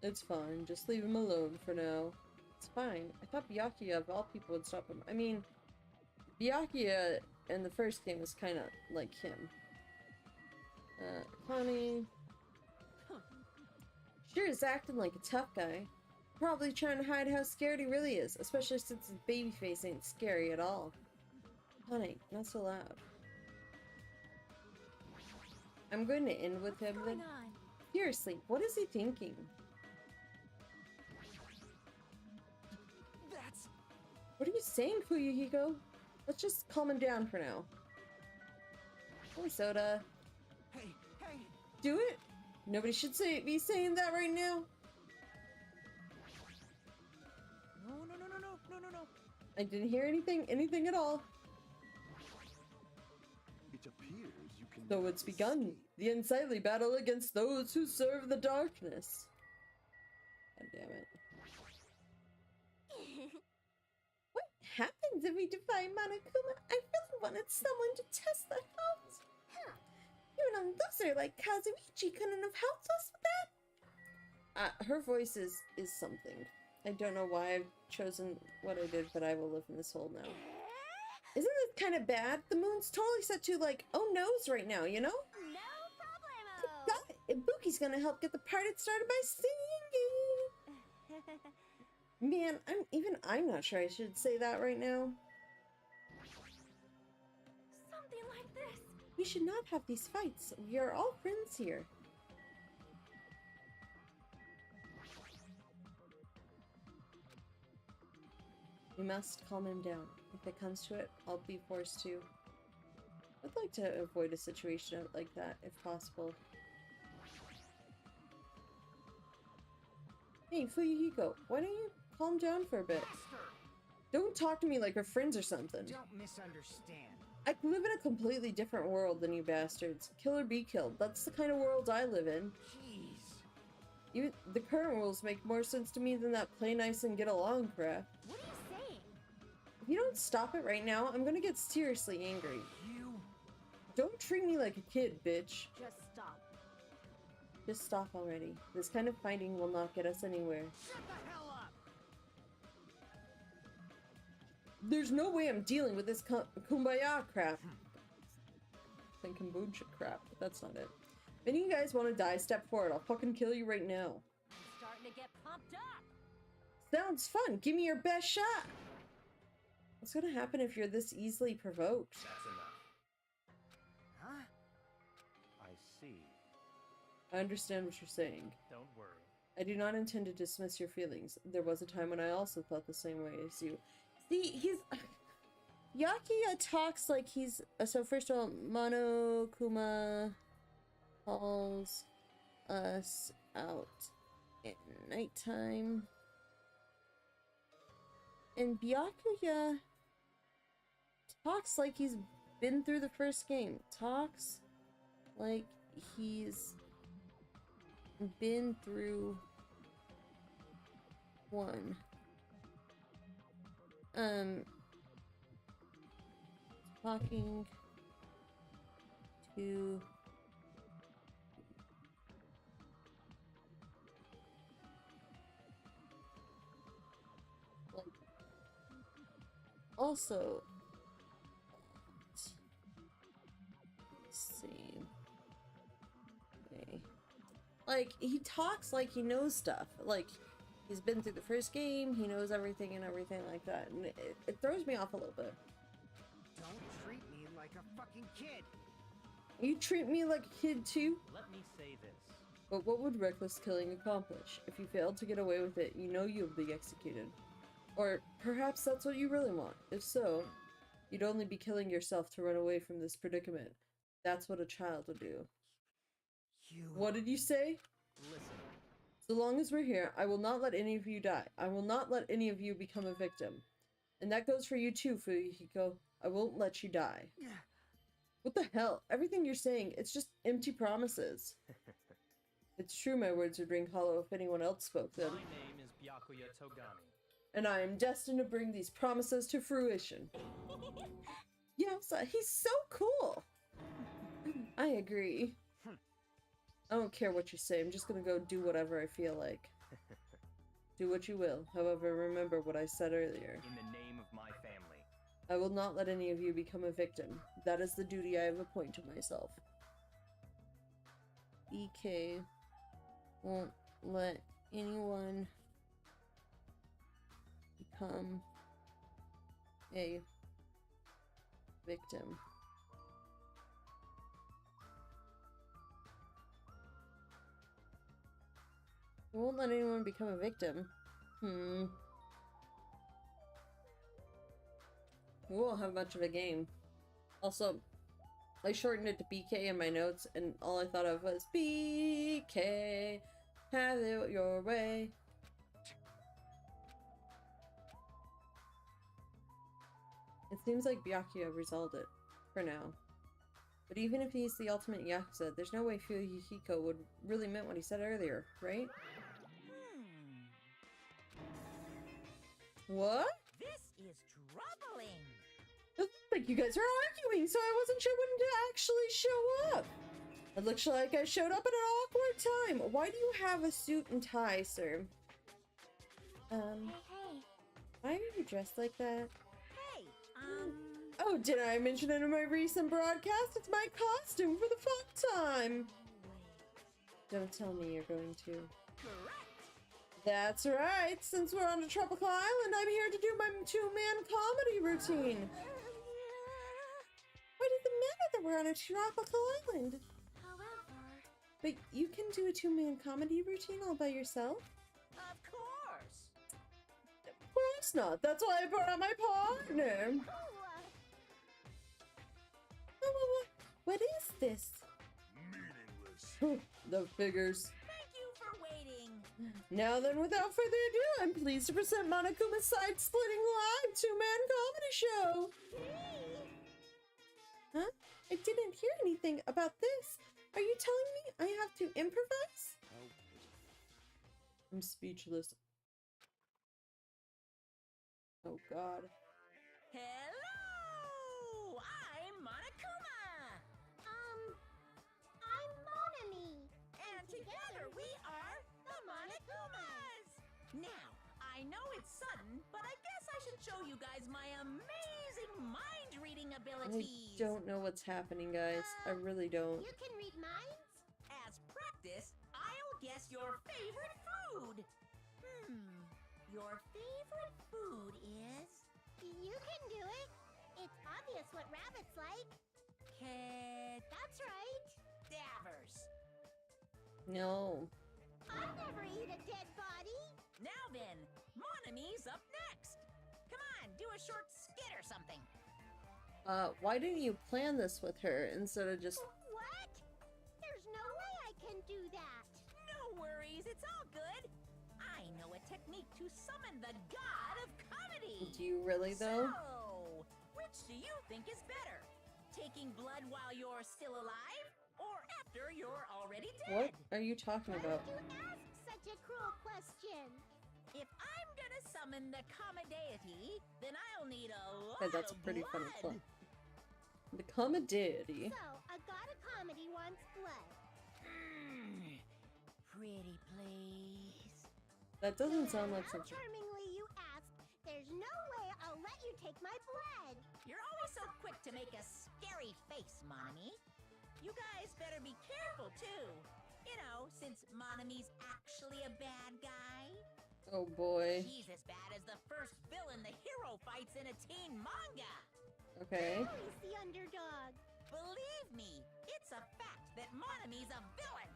Speaker 1: It's fine. Just leave him alone for now. It's fine. I thought Byakuya of all people would stop him. I mean, Byakuya in the first game was kind of like him. Connie... Sure is acting like a tough guy. Probably trying to hide how scared he really is, especially since his baby face ain't scary at all. Honey, not so loud. I'm going to end with him then. Seriously, what is he thinking?
Speaker 3: That's...
Speaker 1: What are you saying, Fuyuhiko? Let's just calm him down for now. Hey, Soda.
Speaker 3: Hey!
Speaker 1: Do it? Nobody should be saying that right now.
Speaker 3: No!
Speaker 1: I didn't hear anything at all.
Speaker 3: It appears you can...
Speaker 1: So it's begun. The unsightly battle against those who serve the darkness. God damn it. What happens if we defy Monokuma? I really wanted someone to test the health. Even a loser like Kazuichi couldn't have helped us with that. Her voice is something. I don't know why I've chosen what I did, but I will live in this hole now. Isn't this kind of bad? The moon's totally set to, like, oh no's right now, you know?
Speaker 4: No problemo.
Speaker 1: Got it. Buki's gonna help get the party started by singing. Man, I'm not sure I should say that right now.
Speaker 4: Something like this.
Speaker 1: We should not have these fights. We are all friends here. We must calm him down. If it comes to it, I'll be forced to. I'd like to avoid a situation like that, if possible. Hey, Fuyuhiko, why don't you calm down for a bit? Don't talk to me like we're friends or something.
Speaker 5: Don't misunderstand.
Speaker 1: I live in a completely different world than you bastards. Kill or be killed. That's the kind of world I live in.
Speaker 5: Jeez.
Speaker 1: The current rules make more sense to me than that play nice and get along crap.
Speaker 4: What are you saying?
Speaker 1: If you don't stop it right now, I'm gonna get seriously angry.
Speaker 5: You...
Speaker 1: Don't treat me like a kid, bitch.
Speaker 4: Just stop.
Speaker 1: Just stop already. This kind of fighting will not get us anywhere.
Speaker 5: Shut the hell up!
Speaker 1: There's no way I'm dealing with this kumbaya crap. And kombucha crap, but that's not it. If any of you guys want to die, step forward. I'll fucking kill you right now.
Speaker 4: I'm starting to get pumped up.
Speaker 1: Sounds fun. Give me your best shot. What's gonna happen if you're this easily provoked?
Speaker 5: That's enough. Huh? I see.
Speaker 1: I understand what you're saying.
Speaker 5: Don't worry.
Speaker 1: I do not intend to dismiss your feelings. There was a time when I also felt the same way as you. See, he's... Yakuya talks like he's... So first of all, Monokuma calls us out at nighttime. And Byakuya talks like he's been through the first game. Talks like he's been through one. Talking to like also see. Okay. Like he talks like he knows stuff. Like he's been through the first game, he knows everything and everything like that. And it throws me off a little bit.
Speaker 6: Don't treat me like a fucking kid.
Speaker 1: You treat me like a kid too?
Speaker 5: Let me say this.
Speaker 1: But what would reckless killing accomplish? If you failed to get away with it, you know you'll be executed. Or perhaps that's what you really want. If so, you'd only be killing yourself to run away from this predicament. That's what a child would do. What did you say?
Speaker 5: Listen.
Speaker 1: So long as we're here, I will not let any of you die. I will not let any of you become a victim. And that goes for you too, Fuyuhiko. I won't let you die. What the hell? Everything you're saying, it's just empty promises. It's true my words would ring hollow if anyone else spoke them.
Speaker 5: My name is Byakuya Togami.
Speaker 1: And I am destined to bring these promises to fruition. Yeah, he's so cool. I agree. I don't care what you say. I'm just gonna go do whatever I feel like. Do what you will. However, remember what I said earlier.
Speaker 5: In the name of my family.
Speaker 1: I will not let any of you become a victim. That is the duty I have appointed myself. BK won't let anyone become a victim. I won't let anyone become a victim. We won't have much of a game. Also, I shortened it to BK in my notes, and all I thought of was BK, have it your way. It seems like Byakuya resolved it, for now. But even if he's the ultimate Yakuza, there's no way Fuyuhiko would really meant what he said earlier, right? What?
Speaker 2: This is troubling.
Speaker 1: It looked like you guys are arguing, so I wasn't sure when to actually show up. It looks like I showed up at an awkward time. Why do you have a suit and tie, sir?
Speaker 4: Hey,
Speaker 1: Why are you dressed like that?
Speaker 2: Hey,
Speaker 1: Oh, did I mention it in my recent broadcast? It's my costume for the fun time. Don't tell me you're going to.
Speaker 2: correct.
Speaker 1: That's right. Since we're on a tropical island, I'm here to do my two-man comedy routine. Why does it matter that we're on a tropical island?
Speaker 4: however,
Speaker 1: But you can do a two-man comedy routine all by yourself?
Speaker 2: Of course.
Speaker 1: Of course not. That's why I brought out my partner. What is this?
Speaker 3: Meaningless.
Speaker 1: The figures.
Speaker 2: Thank you for waiting.
Speaker 1: Now then, without further ado, I'm pleased to present Monokuma's side-splitting live two-man comedy show. Huh? I didn't hear anything about this. Are you telling me I have to improvise? I'm speechless. Oh God.
Speaker 2: Hello! I'm Monokuma!
Speaker 4: I'm Monami.
Speaker 2: And together we are the Monokumas! Now, I know it's sudden, but I guess I should show you guys my amazing mind-reading
Speaker 1: I
Speaker 2: abilities!
Speaker 1: don't know what's happening, guys. I really don't.
Speaker 4: You can read minds?
Speaker 2: As practice, I'll guess your favorite food! Your favorite food is...
Speaker 4: You can do it. It's obvious what rabbits like.
Speaker 2: Cadavers.
Speaker 4: That's right.
Speaker 1: No.
Speaker 4: I'd never eat a dead body.
Speaker 2: Now then, Monomi's up next. Come on, do a short skit or something.
Speaker 1: Why didn't you plan this with her instead of just...
Speaker 4: What? There's no way I can do that.
Speaker 2: No worries, it's all good. I know a technique to summon the god of comedy.
Speaker 1: Do you really, though?
Speaker 2: So, which do you think is better? Taking blood while you're still alive, or after you're already dead?
Speaker 1: What are you talking about?
Speaker 4: Why did you ask such a cruel question?
Speaker 2: If I'm gonna summon the comedy, then I'll need a lot
Speaker 1: Hey, that's a
Speaker 2: of
Speaker 1: pretty funny
Speaker 2: blood.
Speaker 1: clip. The comedy.
Speaker 4: So, a god of comedy wants blood.
Speaker 2: Pretty please.
Speaker 1: That doesn't sound like
Speaker 4: How
Speaker 1: something...
Speaker 4: charmingly you asked. There's no way I'll let you take my blood.
Speaker 2: You're always so quick to make a scary face, Monomi. You guys better be careful, too. You know, since Monomi's actually a bad guy.
Speaker 1: Oh boy.
Speaker 2: She's as bad as the first villain the hero fights in a teen manga.
Speaker 1: Okay.
Speaker 4: Always the underdog.
Speaker 2: Believe me, it's a fact that Monomi's a villain.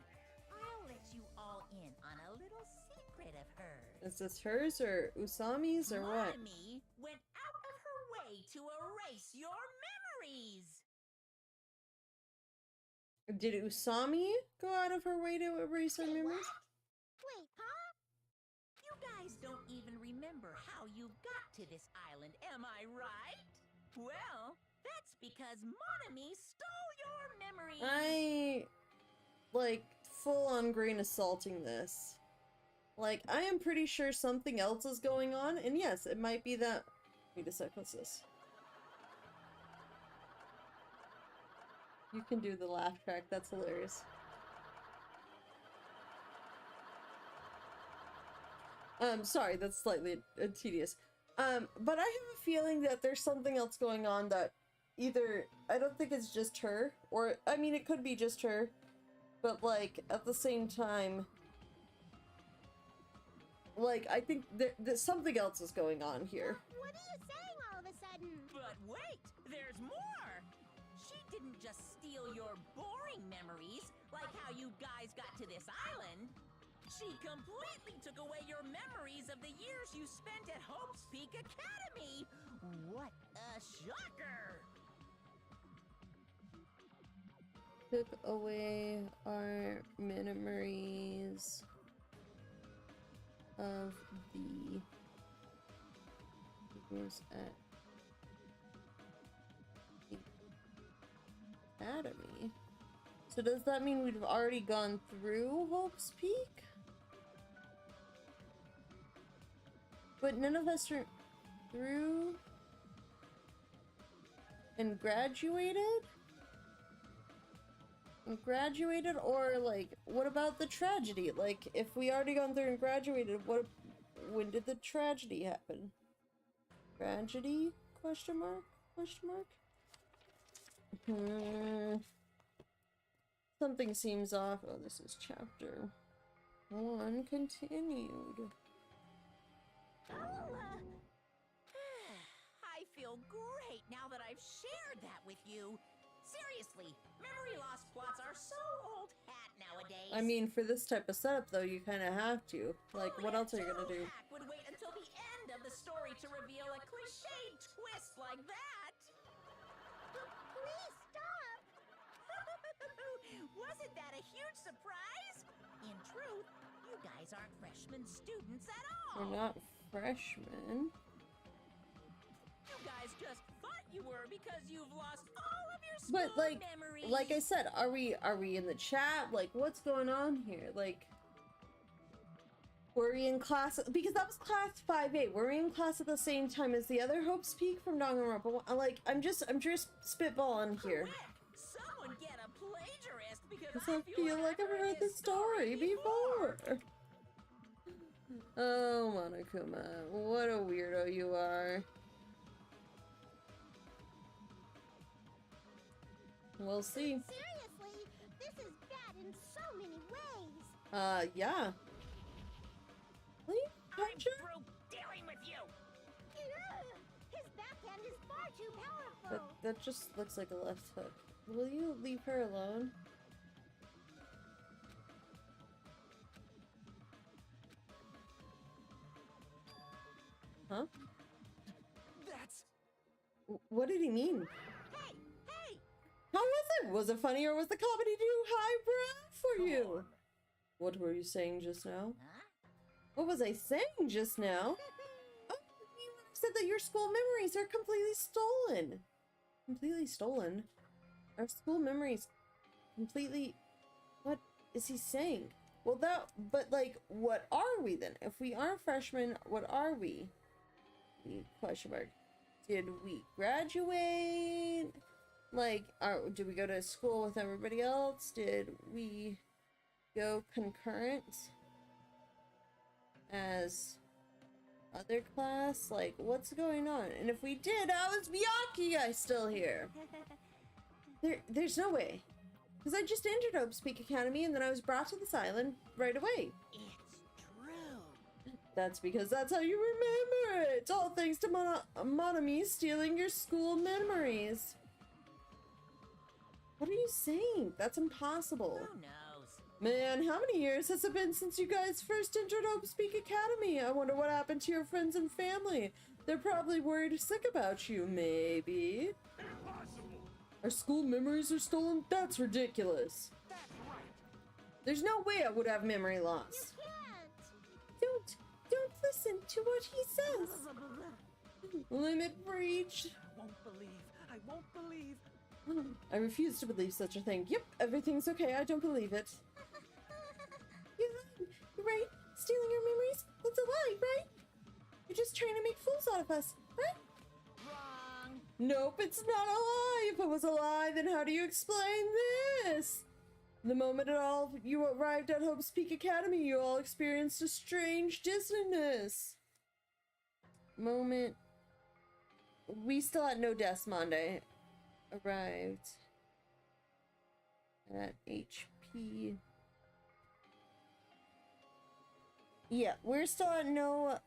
Speaker 2: I'll let you all in on a little secret of hers.
Speaker 1: Is this hers or Usami's or what?
Speaker 2: Monomi went out of her way to erase your memories.
Speaker 1: Did Usami go out of her way to erase her memories?
Speaker 4: Wait, huh?
Speaker 2: You guys don't even remember how you got to this island, am I right? Well, that's because Monomi stole your memories.
Speaker 1: I... like, full-on grain assaulting this. Like, I am pretty sure something else is going on, and yes, it might be that... Wait a sec, what's this? You can do the laugh track, that's hilarious. Sorry, that's slightly tedious. But I have a feeling that there's something else going on that either... I don't think it's just her, or... I mean, it could be just her, but, like, at the same time... Like, I think that something else is going on here.
Speaker 4: What are you saying all of a sudden?
Speaker 2: But wait, there's more! She didn't just steal your boring memories, like how you guys got to this island. She completely took away your memories of the years you spent at Hope's Peak Academy! What a shocker!
Speaker 1: Took away our memories of the years at the Academy. So does that mean we've already gone through Hope's Peak? But none of us are through and graduated? Graduated, or like, what about the tragedy? Like, if we already gone through and graduated, when did the tragedy happen? Tragedy? Question mark? Question mark? Something seems off. Oh, this is chapter 1 continued.
Speaker 2: I feel great now that I've shared that with you. Seriously, memory loss plots are so old hat nowadays.
Speaker 1: I mean, for this type of setup, though, you kind of have to. Like, what else are you gonna do?
Speaker 2: Hack would wait until the end of the story to reveal a cliched twist like that.
Speaker 4: Please stop!
Speaker 2: Wasn't that a huge surprise? In truth, you guys aren't freshman students at all.
Speaker 1: We're not freshmen.
Speaker 2: You guys just thought you were because you've lost all of your school
Speaker 1: But
Speaker 2: memories.
Speaker 1: like I said, are we in the chat? Like, what's going on here? Like, were we in class? Because that was class 5A. Were we in class at the same time as the other Hope's Peak from Danganronpa? Like, I'm just spitballing here.
Speaker 2: Quick, someone get a plagiarist because
Speaker 1: Because I feel like I've heard this story before. Oh, Monokuma, what a weirdo you are. We'll see.
Speaker 4: Seriously, this is bad in so many ways.
Speaker 1: Yeah. Will you
Speaker 2: I'm
Speaker 1: punch her?
Speaker 2: through dealing with you.
Speaker 4: His backhand is far too powerful.
Speaker 1: That just looks like a left hook. Will you leave her alone? Huh?
Speaker 6: That's...
Speaker 1: What did he mean?
Speaker 2: Hey, hey!
Speaker 1: How was it? Was it funny or was the comedy too highbrow for you? What were you saying just now?
Speaker 2: Huh?
Speaker 1: What was I saying just now? Oh, you said that your school memories are completely stolen. Completely stolen? Our school memories completely... What is he saying? Well, but like, what are we then? If we are freshmen, what are we? Question mark. Did we graduate? Like, did we go to school with everybody else? Did we go concurrent as other class? Like, what's going on? And if we did, how is Miyaki still here? There's no way. Because I just entered Hope Speak Academy and then I was brought to this island right away.
Speaker 2: It's true.
Speaker 1: That's because that's how you remember it. It's all thanks to Monami stealing your school memories. What are you saying? That's impossible.
Speaker 2: Who knows?
Speaker 1: Man, how many years has it been since you guys first entered Hope Speak Academy? I wonder what happened to your friends and family. They're probably worried sick about you, maybe.
Speaker 3: Impossible!
Speaker 1: Our school memories are stolen? That's ridiculous.
Speaker 3: That's right!
Speaker 1: There's no way I would have memory loss. Don't listen to what he says. Limit breach.
Speaker 6: I won't believe.
Speaker 1: I refuse to believe such a thing. Yep, everything's okay. I don't believe it. You're right. Stealing your memories? That's a lie, right? You're just trying to make fools out of us, right?
Speaker 2: Wrong.
Speaker 1: Nope, it's not a lie. If it was a lie, then how do you explain this? The moment you arrived at Hope's Peak Academy, you all experienced a strange dizziness. We still had no Desmonde. Arrived at HP. Yeah, we're still at no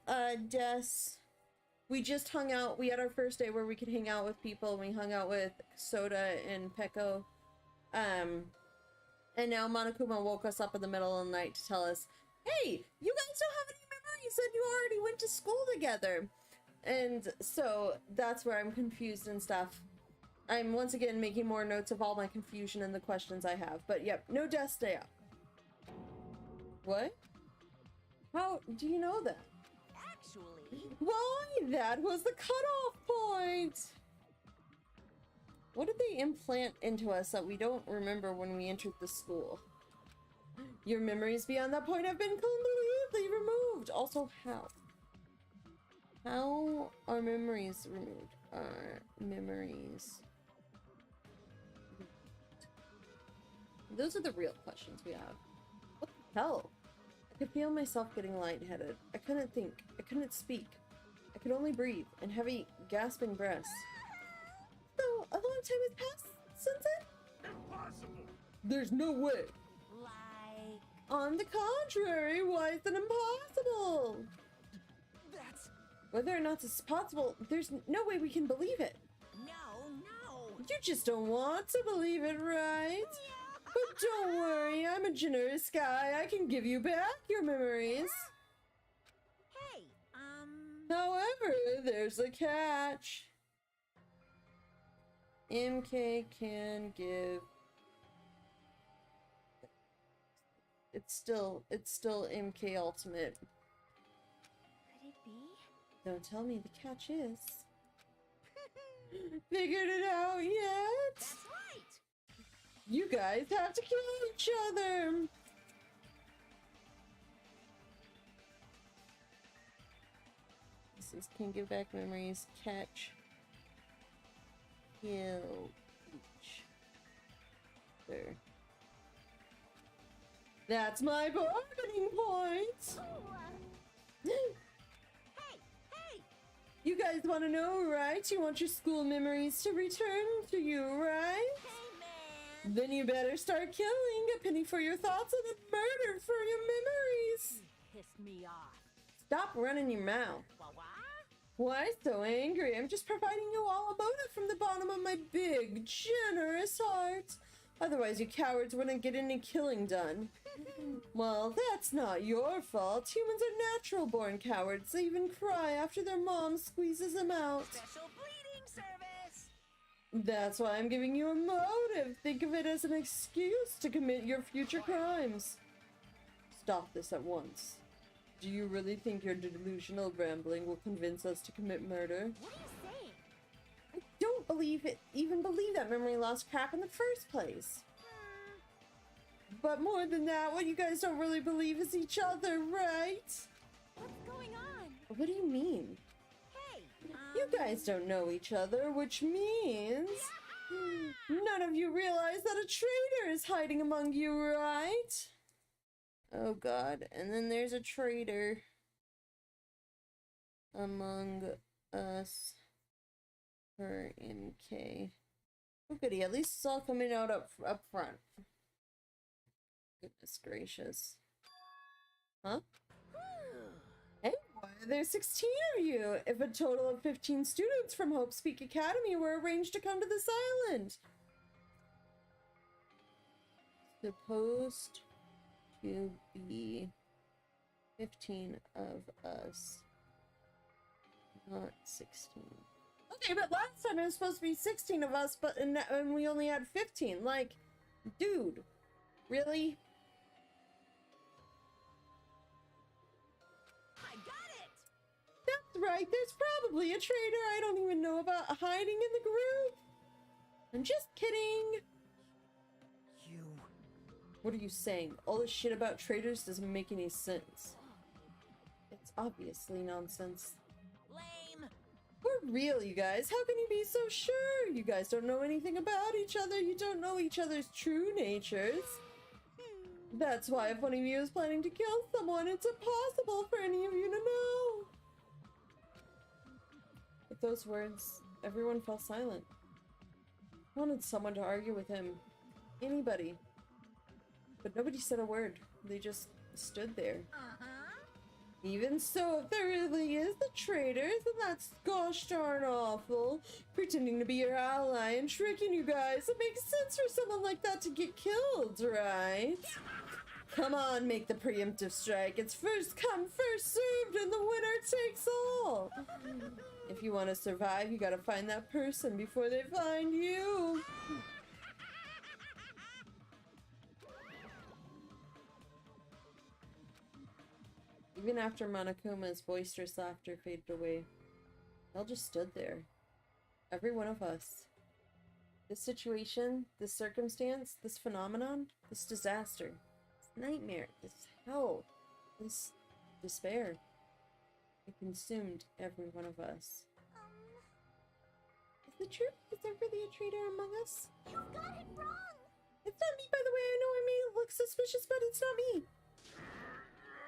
Speaker 1: Des. We just hung out. We had our first day where we could hang out with people. We hung out with Soda and Peko. And now Monokuma woke us up in the middle of the night to tell us, hey, you guys don't have any memories and you already went to school together. And so that's where I'm confused and stuff. I'm once again making more notes of all my confusion and the questions I have. But yep, no death day up. What? How do you know that?
Speaker 2: Actually,
Speaker 1: Why? That was the cutoff point! What did they implant into us that we don't remember when we entered the school? Your memories beyond that point have been completely removed. Also, how? How are memories removed? Are memories... Those are the real questions we have. What the hell? I could feel myself getting lightheaded. I couldn't think. I couldn't speak. I could only breathe in heavy, gasping breaths. So, a long time has passed since then?
Speaker 3: Impossible!
Speaker 1: There's no way!
Speaker 2: like...
Speaker 1: On the contrary, why is it impossible?
Speaker 6: That's...
Speaker 1: Whether or not it's possible, there's no way we can believe it.
Speaker 2: No.
Speaker 1: You just don't want to believe it, right? But don't worry, I'm a generous guy. I can give you back your memories.
Speaker 2: Hey,
Speaker 1: However, there's a catch. MK can give... It's still MK Ultimate.
Speaker 4: Could it be?
Speaker 1: Don't tell me the catch is. Figured it out yet?
Speaker 2: that's right.
Speaker 1: You guys have to kill each other. This is can give back memories. Catch. Kill each other. That's my bargaining point.
Speaker 2: Hey,
Speaker 1: You guys want to know, right? You want your school memories to return to you, right?
Speaker 2: hey, man.
Speaker 1: Then you better start killing. A penny for your thoughts and a murder for your memories.
Speaker 2: Pissed me off.
Speaker 1: Stop running your mouth.
Speaker 2: What?
Speaker 1: Why so angry? I'm just providing you all a motive from the bottom of my big, generous heart. Otherwise, you cowards wouldn't get any killing done. Well, that's not your fault. Humans are natural-born cowards. They even cry after their mom squeezes them out.
Speaker 2: Special bleeding service!
Speaker 1: That's why I'm giving you a motive. Think of it as an excuse to commit your future crimes. Stop this at once. Do you really think your delusional rambling will convince us to commit murder?
Speaker 4: What are you saying?
Speaker 1: I don't even believe that memory loss crap in the first place. But more than that, what you guys don't really believe is each other, right?
Speaker 4: What's going on?
Speaker 1: What do you mean?
Speaker 4: Hey,
Speaker 1: You guys don't know each other, which means none of you realize that a traitor is hiding among you, right? Oh god, and then there's a traitor among us for MK. Oh goody, at least it's all coming out up front. Goodness gracious. Huh? Hey, why are there 16 of you? If a total of 15 students from Hope's Peak Academy were arranged to come to this island. Supposed to be 15 of us, not 16. Okay, but last time it was supposed to be 16 of us, but and we only had 15. Like, dude, really?
Speaker 4: I got it!
Speaker 1: That's right, there's probably a traitor I don't even know about hiding in the group. I'm just kidding.
Speaker 6: You...
Speaker 1: What are you saying? All this shit about traitors doesn't make any sense. It's obviously nonsense.
Speaker 2: Lame!
Speaker 1: For real, you guys. How can you be so sure? You guys don't know anything about each other. You don't know each other's true natures. That's why if one of you is planning to kill someone, it's impossible for any of you to know. With those words, everyone fell silent. I wanted someone to argue with him. Anybody. But nobody said a word. They just stood there. Even so, if there really is the traitors, then that's gosh darn awful. Pretending to be your ally and tricking you guys. It makes sense for someone like that to get killed, right? Come on, make the preemptive strike. It's first come, first served, and the winner takes all. If you want to survive, you gotta find that person before they find you. Even after Monokuma's boisterous laughter faded away, they all just stood there. Every one of us. This situation, this circumstance, this phenomenon, this disaster, this nightmare, this hell, this despair. It consumed every one of us. Is it true? Is there really a traitor among us?
Speaker 4: You've got it wrong!
Speaker 1: It's not me, by the way. I know I may look suspicious, but it's not me.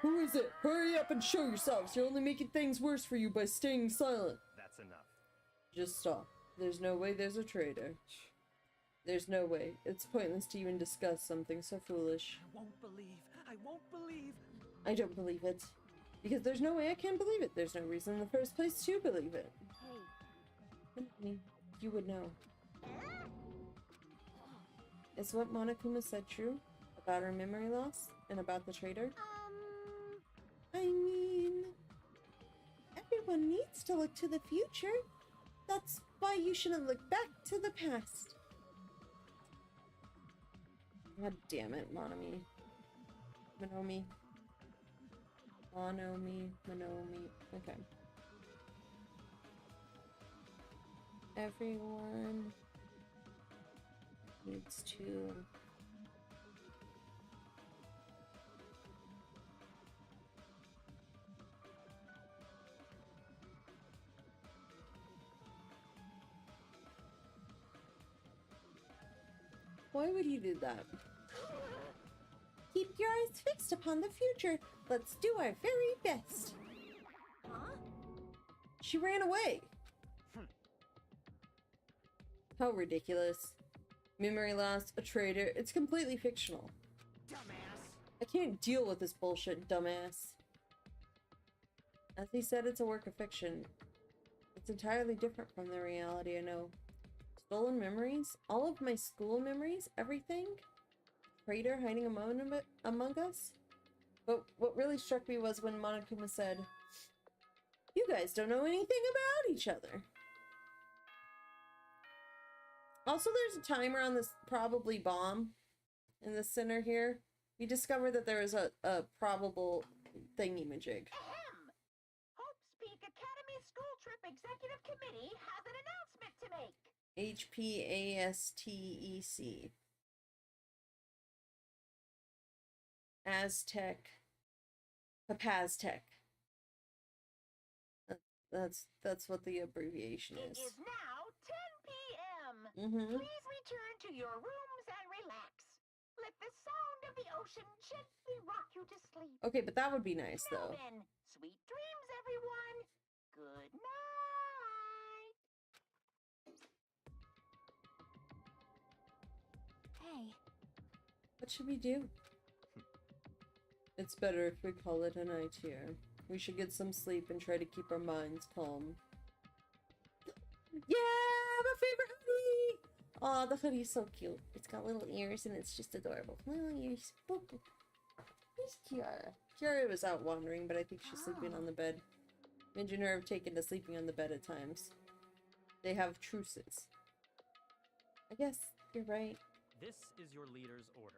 Speaker 1: Who is it? Hurry up and show yourselves. You're only making things worse for you by staying silent.
Speaker 5: That's enough.
Speaker 1: Just stop. There's no way there's a traitor. There's no way. It's pointless to even discuss something so foolish.
Speaker 5: I won't believe. I won't believe.
Speaker 1: I don't believe it. Because there's no way I can believe it. There's no reason in the first place to believe it.
Speaker 4: Hey.
Speaker 1: I mean, you would know. Is what Monokuma said true? About her memory loss? And about the traitor? I mean, everyone needs to look to the future. That's why you shouldn't look back to the past. God damn it, Monomi. Monomi. Okay. Everyone needs to... Why would you do that? Keep your eyes fixed upon the future. Let's do our very best.
Speaker 4: Huh?
Speaker 1: She ran away. How ridiculous. Memory loss, a traitor. It's completely fictional.
Speaker 6: Dumbass!
Speaker 1: I can't deal with this bullshit, dumbass. As he said, it's a work of fiction. It's entirely different from the reality I know. Stolen memories? All of my school memories? Everything? Traitor hiding among us? But what really struck me was when Monokuma said, "You guys don't know anything about each other." Also, there's a timer on this probably bomb in the center here. We discovered that there is a probable thingy-majig.
Speaker 2: Ahem! Hope's Peak Academy School Trip Executive Committee has an announcement to make.
Speaker 1: HPASTEC. Aztec. Papaztec. That's what the abbreviation
Speaker 2: It
Speaker 1: is.
Speaker 2: is now 10 p.m.
Speaker 1: Mm-hmm.
Speaker 2: Please return to your rooms and relax. Let the sound of the ocean gently rock you to sleep.
Speaker 1: Okay, but that would be nice,
Speaker 2: Now
Speaker 1: though.
Speaker 2: then, sweet dreams, everyone. Good night.
Speaker 4: Hey,
Speaker 1: What should we do? It's better if we call it a night here. We should get some sleep and try to keep our minds calm. Yeah, my favorite hoodie! Aw, the hoodie's so cute. It's got little ears and it's just adorable. Little ears. Boop, boop. Where's Kiara? Kiara was out wandering, but I think she's sleeping on the bed. Minji and her have taken to sleeping on the bed at times. They have truces. I guess you're right.
Speaker 5: This is your leader's order.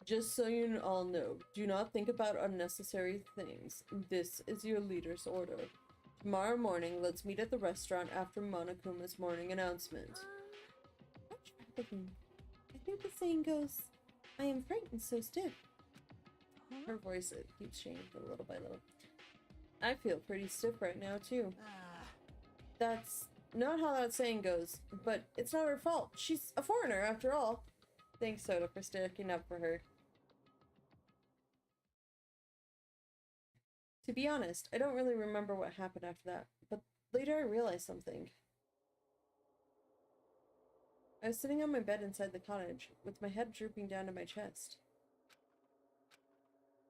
Speaker 1: Just so you all know, do not think about unnecessary things. This is your leader's order. Tomorrow morning, let's meet at the restaurant after Monokuma's morning announcement. What's happening? I think the saying goes, I am frightened so stiff. Her voice keeps changing little by little. I feel pretty stiff right now, too. That's not how that saying goes, but it's not her fault. She's a foreigner, after all. Thanks, Soda, for sticking up for her. To be honest, I don't really remember what happened after that, but later I realized something. I was sitting on my bed inside the cottage, with my head drooping down to my chest.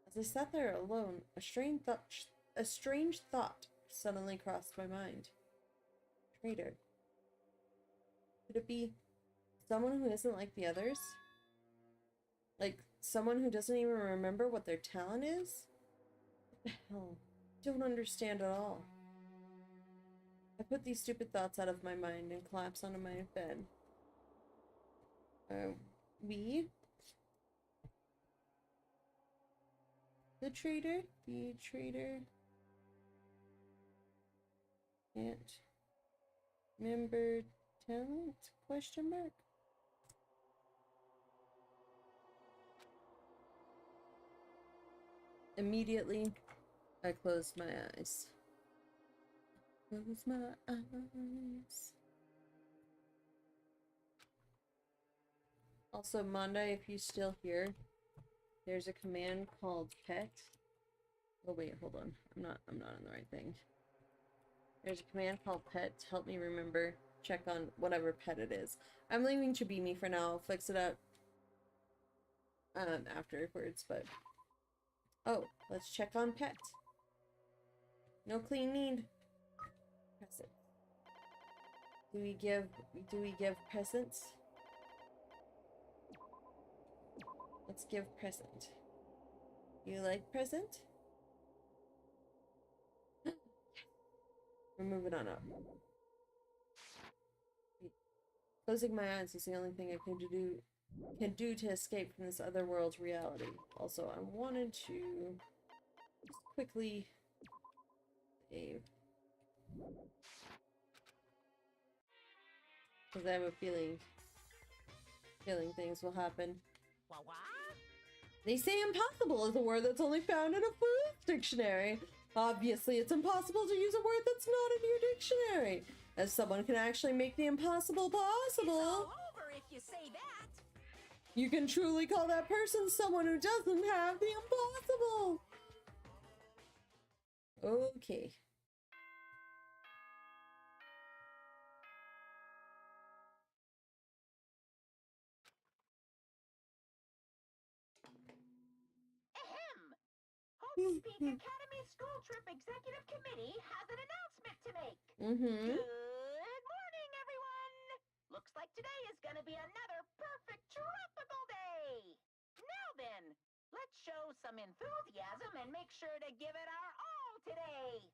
Speaker 1: As I sat there alone, a strange thought suddenly crossed my mind. Traitor. Could it be someone who isn't like the others? Like, someone who doesn't even remember what their talent is? What the hell? Don't understand at all. I put these stupid thoughts out of my mind and collapsed onto my bed. We? The traitor? The traitor? Can't remember talent? Question mark? Immediately, I closed my eyes. Close my eyes. Also, Monday, if you're still here, there's a command called pet. Oh wait, hold on. I'm not on the right thing. There's a command called pet to help me remember, check on whatever pet it is. I'm leaving Chibimi for now. I'll fix it up afterwards, but oh, let's check on pet. No clean need. Press it. Do we give presents? Let's give present. You like present? We're moving on up. Closing my eyes is the only thing I can do to escape from this other world's reality. Also, I wanted to just quickly save. Because I have a feeling things will happen. They say impossible is a word that's only found in a food dictionary. Obviously, it's impossible to use a word that's not in your dictionary, as someone can actually make the impossible possible.
Speaker 2: It's all over if you say that.
Speaker 1: You can truly call that person someone who doesn't have the impossible. Okay.
Speaker 2: Ahem! Hope's Peak Academy School Trip Executive Committee has an announcement to make.
Speaker 1: Mm-hmm.
Speaker 2: Good morning, everyone! Looks like today is gonna be another perfect tropical day. Now then, let's show some enthusiasm and make sure to give it our all today.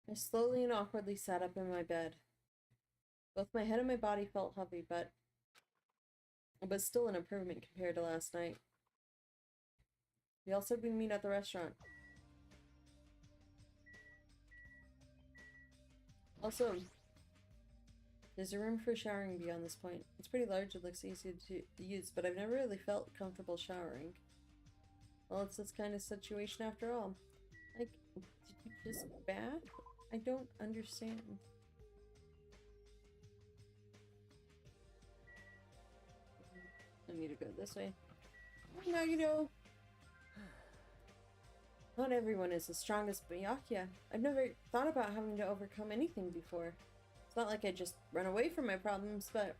Speaker 1: I slowly and awkwardly sat up in my bed. Both my head and my body felt heavy, but it was still an improvement compared to last night. We all said we'd meet at the restaurant. Also, there's a room for showering beyond this point. It's pretty large, it looks easy to use, but I've never really felt comfortable showering. Well, it's this kind of situation after all. Like, did you just bath? I don't understand. I need to go this way. Now you know. Not everyone is as strong as Byakuya. I've never thought about having to overcome anything before. It's not like I just run away from my problems, but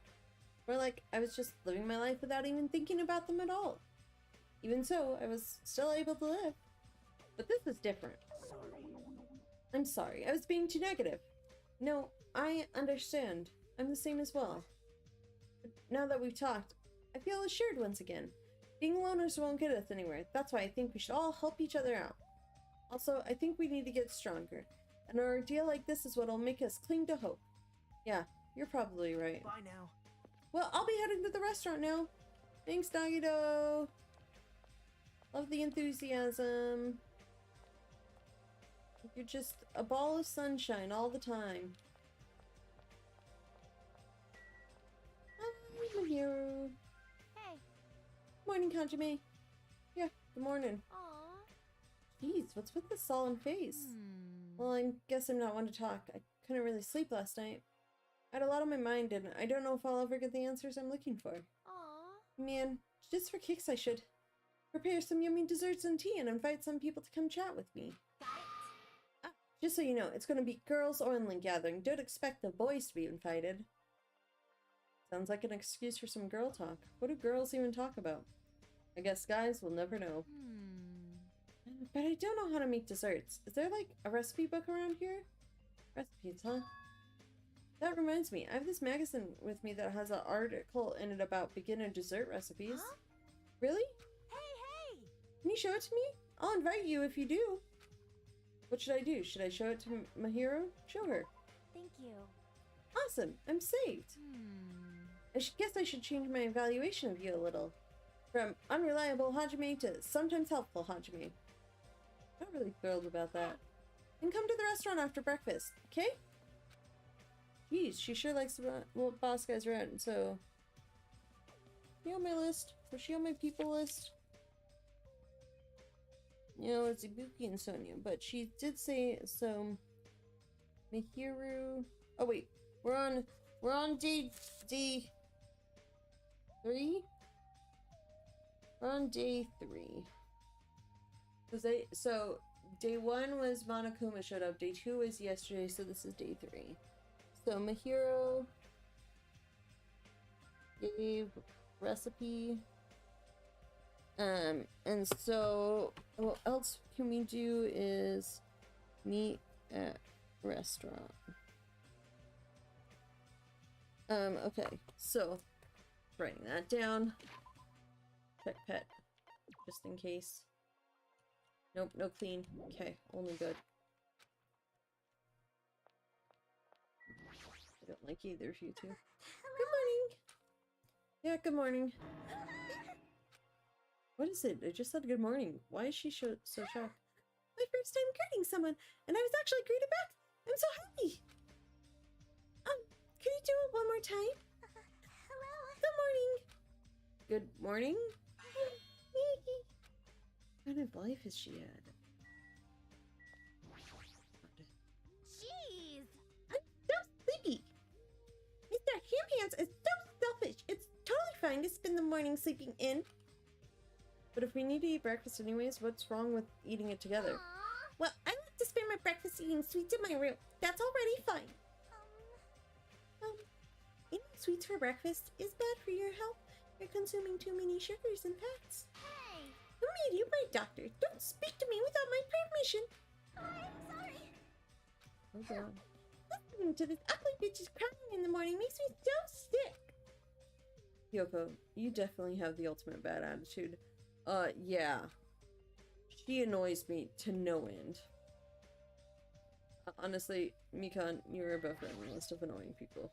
Speaker 1: more like I was just living my life without even thinking about them at all. Even so, I was still able to live. But this is different. I'm sorry, I was being too negative. No, I understand. I'm the same as well. But now that we've talked, I feel assured once again. Being loners won't get us anywhere. That's why I think we should all help each other out. Also, I think we need to get stronger. An ordeal like this is what'll make us cling to hope. Yeah, you're probably right.
Speaker 6: Bye now.
Speaker 1: Well, I'll be heading to the restaurant now. Thanks, Nagito. Love the enthusiasm. You're just a ball of sunshine all the time. I'm a hero.
Speaker 4: Hey.
Speaker 1: Morning, Kanjime. Yeah, good morning.
Speaker 4: Aw.
Speaker 1: Jeez, what's with this sullen face? Well, I guess I'm not one to talk. I couldn't really sleep last night. I had a lot on my mind, and I don't know if I'll ever get the answers I'm looking for.
Speaker 4: Aw.
Speaker 1: Man, just for kicks I should prepare some yummy desserts and tea and invite some people to come chat with me. Just so you know, it's gonna be girls only gathering. Don't expect the boys to be invited. Sounds like an excuse for some girl talk. What do girls even talk about? I guess guys will never know. But I don't know how to make desserts. Is there like a recipe book around here? Recipes, huh? That reminds me, I have this magazine with me that has an article in it about beginner dessert recipes.
Speaker 4: Huh?
Speaker 1: Really?
Speaker 4: Hey, hey!
Speaker 1: Can you show it to me? I'll invite you if you do. What should I do? Should I show it to Mahiro? Show her.
Speaker 4: Thank you.
Speaker 1: Awesome, I'm saved. Guess I should change my evaluation of you a little. From unreliable Hajime to sometimes helpful Hajime. Not really thrilled about that. And come to the restaurant after breakfast, okay? Jeez, she sure likes what boss guys read, so... Is she on my list? Was she on my people list? You know, it's Ibuki and Sonia, but she did say, so... Mihiru... Oh wait, we're on day 3? We're on day 3. So day 1 was Monokuma showed up, day 2 was yesterday, so this is day 3. So Mahiro gave recipe. And so what else can we do is meet at restaurant. Okay, so writing that down. Check pet, just in case. Nope, no clean. Okay, only good. I don't like either of you two. Good morning! Yeah, good morning. What is it? I just said good morning. Why is she so shocked? My first time greeting someone, and I was actually greeted back. I'm so happy! Can you do it one more time?
Speaker 4: Hello.
Speaker 1: Good morning! Good morning? What kind of life is she at?
Speaker 4: Jeez.
Speaker 1: I'm so sleepy! Mr. Hamphands is so selfish! It's totally fine to spend the morning sleeping in. But if we need to eat breakfast anyways, what's wrong with eating it together?
Speaker 4: Aw.
Speaker 1: Well, I like to spend my breakfast eating sweets in my room. That's already fine. Eating sweets for breakfast is bad for your health. You're consuming too many sugars and fats.
Speaker 4: Hey.
Speaker 1: Who made you my doctor? Don't speak to me without my permission.
Speaker 4: I'm sorry.
Speaker 1: Oh god. listening to this ugly bitch's crying in the morning makes me so sick. Yoko, you definitely have the ultimate bad attitude. Yeah. She annoys me to no end. Honestly, Mikan, you're above the list of annoying people.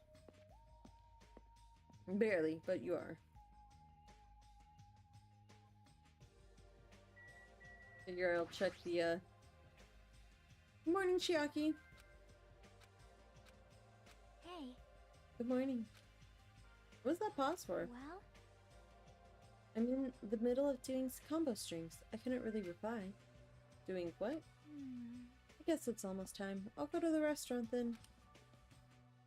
Speaker 1: Barely, but you are. Figure I'll check the, Good morning, Chiaki.
Speaker 4: Hey.
Speaker 1: Good morning. What was that pause for?
Speaker 4: Well?
Speaker 1: I'm in the middle of doing combo strings. I couldn't really reply. Doing what? I guess it's almost time. I'll go to the restaurant then.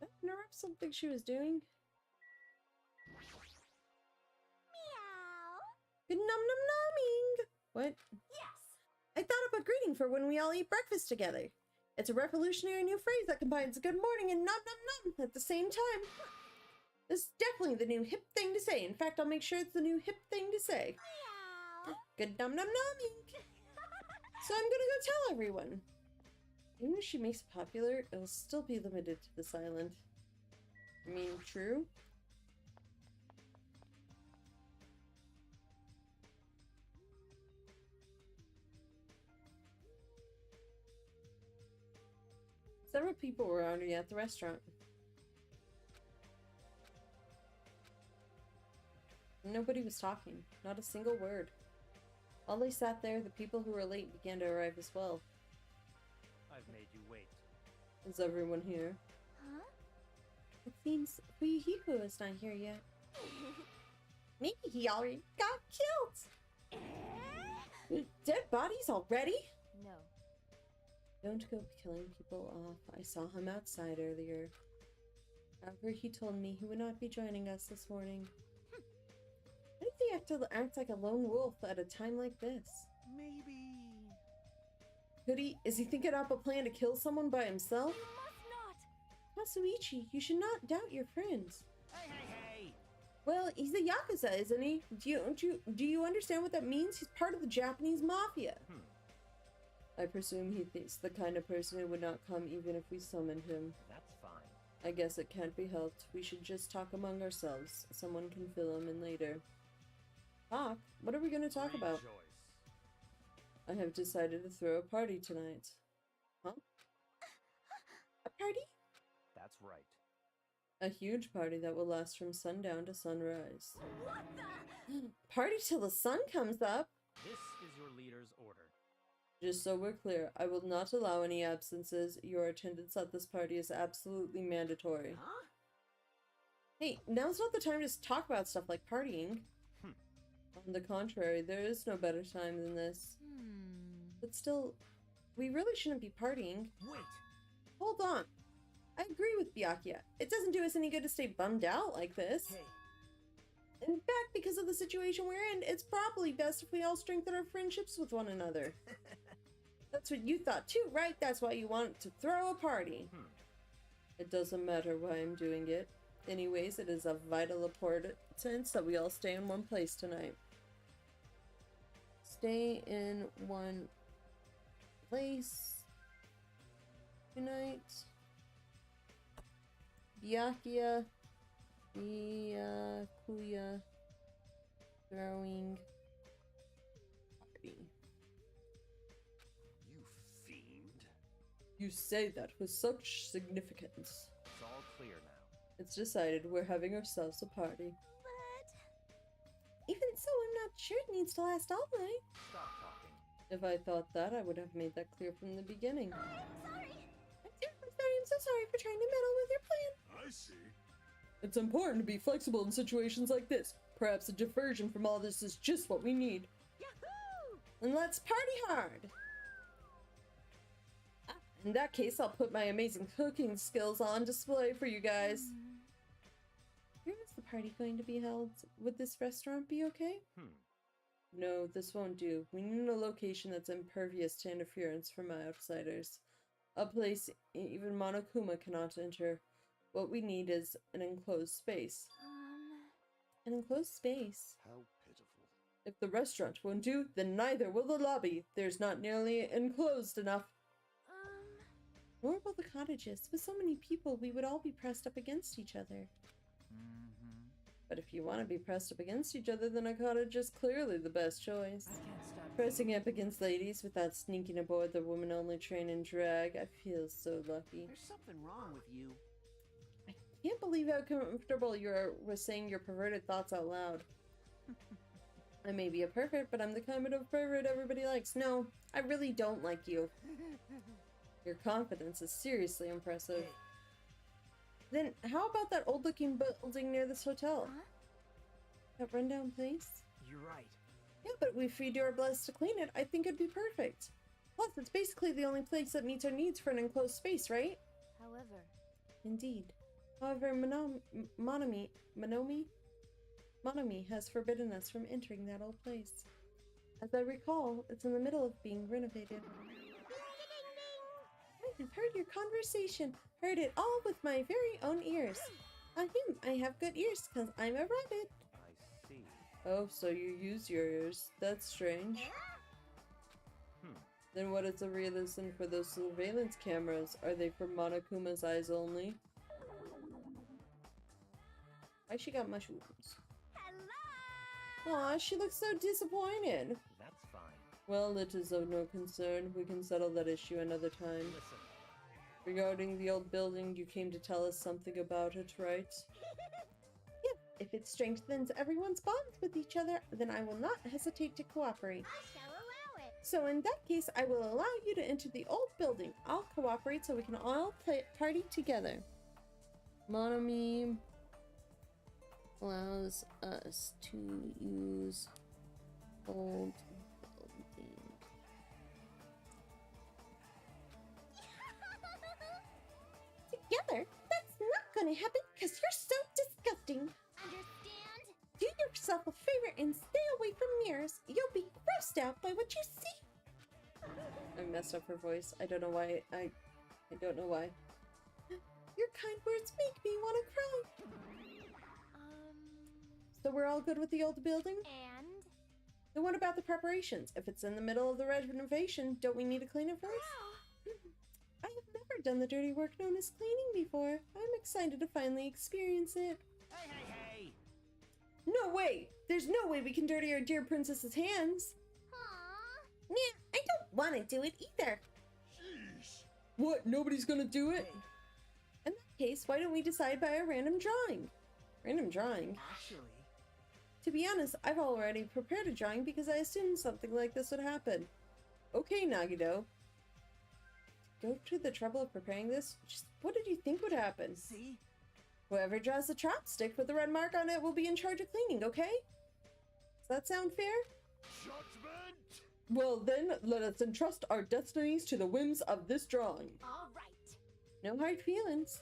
Speaker 1: Did that interrupt something she was doing?
Speaker 4: Meow.
Speaker 1: Good num num numming! What?
Speaker 4: Yes.
Speaker 1: I thought up a greeting for when we all eat breakfast together. It's a revolutionary new phrase that combines good morning and num num num at the same time. This is definitely the new hip thing to say. In fact, I'll make sure it's the new hip thing to say.
Speaker 4: Meow.
Speaker 1: Good num num numming! So I'm gonna go tell everyone. Even if she makes it popular, it'll still be limited to this island. I mean, true? Several people were already at the restaurant. Nobody was talking, not a single word. While they sat there, the people who were late began to arrive as well.
Speaker 5: I've made you wait.
Speaker 1: Is everyone here?
Speaker 4: Huh?
Speaker 1: It seems Fuyuhiko is not here yet. Maybe he already got killed! Dead bodies already?
Speaker 4: No.
Speaker 1: Don't go killing people off. I saw him outside earlier. However, he told me he would not be joining us this morning. Why does he have to act like a lone wolf at a time like this?
Speaker 6: Maybe.
Speaker 1: Is he thinking up a plan to kill someone by himself?
Speaker 4: You must not.
Speaker 1: Kasuichi, you should not doubt your friends.
Speaker 6: Hey, hey, hey!
Speaker 1: Well, he's a Yakuza, isn't he? Do you understand what that means? He's part of the Japanese mafia. I presume he's the kind of person who would not come even if we summoned him.
Speaker 5: That's fine.
Speaker 1: I guess it can't be helped. We should just talk among ourselves. Someone can fill him in later. Talk? What are we going to talk about?
Speaker 5: Rejoice.
Speaker 1: I have decided to throw a party tonight. Huh? A party?
Speaker 5: That's right.
Speaker 1: A huge party that will last from sundown to sunrise.
Speaker 4: What the?
Speaker 1: Party till the sun comes up?
Speaker 5: This is your leader's order.
Speaker 1: Just so we're clear, I will not allow any absences. Your attendance at this party is absolutely mandatory.
Speaker 6: Huh?
Speaker 1: Hey, now's not the time to talk about stuff like partying. On the contrary, there is no better time than this. But still, we really shouldn't be partying.
Speaker 6: Wait!
Speaker 1: Hold on. I agree with Byakuya. It doesn't do us any good to stay bummed out like this.
Speaker 6: Hey,
Speaker 1: In fact, because of the situation we're in, it's probably best if we all strengthen our friendships with one another. That's what you thought too, right? That's why you want to throw a party. It doesn't matter why I'm doing it. Anyways, it is of vital importance that we all stay in one place tonight. Stay in one place tonight. Byakuya, throwing party.
Speaker 3: You fiend.
Speaker 1: You say that with such significance.
Speaker 5: It's all clear now.
Speaker 1: It's decided we're having ourselves a party.
Speaker 4: But
Speaker 1: Even so, I'm not sure it needs to last all night.
Speaker 5: Stop talking.
Speaker 1: If I thought that, I would have made that clear from the beginning.
Speaker 4: I'm sorry.
Speaker 1: I'm so sorry for trying to meddle with your plan.
Speaker 3: I see.
Speaker 1: It's important to be flexible in situations like this. Perhaps a diversion from all this is just what we need.
Speaker 4: Yahoo!
Speaker 1: And let's party hard! In that case, I'll put my amazing cooking skills on display for you guys. Where is the party going to be held? Would this restaurant be okay? No, this won't do. We need a location that's impervious to interference from outsiders. A place even Monokuma cannot enter. What we need is an enclosed space. An enclosed space?
Speaker 3: How pitiful.
Speaker 1: If the restaurant won't do, then neither will the lobby. There's not nearly enclosed enough. Nor will the cottages. With so many people, we would all be pressed up against each other. But if you want to be pressed up against each other, then a cottage is clearly the best choice.
Speaker 5: I can't stop
Speaker 1: Pressing up against ladies without sneaking aboard the woman-only train and drag, I feel so lucky.
Speaker 6: There's something wrong with you.
Speaker 1: I can't believe how comfortable you are with saying your perverted thoughts out loud. I may be a pervert, but I'm the kind of pervert everybody likes. No, I really don't like you. Your confidence is seriously impressive. Then how about that old-looking building near this hotel?
Speaker 4: Huh?
Speaker 1: That rundown place?
Speaker 6: You're right.
Speaker 1: Yeah, but if we do our best to clean it, I think it'd be perfect. Plus, it's basically the only place that meets our needs for an enclosed space, right?
Speaker 4: However,
Speaker 1: Indeed. However, Monomi has forbidden us from entering that old place. As I recall, it's in the middle of being renovated. I have heard your conversation. Heard it all with my very own ears. I have good ears because I'm a rabbit.
Speaker 5: I see.
Speaker 1: Oh, so you use your ears. That's strange. Then what is the reason for those surveillance cameras? Are they for Monokuma's eyes only? Why she got mushrooms?
Speaker 4: hello.
Speaker 1: Aw, she looks so disappointed.
Speaker 5: That's fine.
Speaker 1: Well, it is of no concern. We can settle that issue another time.
Speaker 5: Listen,
Speaker 1: Regarding the old building, you came to tell us something about it, right? Yep. If it strengthens everyone's bonds with each other, then I will not hesitate to cooperate.
Speaker 4: I shall allow it.
Speaker 1: So in that case, I will allow you to enter the old building. I'll cooperate so we can all party together. Monomi allows us to use old building. Together? That's not gonna happen because you're so disgusting.
Speaker 4: Understand?
Speaker 1: Do yourself a favor and stay away from mirrors. You'll be grossed out by what you see. I messed up her voice. I don't know why. I don't know why. Your kind words make me want to cry. So we're all good with the old building?
Speaker 4: And?
Speaker 1: Then what about the preparations? If it's in the middle of the renovation, don't we need to clean it first? I have never done the dirty work known as cleaning before. I'm excited to finally experience it.
Speaker 6: Hey, hey, hey!
Speaker 1: No way! There's no way we can dirty our dear princess's hands.
Speaker 4: Aww.
Speaker 1: Nah, I don't want to do it either.
Speaker 3: Sheesh.
Speaker 1: What? Nobody's gonna do it?
Speaker 6: Hey,
Speaker 1: In that case, why don't we decide by a random drawing? Random drawing?
Speaker 6: actually,
Speaker 1: To be honest, I've already prepared a drawing because I assumed something like this would happen. Okay, Nagido. Go to the trouble of preparing this? Just what did you think would happen?
Speaker 6: see?
Speaker 1: Whoever draws the chopstick with the red mark on it will be in charge of cleaning, okay? Does that sound fair?
Speaker 3: Judgment!
Speaker 1: Well then, let us entrust our destinies to the whims of this drawing.
Speaker 4: All right.
Speaker 1: No hard feelings.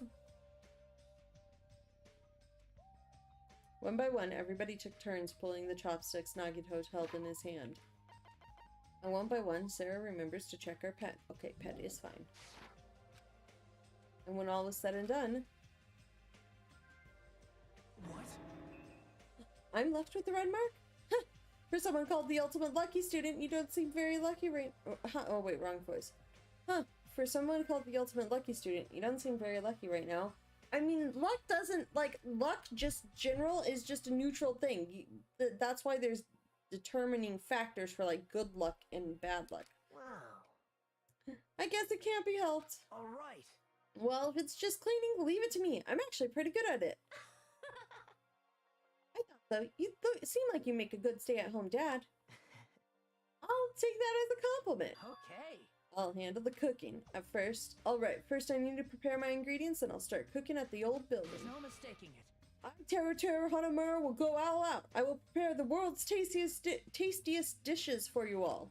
Speaker 1: One by one, everybody took turns pulling the chopsticks Nagito held in his hand. And one by one, Sarah remembers to check her pet. Okay, pet is fine. And when all was said and done,
Speaker 6: What?
Speaker 1: I'm left with the red mark? Huh. For someone called the ultimate lucky student, you don't seem very lucky right... Oh, wait, wrong voice. Huh. For someone called the ultimate lucky student, you don't seem very lucky right now. I mean, luck doesn't... Like, luck just general is just a neutral thing. That's why there's determining factors for, like, good luck and bad luck.
Speaker 6: Wow.
Speaker 1: I guess it can't be helped.
Speaker 6: All right.
Speaker 1: Well, if it's just cleaning, leave it to me. I'm actually pretty good at it. I thought so. You seem like you make a good stay-at-home dad. I'll take that as a compliment.
Speaker 6: Okay.
Speaker 1: I'll handle the cooking. At first, alright, first I need to prepare my ingredients and I'll start cooking at the old building.
Speaker 5: There's no mistaking it.
Speaker 1: I, Teru Hanamura, will go all out. I will prepare the world's tastiest dishes for you all.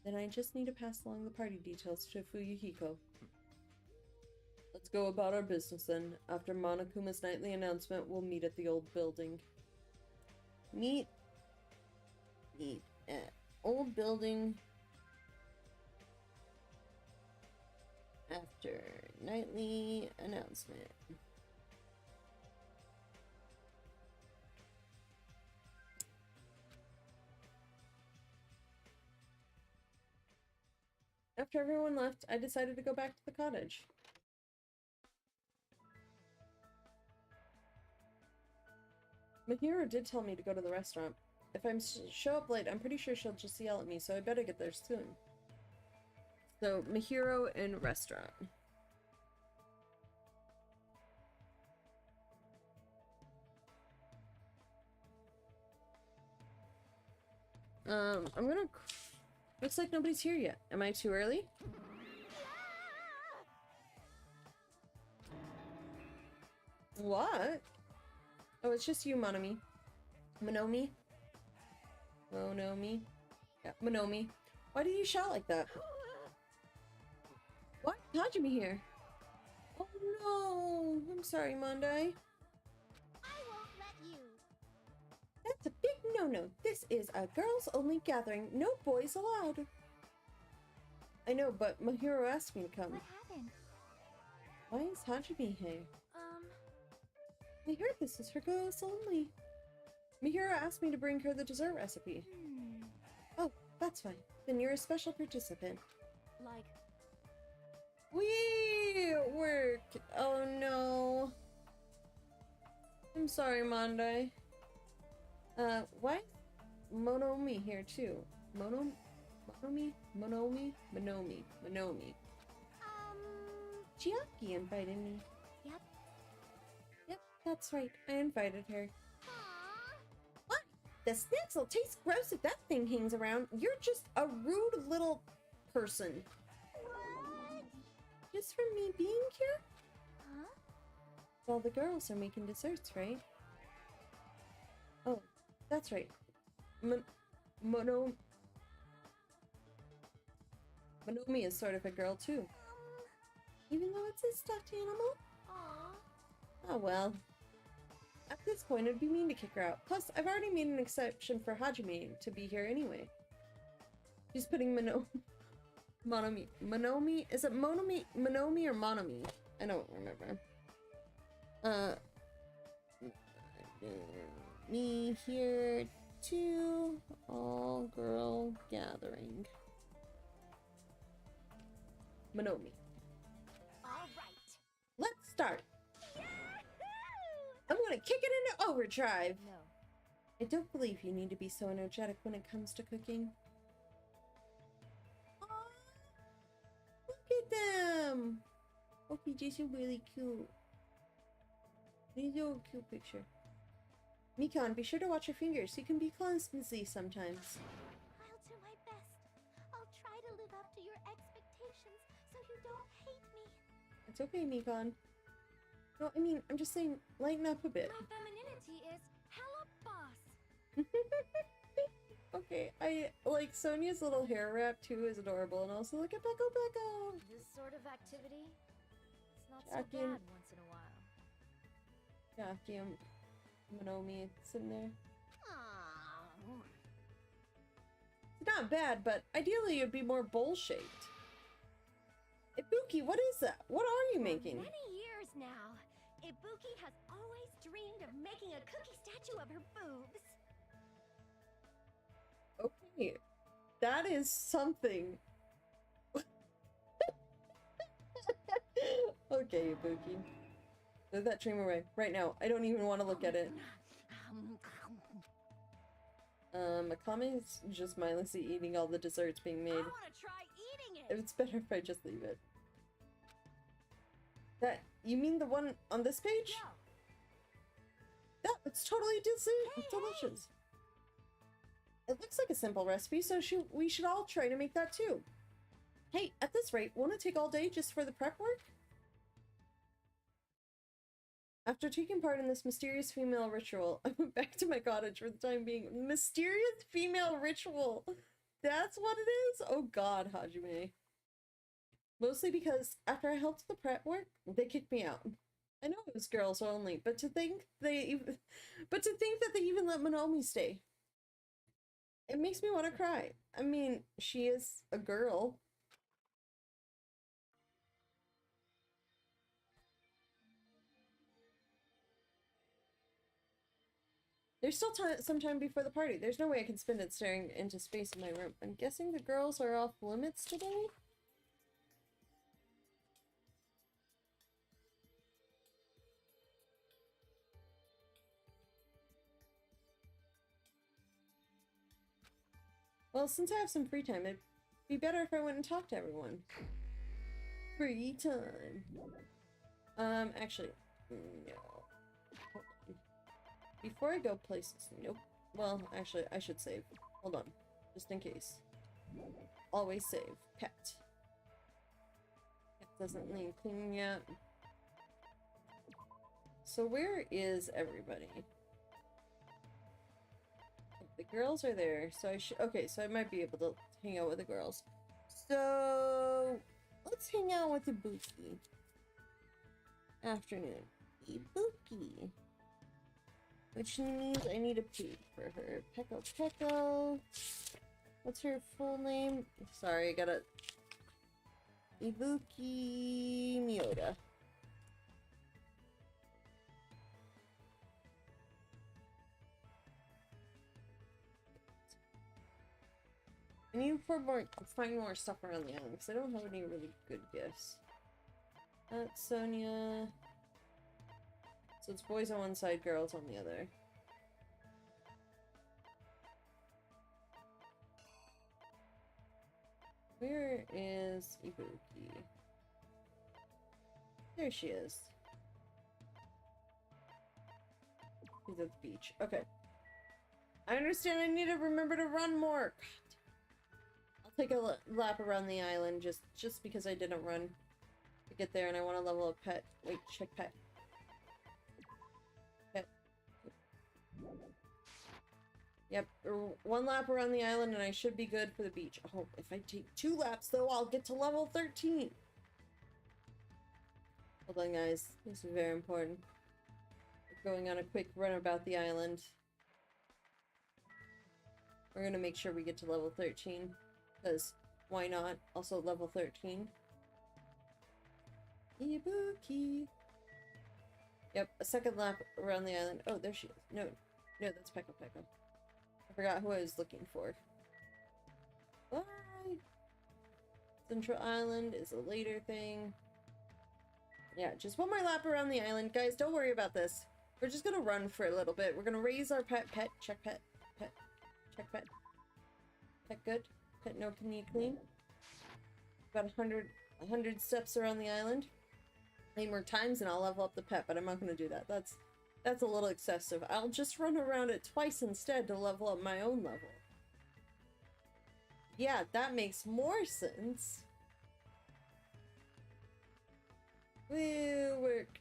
Speaker 1: Then I just need to pass along the party details to Fuyuhiko. Let's go about our business then. After Monokuma's nightly announcement, we'll meet at the old building. Meet at old building after nightly announcement. After everyone left, I decided to go back to the cottage. Mahiro did tell me to go to the restaurant. If I show up late, I'm pretty sure she'll just yell at me, so I better get there soon. So, Mahiro and restaurant. I'm gonna... Looks like nobody's here yet. Am I too early? What? Oh, it's just you, Monomi. Monomi? Monomi? Yeah, Monomi. Why did you shout like that? What? Hajime here? Oh no! I'm sorry, Mondai.
Speaker 4: I won't let you.
Speaker 1: That's a big no-no. This is a girls-only gathering. No boys allowed. I know, but Mahiro asked me to come.
Speaker 4: What happened?
Speaker 1: Why is Hajime here? I heard this is for girls only. Mahiro asked me to bring her the dessert recipe. Oh, that's fine. Then you're a special participant.
Speaker 4: Like,
Speaker 1: We work. Oh no. I'm sorry, Mondai. Why is Monomi here too? Monomi? Chiaki invited me.
Speaker 4: Yep.
Speaker 1: Yep, that's right. I invited her.
Speaker 4: Aww.
Speaker 1: What? The snacks will taste gross if that thing hangs around. You're just a rude little person.
Speaker 4: What?
Speaker 1: Just for me being here?
Speaker 4: Huh?
Speaker 1: Well, the girls are making desserts, right? Oh, that's right. Monomi is sort of a girl too. Even though it's a stuffed animal?
Speaker 4: Aw.
Speaker 1: Oh well. At this point, it'd be mean to kick her out. Plus, I've already made an exception for Hajime to be here anyway. She's putting Monomi? Is it Monomi or Monomi? I don't remember. Me here too. All girl gathering. Monomi.
Speaker 4: All right.
Speaker 1: Let's start.
Speaker 4: Yahoo!
Speaker 1: I'm gonna kick it into overdrive.
Speaker 4: No.
Speaker 1: I don't believe you need to be so energetic when it comes to cooking. Aw, look at them! Okay, Jason, really cute. These are a cute picture. Mikan, be sure to watch your fingers. You can be clumsy sometimes.
Speaker 4: I'll do my best. I'll try to live up to your expectations so you don't hate me.
Speaker 1: It's okay, Mikan. No, I mean, I'm just saying, lighten up a bit.
Speaker 4: My femininity is hella boss.
Speaker 1: Okay, I like Sonia's little hair wrap too is adorable, and also look at Becco.
Speaker 4: This sort of activity, it's not
Speaker 1: Jackie
Speaker 4: so
Speaker 1: and-
Speaker 4: bad once in a while.
Speaker 1: Jackie and Monomi sitting there.
Speaker 4: Aww.
Speaker 1: It's not bad, but ideally it'd be more bowl-shaped. Ibuki, what is that? What are you making?
Speaker 4: For many years now, Ibuki has always dreamed of making a cookie statue of her boobs.
Speaker 1: Okay, that is something. Okay, Ibuki. Throw that dream away right now. I don't even want to look at it. Akame is just mindlessly eating all the desserts being
Speaker 4: I
Speaker 1: made.
Speaker 4: want to try eating it.
Speaker 1: It's better if I just leave it. That, you mean the one on this page?
Speaker 4: No.
Speaker 1: It's totally delicious. It looks like a simple recipe, so we should all try to make that too. Hey, at this rate, won't it take all day just for the prep work? After taking part in this mysterious female ritual, I went back to my cottage for the time being. Mysterious female ritual! That's what it is? Oh god, Hajime. Mostly because after I helped the prep work, they kicked me out. I know it was girls only, but to think that they even let Monomi stay. It makes me want to cry. I mean, she is a girl. There's still some time before the party. There's no way I can spend it staring into space in my room. I'm guessing the girls are off limits today? Well, since I have some free time, it'd be better if I went and talked to everyone. Free time. Actually, no. Hold on. Before I go places, nope. Well, actually, I should save. Hold on, just in case. Always save. Pet. Pet doesn't need cleaning yet. So where is everybody? The girls are there, so I should. Okay, so I might be able to hang out with the girls. So let's hang out with Ibuki. Afternoon. Ibuki. Which means I need a pee for her. Peko Peko. What's her full name? Sorry, I gotta. Ibuki Miyoda. I need to find more stuff around the island because I don't have any really good gifts. That's Sonia. So it's boys on one side, girls on the other. Where is Ibuki? There she is. She's at the beach. Okay. I understand I need to remember to run more. God. I'll take a lap around the island just because I didn't run to get there and I want to level up pet. Wait, check pet. Pet. Yep, one lap around the island and I should be good for the beach. Oh, if I take 2 laps though, I'll get to level 13. Hold on guys, this is very important. We're going on a quick run about the island. We're gonna make sure we get to level 13. Because, why not? Also level 13. Ibuki. Yep, a second lap around the island. Oh, there she is. No, that's Peko Peko. I forgot who I was looking for. Bye! Central Island is a later thing. Yeah, just one more lap around the island. Guys, don't worry about this. We're just gonna run for a little bit. We're gonna raise our pet. Check pet. Check pet. Pet good. Pet no need clean. About 100 steps around the island. 8 more times and I'll level up the pet, but I'm not gonna do that. That's a little excessive. I'll just run around it twice instead to level up my own level. Yeah, that makes more sense. Woo, work.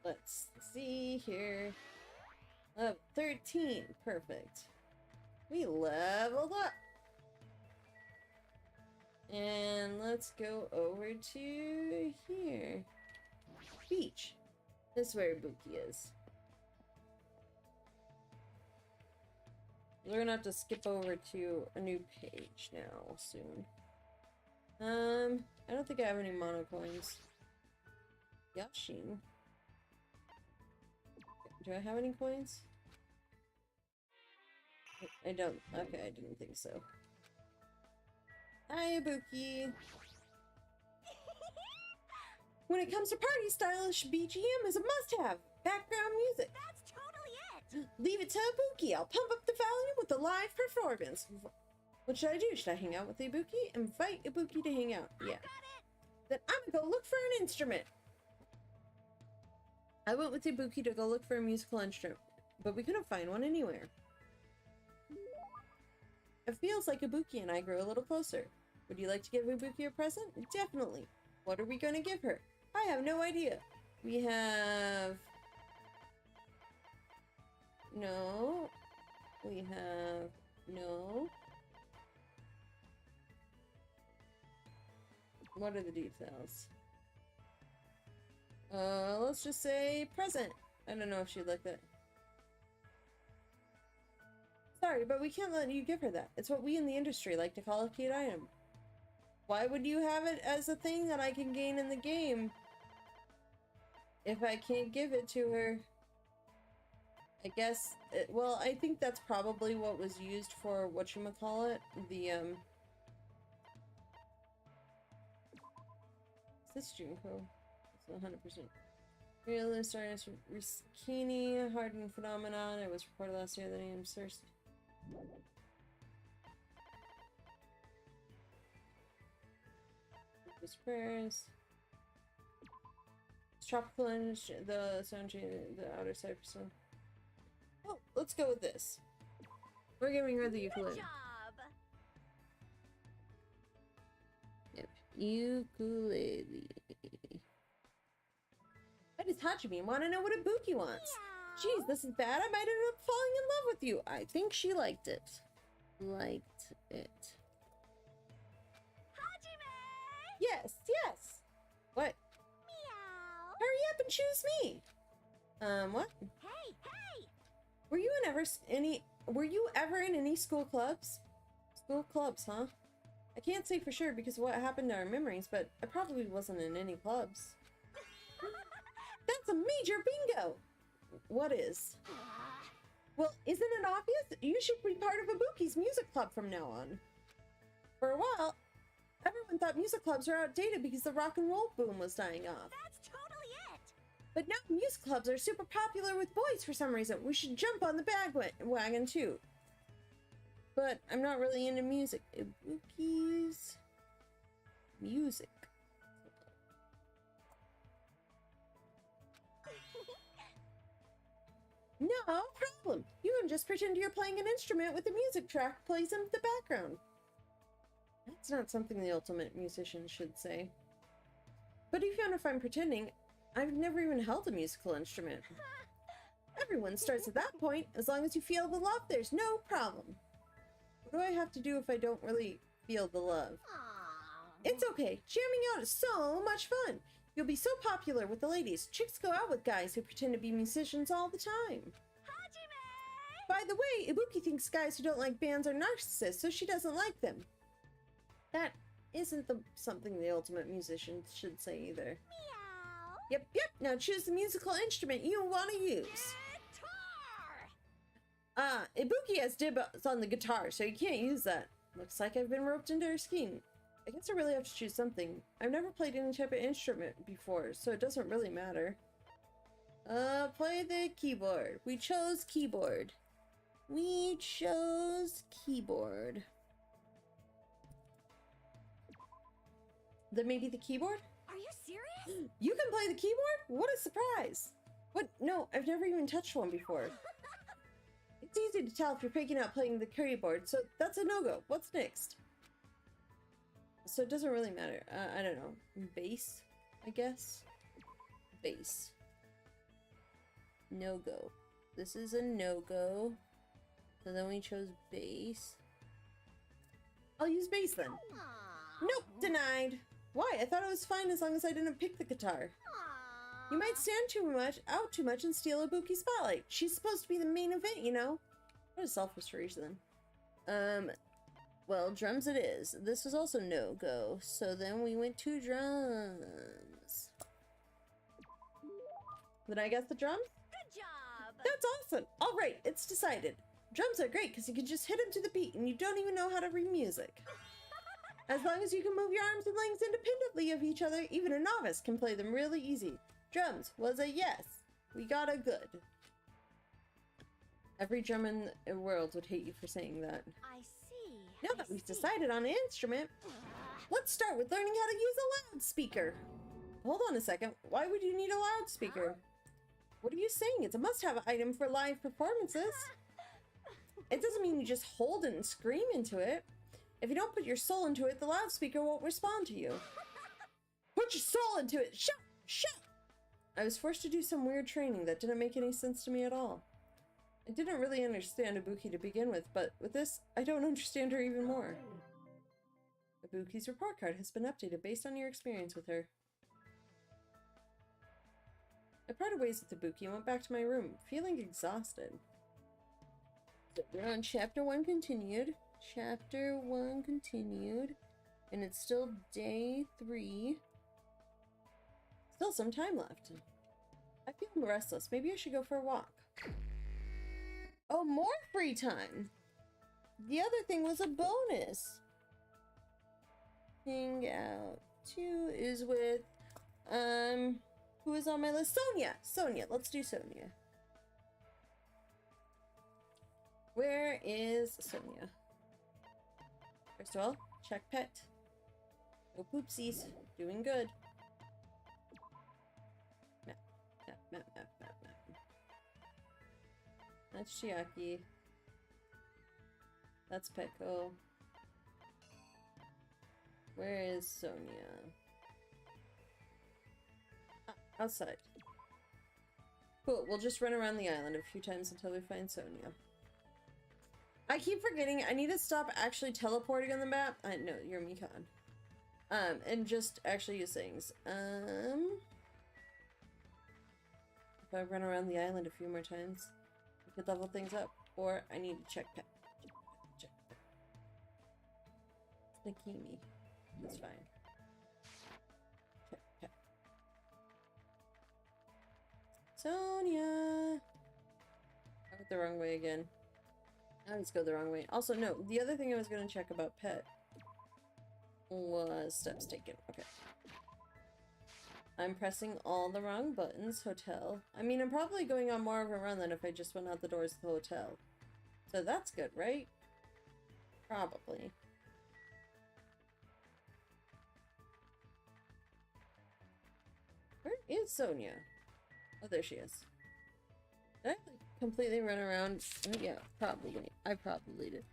Speaker 1: Let's see here. 13. Perfect. We leveled up. And let's go over to here. Beach. This is where Ibuki is. We're gonna have to skip over to a new page now soon. I don't think I have any mono coins. Yashin. Do I have any coins? I don't. Okay, I didn't think so. Hi, Ibuki. When it comes to party, stylish BGM is a must-have. Background music.
Speaker 4: That's totally it!
Speaker 1: Leave it to Ibuki. I'll pump up the volume with a live performance. What should I do? Should I hang out with Ibuki? Invite Ibuki to hang out. Yeah.
Speaker 4: Got it!
Speaker 1: Then I'm gonna go look for an instrument. I went with Ibuki to go look for a musical instrument, but we couldn't find one anywhere. It feels like Ibuki and I grew a little closer. Would you like to give Ibuki a present? Definitely. What are we gonna give her? I have no idea. We have... No. We have... No. What are the details? Let's just say present. I don't know if she'd like that. Sorry, but we can't let you give her that. It's what we in the industry like to call a cute item. Why would you have it as a thing that I can gain in the game if I can't give it to her? I guess, well, I think that's probably what was used for whatchamacallit, the, Is this Junko? It's 100%. Realist artist Riskini, hardened phenomenon. It was reported last year that he searched. Prayers. Tropical energy, the sound change, the outer side percent. Oh, let's go with this. We're giving her the
Speaker 4: Good
Speaker 1: ukulele.
Speaker 4: job.
Speaker 1: Yep, ukulele. Why does Hajime want to know what Ibuki wants?
Speaker 4: Meow.
Speaker 1: Jeez, this is bad. I might end up falling in love with you. I think she liked it. Liked it.
Speaker 4: Hajime!
Speaker 1: Yes, yes. What?
Speaker 4: Meow.
Speaker 1: Hurry up and choose me. What?
Speaker 4: Hey, hey!
Speaker 1: Were you ever in any school clubs? School clubs, huh? I can't say for sure because of what happened to our memories, but I probably wasn't in any clubs. That's a major bingo! What is? Well, isn't it obvious? You should be part of Ibuki's music club from now on. For a while, everyone thought music clubs were outdated because the rock and roll boom was dying off.
Speaker 4: That's totally it!
Speaker 1: But now music clubs are super popular with boys for some reason. We should jump on the bandwagon too. But I'm not really into music. Ibuki's music. No problem. You can just pretend you're playing an instrument with the music track plays in the background. That's not something the ultimate musician should say. But even if I'm pretending, I've never even held a musical instrument. Everyone starts at that point. As long as you feel the love, there's no problem. What do I have to do if I don't really feel the love?
Speaker 4: Aww.
Speaker 1: It's okay. Jamming out is so much fun. You'll be so popular with the ladies. Chicks go out with guys who pretend to be musicians all the time.
Speaker 4: Hajime!
Speaker 1: By the way, Ibuki thinks guys who don't like bands are narcissists, so she doesn't like them. That isn't something the ultimate musician should say either.
Speaker 4: Meow.
Speaker 1: Yep. Now choose the musical instrument you want to use.
Speaker 4: Guitar!
Speaker 1: Ibuki has dibs on the guitar, so you can't use that. Looks like I've been roped into her scheme. I guess I really have to choose something. I've never played any type of instrument before, so it doesn't really matter. Play the keyboard. We chose keyboard. Then maybe the keyboard?
Speaker 4: Are you serious?
Speaker 1: You can play the keyboard? What a surprise! What? No, I've never even touched one before. It's easy to tell if you're picking up playing the keyboard, so that's a no-go. What's next? So it doesn't really matter. I don't know. Bass, I guess? Bass. No-go. This is a no-go. So then we chose bass. I'll use bass then.
Speaker 4: Aww.
Speaker 1: Nope, denied. Why? I thought it was fine as long as I didn't pick the guitar.
Speaker 4: Aww.
Speaker 1: You might stand too much and steal Ibuki's spotlight. She's supposed to be the main event, you know? What a selfish reason. Well, drums it is. This was also no-go. So then we went to drums. Then I guess the drums?
Speaker 4: Good job!
Speaker 1: That's awesome! Alright, it's decided. Drums are great because you can just hit them to the beat and you don't even know how to read music. As long as you can move your arms and legs independently of each other, even a novice can play them really easy. Drums was a yes. We got a good. Every drum in the world would hate you for saying that.
Speaker 4: I see.
Speaker 1: Now that we've decided on an instrument, let's start with learning how to use a loudspeaker. Hold on a second. Why would you need a loudspeaker? What are you saying? It's a must-have item for live performances. It doesn't mean you just hold it and scream into it. If you don't put your soul into it, the loudspeaker won't respond to you. Put your soul into it! Shout! Shout! I was forced to do some weird training that didn't make any sense to me at all. I didn't really understand Ibuki to begin with, but with this, I don't understand her even more. Ibuki's report card has been updated based on your experience with her. I parted ways with Ibuki and went back to my room, feeling exhausted. We're on Chapter 1 continued. Chapter 1 continued. And it's still day 3. Still some time left. I feel restless. Maybe I should go for a walk. Oh, more free time! The other thing was a bonus. Hangout 2 is with, who is on my list? Sonia! Sonia, let's do Sonia. Where is Sonia? First of all, check pet. No poopsies. Doing good. Map, map, map, map, map, map. That's Chiaki. That's Petko. Where is Sonia? Ah, outside. Cool, we'll just run around the island a few times until we find Sonia. I keep forgetting, I need to stop actually teleporting on the map. No, you're Mikan. And just actually use things. If I run around the island a few more times, we could level things up. Or I need to check pet. Check pet. Nakimi. That's fine. Check pet. Sonia! I went the wrong way again. I always go the wrong way. Also, no, the other thing I was going to check about pet was steps taken. Okay. I'm pressing all the wrong buttons. Hotel. I mean, I'm probably going on more of a run than if I just went out the doors of the hotel. So that's good, right? Probably. Where is Sonia? Oh, there she is. Did I completely run around? Oh, yeah, probably. I probably did.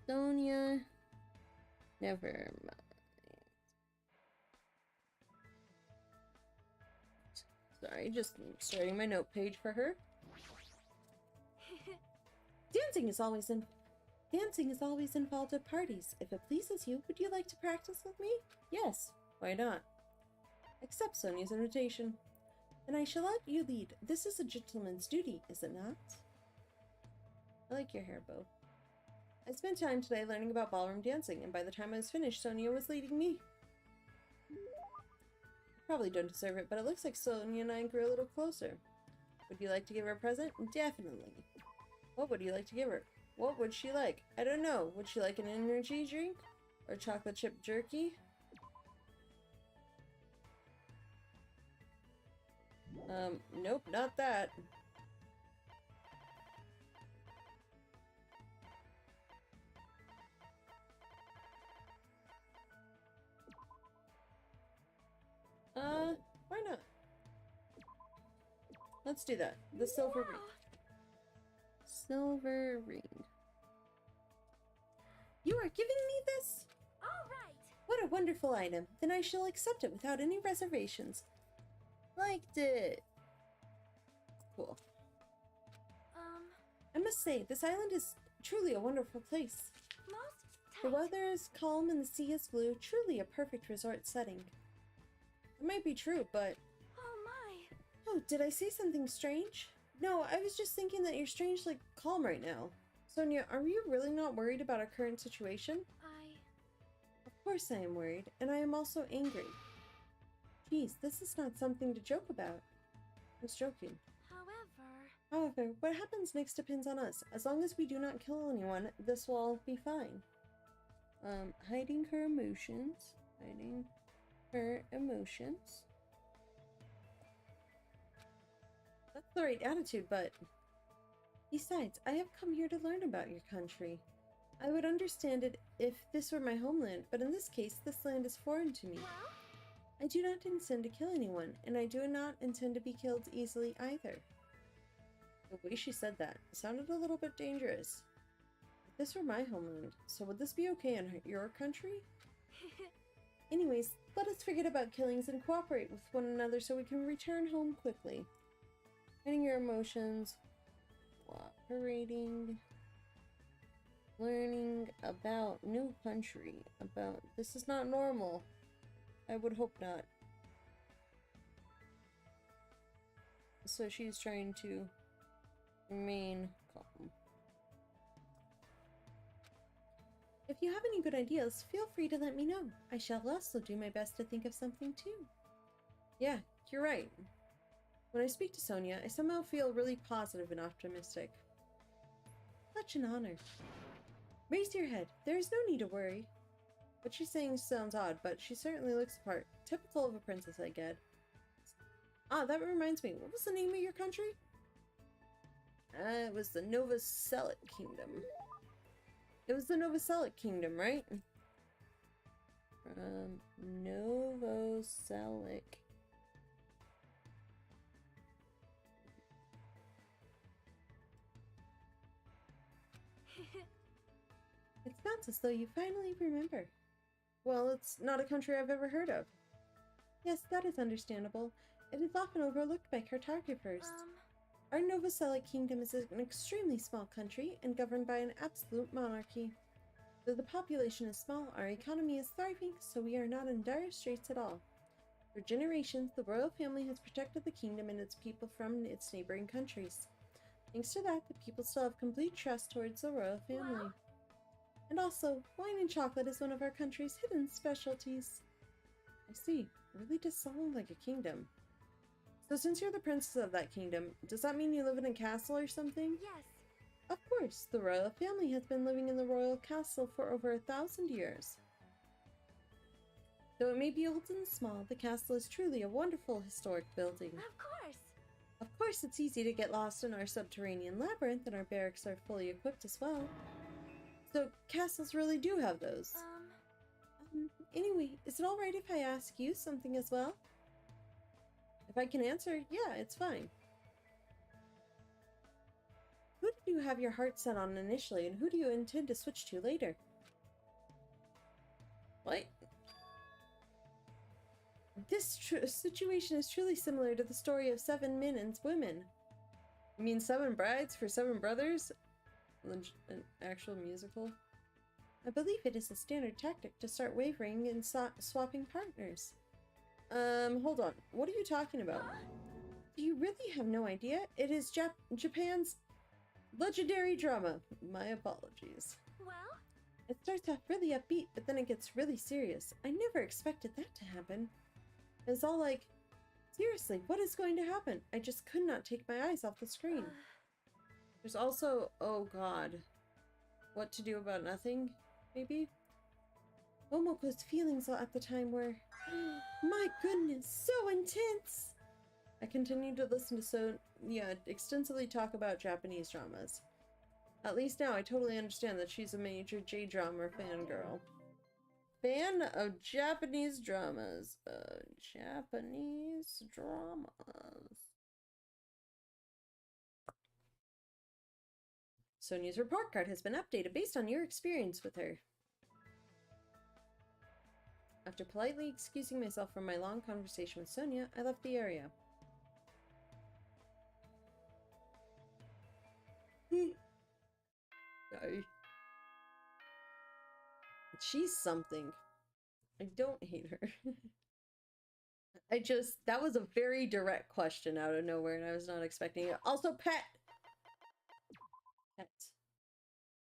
Speaker 1: Sonia. Never mind. Sorry, just starting my note page for her. Dancing is always involved at parties. If it pleases you, would you like to practice with me? Yes, why not? Accept Sonia's invitation. Then I shall let you lead. This is a gentleman's duty, is it not? I like your hair, Bo. I spent time today learning about ballroom dancing, and by the time I was finished, Sonia was leading me. I probably don't deserve it, but it looks like Sonia and I grew a little closer. Would you like to give her a present? Definitely. What would you like to give her? What would she like? I don't know. Would she like an energy drink? Or chocolate chip jerky? Nope, not that. Why not? Let's do that. The silver ring. Silver ring. You are giving me this?
Speaker 4: All right.
Speaker 1: What a wonderful item. Then I shall accept it without any reservations. Liked it. Cool. I must say, this island is truly a wonderful place. The weather is calm and the sea is blue. Truly a perfect resort setting. It might be true, but...
Speaker 4: Oh my.
Speaker 1: Oh, did I say something strange? No, I was just thinking that you're strangely calm right now. Sonia, are you really not worried about our current situation? Of course I am worried, and I am also angry. Geez, this is not something to joke about. I was joking. However, what happens next depends on us. As long as we do not kill anyone, this will all be fine. Hiding her emotions. Hiding her emotions. That's the right attitude, but... Besides, I have come here to learn about your country. I would understand it if this were my homeland, but in this case, this land is foreign to me. I do not intend to kill anyone, and I do not intend to be killed easily either. The way she said that sounded a little bit dangerous. If this were my homeland, so would this be okay in your country? Anyways, let us forget about killings and cooperate with one another so we can return home quickly. Hiding your emotions, cooperating, learning about new country, about this is not normal. I would hope not. So she's trying to remain calm. If you have any good ideas, feel free to let me know. I shall also do my best to think of something too. Yeah, you're right. When I speak to Sonia, I somehow feel really positive and optimistic. Such an honor. Raise your head. There is no need to worry. What she's saying sounds odd, but she certainly looks the part. Typical of a princess, I get. Ah, that reminds me. What was the name of your country? It was the Novoselic Kingdom. It was the Novoselic Kingdom, right? Novoselic. It sounds as though you finally remember. Well, it's not a country I've ever heard of. Yes, that is understandable. It is often overlooked by cartographers. Our Novoselic Kingdom is an extremely small country and governed by an absolute monarchy. Though the population is small, our economy is thriving, so we are not in dire straits at all. For generations, the royal family has protected the kingdom and its people from its neighboring countries. Thanks to that, the people still have complete trust towards the royal family. And also, wine and chocolate is one of our country's hidden specialties. I see. It really does sound like a kingdom. So since you're the princess of that kingdom, does that mean you live in a castle or something?
Speaker 4: Yes.
Speaker 1: Of course, the royal family has been living in the royal castle for over 1,000 years. Though it may be old and small, the castle is truly a wonderful historic building.
Speaker 4: Of course.
Speaker 1: Of course, it's easy to get lost in our subterranean labyrinth, and our barracks are fully equipped as well. So, castles really do have those. Anyway, is it alright if I ask you something as well? If I can answer, yeah, it's fine. Who did you have your heart set on initially, and who do you intend to switch to later? What? This situation is truly similar to the story of 7 men and women. You mean 7 brides for 7 brothers? An actual musical? I believe it is a standard tactic to start wavering and swapping partners. Hold on. What are you talking about? Do you really have no idea? It is Japan's legendary drama. My apologies.
Speaker 4: Well?
Speaker 1: It starts off really upbeat, but then it gets really serious. I never expected that to happen. It's all like, seriously, what is going to happen? I just could not take my eyes off the screen. There's also, oh god, what to do about nothing, maybe? Momoko's feelings at the time were, my goodness, so intense! I continued to listen to Sonia extensively talk about Japanese dramas. At least now I totally understand that she's a major J-drama fangirl. Fan of Japanese dramas. Japanese dramas. Sonia's report card has been updated based on your experience with her. After politely excusing myself from my long conversation with Sonia, I left the area. Sorry. She's something. I don't hate her. That was a very direct question out of nowhere and I was not expecting it. Also, pet! Pet.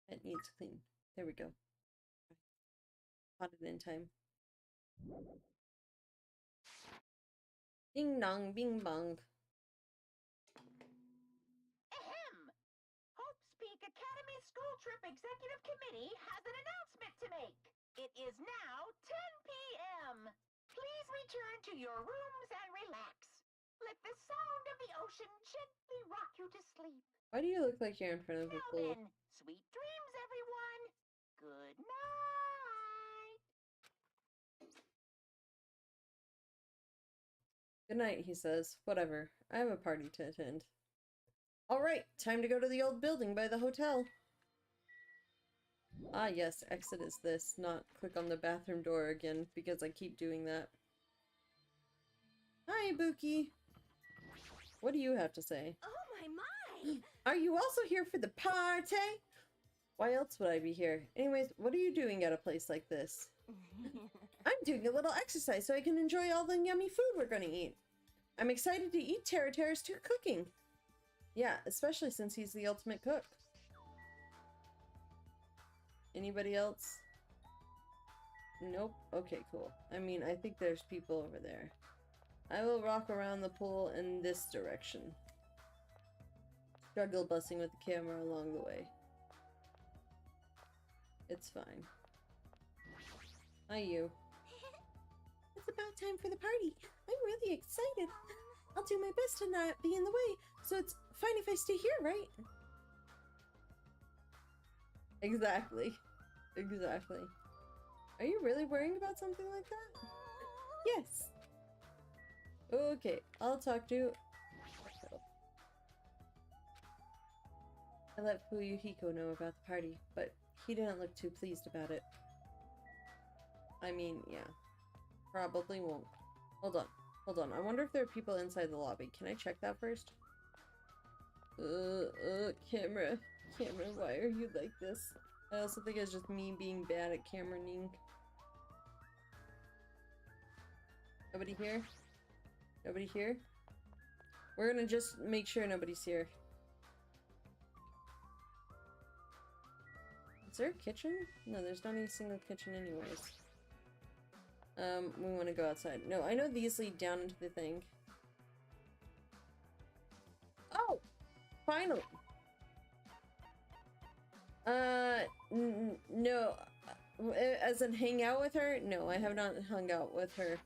Speaker 1: Pet needs clean. There we go. Caught it in time. Ding dong, bing bong.
Speaker 2: Ahem! Hope's Peak Academy School Trip Executive Committee has an announcement to make. It is now 10 p.m. Please return to your rooms and relax. Let the sound of the ocean gently rock you to sleep.
Speaker 1: Why do you look like you're in front of a
Speaker 2: Now
Speaker 1: pool?
Speaker 2: then, sweet dreams, everyone. Good night.
Speaker 1: Good night, he says. Whatever. I have a party to attend. Alright, time to go to the old building by the hotel. Ah yes, exit is this, not click on the bathroom door again, because I keep doing that. Hi, Buki! What do you have to say?
Speaker 4: Oh my!
Speaker 1: Are you also here for the party? Why else would I be here? Anyways, what are you doing at a place like this? I'm doing a little exercise so I can enjoy all the yummy food we're gonna eat. I'm excited to eat Terra's cooking. Yeah, especially since he's the ultimate cook. Anybody else? Nope. Okay, cool. I mean, I think there's people over there. I will walk around the pool in this direction. Struggle busing with the camera along the way. It's fine. Hi, you. It's about time for the party. I'm really excited. I'll do my best to not be in the way, so it's fine if I stay here, right? Exactly. Exactly. Are you really worrying about something like that? Yes. Okay, I'll talk to... I let Fuyuhiko know about the party, but he didn't look too pleased about it. I mean, yeah. Probably won't. Hold on. Hold on. I wonder if there are people inside the lobby. Can I check that first? Camera. Camera, why are you like this? I also think it's just me being bad at cameraing. Nobody here? Nobody here? We're gonna just make sure nobody's here. Is there a kitchen? No, there's not any single kitchen anyways. We want to go outside. No, I know these lead down into the thing. Oh! Finally! No. As in hang out with her? No, I have not hung out with her.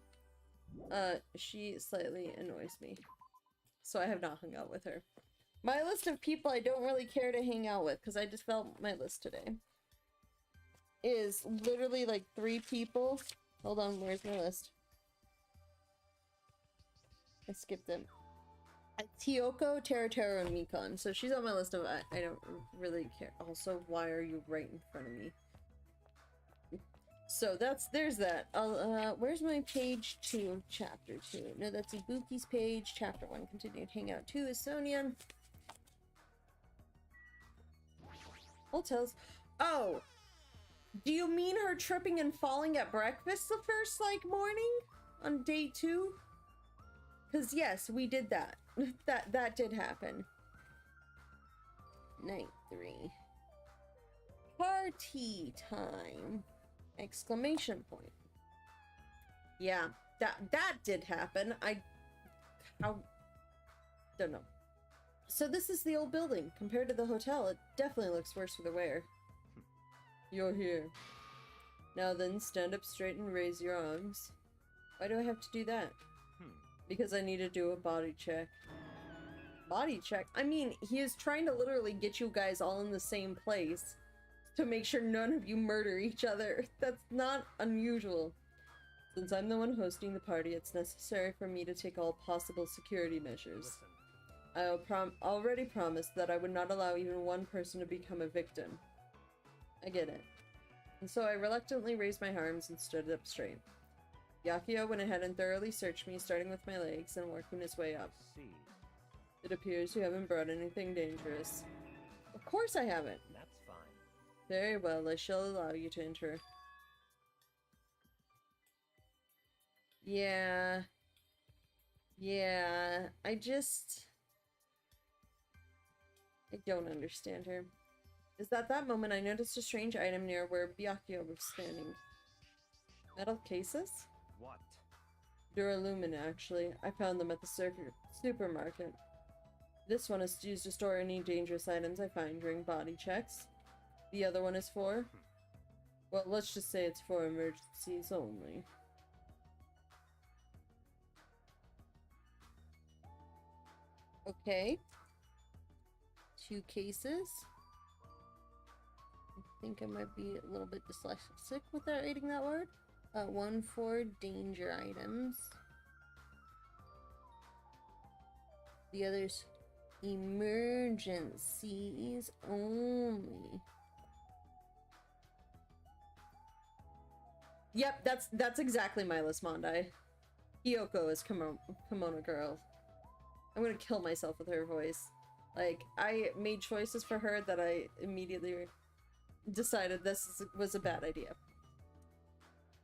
Speaker 1: She slightly annoys me. So I have not hung out with her. My list of people I don't really care to hang out with, because I just felt my list today, is literally like 3 people. Hold on, where's my list? I skipped them. Tiyoko, Teratero, and Mikon. So she's on my list of I don't really care. Also, why are you right in front of me? So there's that. Where's my page 2, chapter 2? No, that's Ibuki's page. Chapter 1, continued hangout 2 is Sonia. Hotels. Oh! Do you mean her tripping and falling at breakfast the first, like, morning? On day 2? Because, yes, we did that. That did happen. Night 3. Party time! Exclamation point. Yeah, that did happen. How... Don't know. So this is the old building. Compared to the hotel, it definitely looks worse for the wear. You're here. Now then, stand up straight and raise your arms. Why do I have to do that? Because I need to do a body check. Body check? I mean, he is trying to literally get you guys all in the same place to make sure none of you murder each other. That's not unusual. Since I'm the one hosting the party, it's necessary for me to take all possible security measures. I already promised that I would not allow even one person to become a victim. I get it. And so I reluctantly raised my arms and stood up straight. Yakio went ahead and thoroughly searched me, starting with my legs and working his way up. It appears you haven't brought anything dangerous. Of course I haven't.
Speaker 5: That's fine.
Speaker 1: Very well, I shall allow you to enter. Yeah. Yeah, I don't understand her. Is that moment I noticed a strange item near where Byakuya was standing. Metal cases?
Speaker 5: What?
Speaker 1: Duralumin, actually. I found them at the supermarket. This one is used to store any dangerous items I find during body checks. The other one is for... Well, let's just say it's for emergencies only. Okay. 2 cases. I think I might be a little bit dyslexic without reading that word. 1 for danger items. The other's emergencies only. Yep, that's exactly my list, Mondai. Kyoko is Kimono Girl. I'm gonna kill myself with her voice. Like, I made choices for her that I immediately decided this was a bad idea.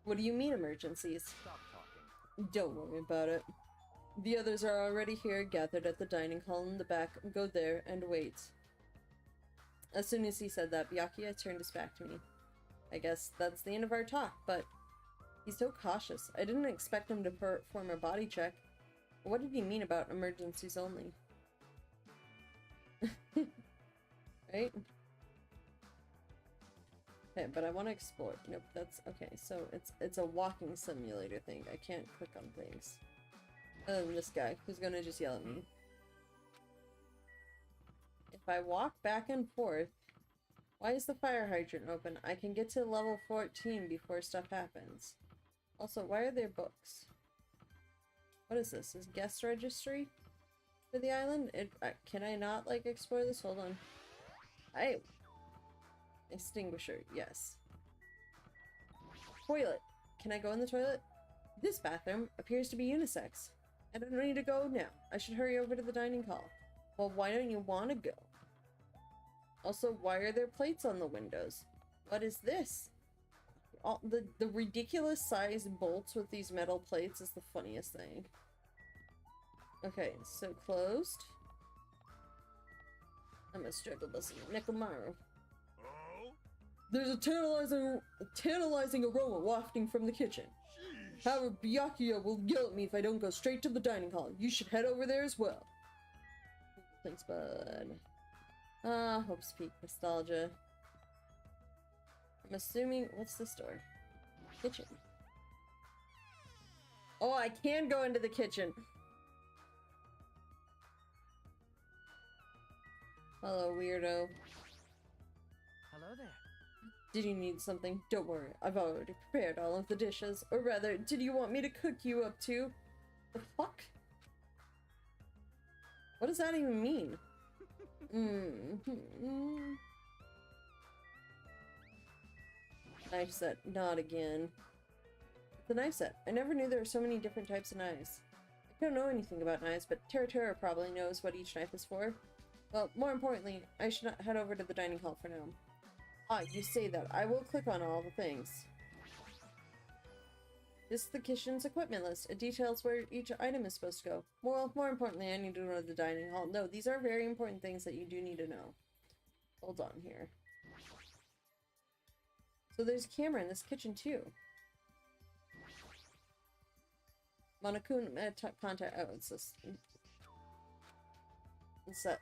Speaker 1: What do you mean emergencies?
Speaker 5: Stop talking.
Speaker 1: Don't worry about it. The others are already here, gathered at the dining hall in the back. Go there and wait. As soon as he said that, Byakuya turned his back to me. I guess that's the end of our talk, but he's so cautious. I didn't expect him to perform a body check. What did he mean about emergencies only? Right? Okay, but I want to explore. Nope, that's okay. So it's a walking simulator thing. I can't click on things. Other than this guy, who's gonna just yell at me. If I walk back and forth... Why is the fire hydrant open? I can get to level 14 before stuff happens. Also, why are there books? What is this? Is guest registry for the island? Can I not, like, explore this? Hold on. Extinguisher, yes. Toilet. Can I go in the toilet? This bathroom appears to be unisex. I don't need to go now. I should hurry over to the dining hall. Well, why don't you want to go? Also, why are there plates on the windows? What is this? The ridiculous sized bolts with these metal plates is the funniest thing. Okay, so closed. I'm a struggle busting Nekomaru.
Speaker 3: Oh?
Speaker 1: There's a tantalizing aroma wafting from the kitchen.
Speaker 3: Sheesh.
Speaker 1: However, Byakuya will yell at me if I don't go straight to the dining hall. You should head over there as well. Thanks, bud. Hope's Peak nostalgia. I'm assuming... What's this door? Kitchen. Oh, I can go into the kitchen. Hello, weirdo.
Speaker 5: Hello there.
Speaker 1: Did you need something? Don't worry, I've already prepared all of the dishes. Or rather, did you want me to cook you up too? The fuck? What does that even mean? Knife set. Not again. The knife set. I never knew there were so many different types of knives. I don't know anything about knives, but Terra probably knows what each knife is for. Well, more importantly, I should not head over to the dining hall for now. Ah, you say that. I will click on all the things. This is the kitchen's equipment list. It details where each item is supposed to go. Well, more importantly, I need to know the dining hall. No, these are very important things that you do need to know. Hold on here. So there's a camera in this kitchen too. Monokun contact. Oh, it's this.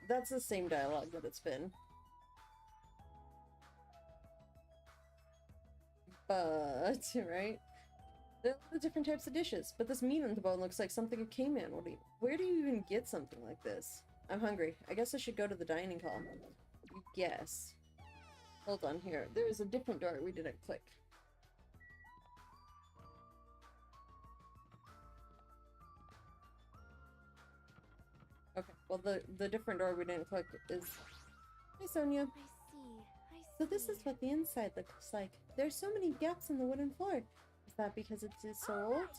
Speaker 1: That's the same dialogue that it's been. But, right? There are the different types of dishes, but this meat on the bone looks like something a caveman would eat. Where do you even get something like this? I'm hungry. I guess I should go to the dining hall. You guess. Hold on here. There is a different door we didn't click. Okay, well the different door we didn't click is... Hi, Sonia.
Speaker 4: I see.
Speaker 1: So this is what the inside looks like. There's so many gaps in the wooden floor. Is that because it is so old?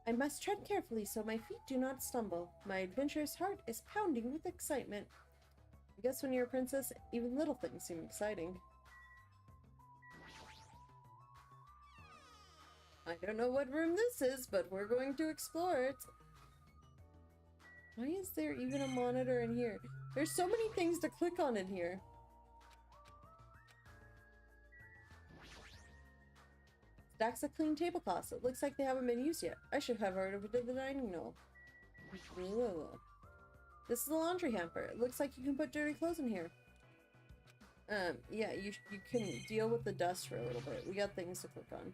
Speaker 1: I must tread carefully so my feet do not stumble. My adventurous heart is pounding with excitement. I guess when you're a princess, even little things seem exciting. I don't know what room this is, but we're going to explore it. Why is there even a monitor in here? There's so many things to click on in here. Stacks of clean tablecloths. It looks like they haven't been used yet. I should have heard over to the dining hall. This is the laundry hamper. It looks like you can put dirty clothes in here. Yeah, you can deal with the dust for a little bit. We got things to click on.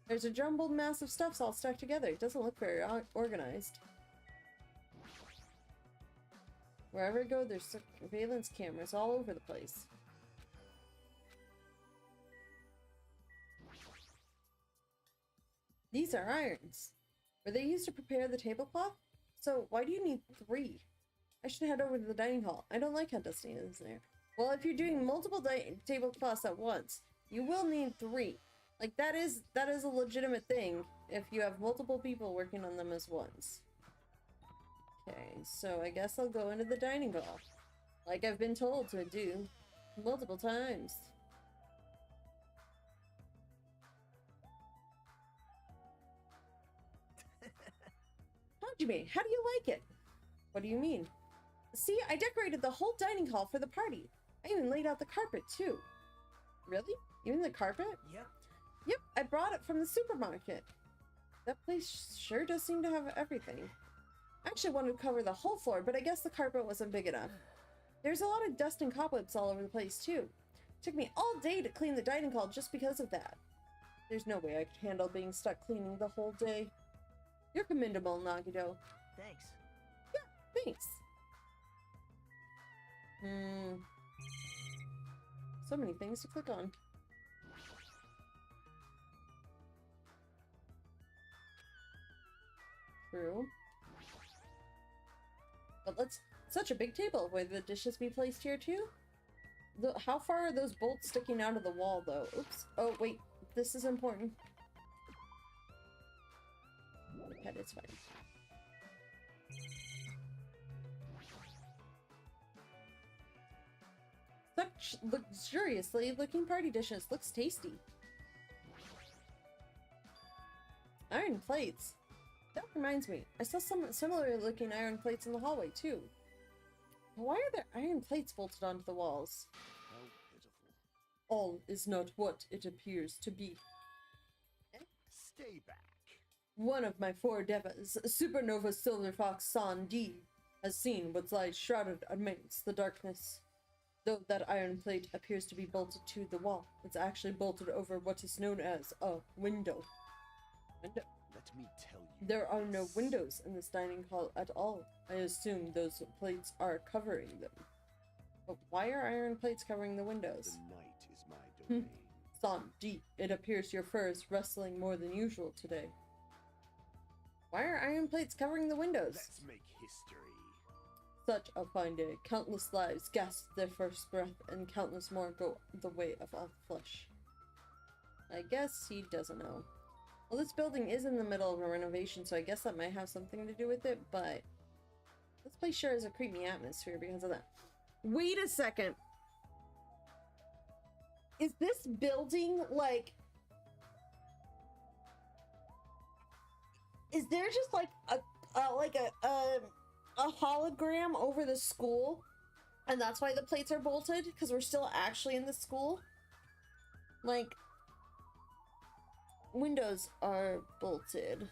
Speaker 1: There's a jumbled mass of stuffs all stuck together. It doesn't look very organized. Wherever I go, there's surveillance cameras all over the place. These are irons. Were they used to prepare the tablecloth? So, why do you need 3? I should head over to the dining hall. I don't like how dusty it is there. Well, if you're doing multiple tablecloths at once, you will need 3. Like, that is a legitimate thing if you have multiple people working on them as once. Okay, so I guess I'll go into the dining hall. Like I've been told to do multiple times. Hajime, how do you like it? What do you mean? See, I decorated the whole dining hall for the party. I even laid out the carpet, too. Really? Even the carpet?
Speaker 6: Yep.
Speaker 1: Yep, I brought it from the supermarket. That place sure does seem to have everything. I actually wanted to cover the whole floor, but I guess the carpet wasn't big enough. There's a lot of dust and cobwebs all over the place, too. It took me all day to clean the dining hall just because of that. There's no way I could handle being stuck cleaning the whole day. You're commendable, Nagito.
Speaker 6: Thanks.
Speaker 1: Yeah, thanks. So many things to click on. True. But let's... Such a big table. Would the dishes be placed here too? How far are those bolts sticking out of the wall though? Oops. Oh wait, this is important. Okay, it's fine. Such luxuriously looking party dishes. Looks tasty. Iron plates. That reminds me. I saw some similar looking iron plates in the hallway too. Why are there iron plates bolted onto the walls?
Speaker 3: How pitiful.
Speaker 1: All is not what it appears to be.
Speaker 3: Stay back.
Speaker 1: One of my four devas, Supernova Silver Fox San D, has seen what lies shrouded amidst the darkness. Though that iron plate appears to be bolted to the wall, it's actually bolted over what is known as a window.
Speaker 3: Let me tell you.
Speaker 1: There are no
Speaker 3: this.
Speaker 1: windows in this dining hall at all. I assume those plates are covering them. But why are iron plates covering the windows?
Speaker 3: The night is my domain.
Speaker 1: San D, it appears your fur is rustling more than usual today. Why are iron plates covering the windows?
Speaker 3: Let's make history.
Speaker 1: Such a fine day. Countless lives gasp their first breath, and countless more go the way of all flesh. I guess he doesn't know. Well, this building is in the middle of a renovation, so I guess that might have something to do with it, but this place sure has a creepy atmosphere because of that. Wait a second. Is this building, like... Is there just, like, a hologram over the school? And that's why the plates are bolted? Because we're still actually in the school? Like... Windows are bolted.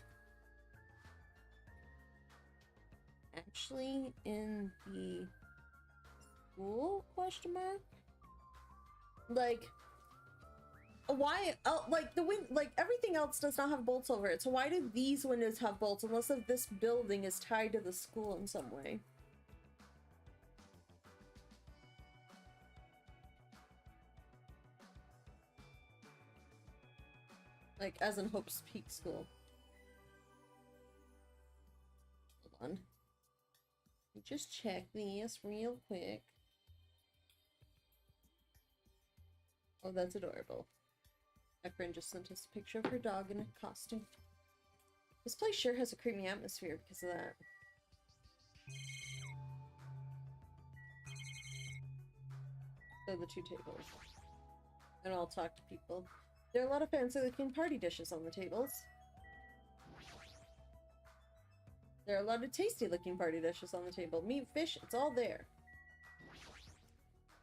Speaker 1: Actually, in the school? Question mark? Like, why? Like like everything else does not have bolts over it. So why do these windows have bolts? Unless if this building is tied to the school in some way. Like, as in Hope's Peak School. Hold on. Let me just check this real quick. Oh, that's adorable. My friend just sent us a picture of her dog in a costume. This place sure has a creepy atmosphere because of that. So the two tables. And I'll talk to people. There are a lot of fancy looking party dishes on the tables. There are a lot of tasty looking party dishes on the table. Meat, fish, it's all there.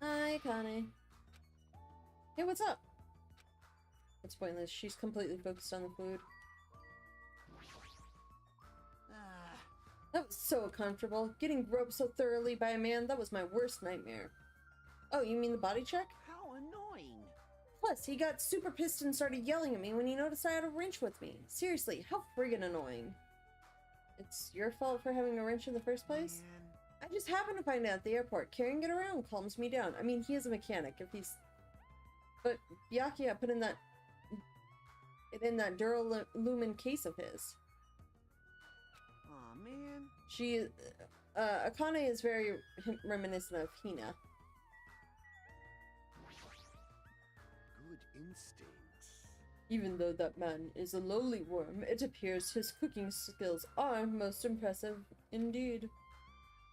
Speaker 1: Hi, Connie. Hey, what's up? It's pointless. She's completely focused on the food. That was so uncomfortable. Getting groped so thoroughly by a man, that was my worst nightmare. Oh, you mean the body check?
Speaker 6: How annoying.
Speaker 1: Plus, he got super pissed and started yelling at me when he noticed I had a wrench with me. Seriously, how friggin' annoying. It's your fault for having a wrench in the first place?
Speaker 6: Man.
Speaker 1: I just happened to find it at the airport. Carrying it around calms me down. I mean, he is a mechanic. If he's... But Byakuya put in that Duralumin case of his.
Speaker 6: Aw, man.
Speaker 1: She... Akane is very reminiscent of Hina.
Speaker 3: Good instincts.
Speaker 1: Even though that man is a lowly worm, it appears his cooking skills are most impressive indeed.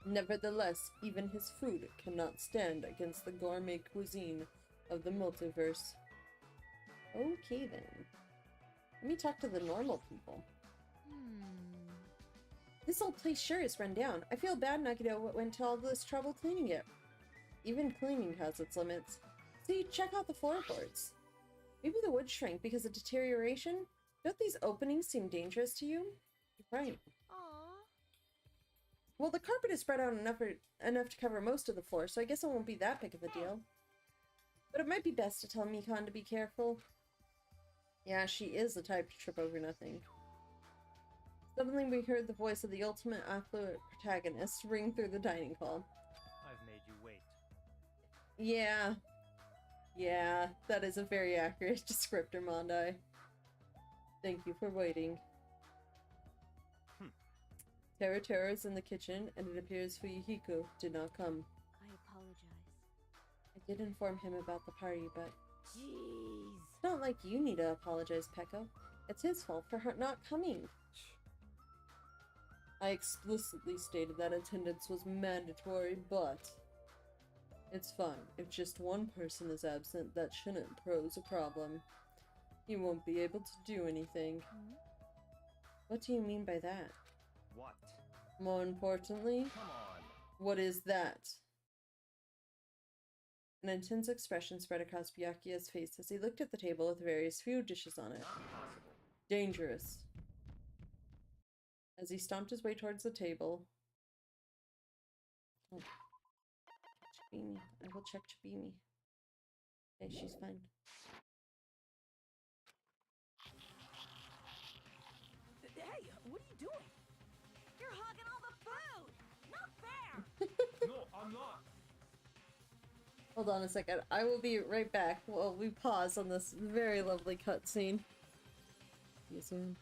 Speaker 1: Nevertheless, even his food cannot stand against the gourmet cuisine of the multiverse. Okay then. Let me talk to the normal people. This old place sure is run down. I feel bad Nagito went to all this trouble cleaning it. Even cleaning has its limits. See, check out the floorboards. Maybe the wood shrank because of deterioration? Don't these openings seem dangerous to you? You're right.
Speaker 4: Aww.
Speaker 1: Well, the carpet is spread out enough to cover most of the floor, so I guess it won't be that big of a deal. But it might be best to tell Mikan to be careful. Yeah, she is the type to trip over nothing. Suddenly we heard the voice of the ultimate affluent protagonist ring through the dining hall.
Speaker 5: I've made you wait.
Speaker 1: Yeah. Yeah, that is a very accurate descriptor, Mondai. Thank you for waiting. Tera is in the kitchen, and it appears Fuyuhiko did not come.
Speaker 4: I apologize.
Speaker 1: I did inform him about the party, but
Speaker 4: Jeez.
Speaker 1: it's not like you need to apologize, Peko. It's his fault for her not coming. I explicitly stated that attendance was mandatory, but it's fine. If just one person is absent, that shouldn't pose a problem. He won't be able to do anything. What do you mean by that?
Speaker 5: What?
Speaker 1: More importantly,
Speaker 5: Come on.
Speaker 1: what is that? An intense expression spread across Byakuya's face as he looked at the table with various food dishes on it.
Speaker 5: Not possible.
Speaker 1: Dangerous. As he stomped his way towards the table. Oh. Chibimi. I will check Chibimi. Okay, she's fine.
Speaker 4: Hey, what are you doing? You're hogging all the food! Not fair!
Speaker 5: No, I'm not.
Speaker 1: Hold on a second. I will be right back while we pause on this very lovely cutscene. Zoom.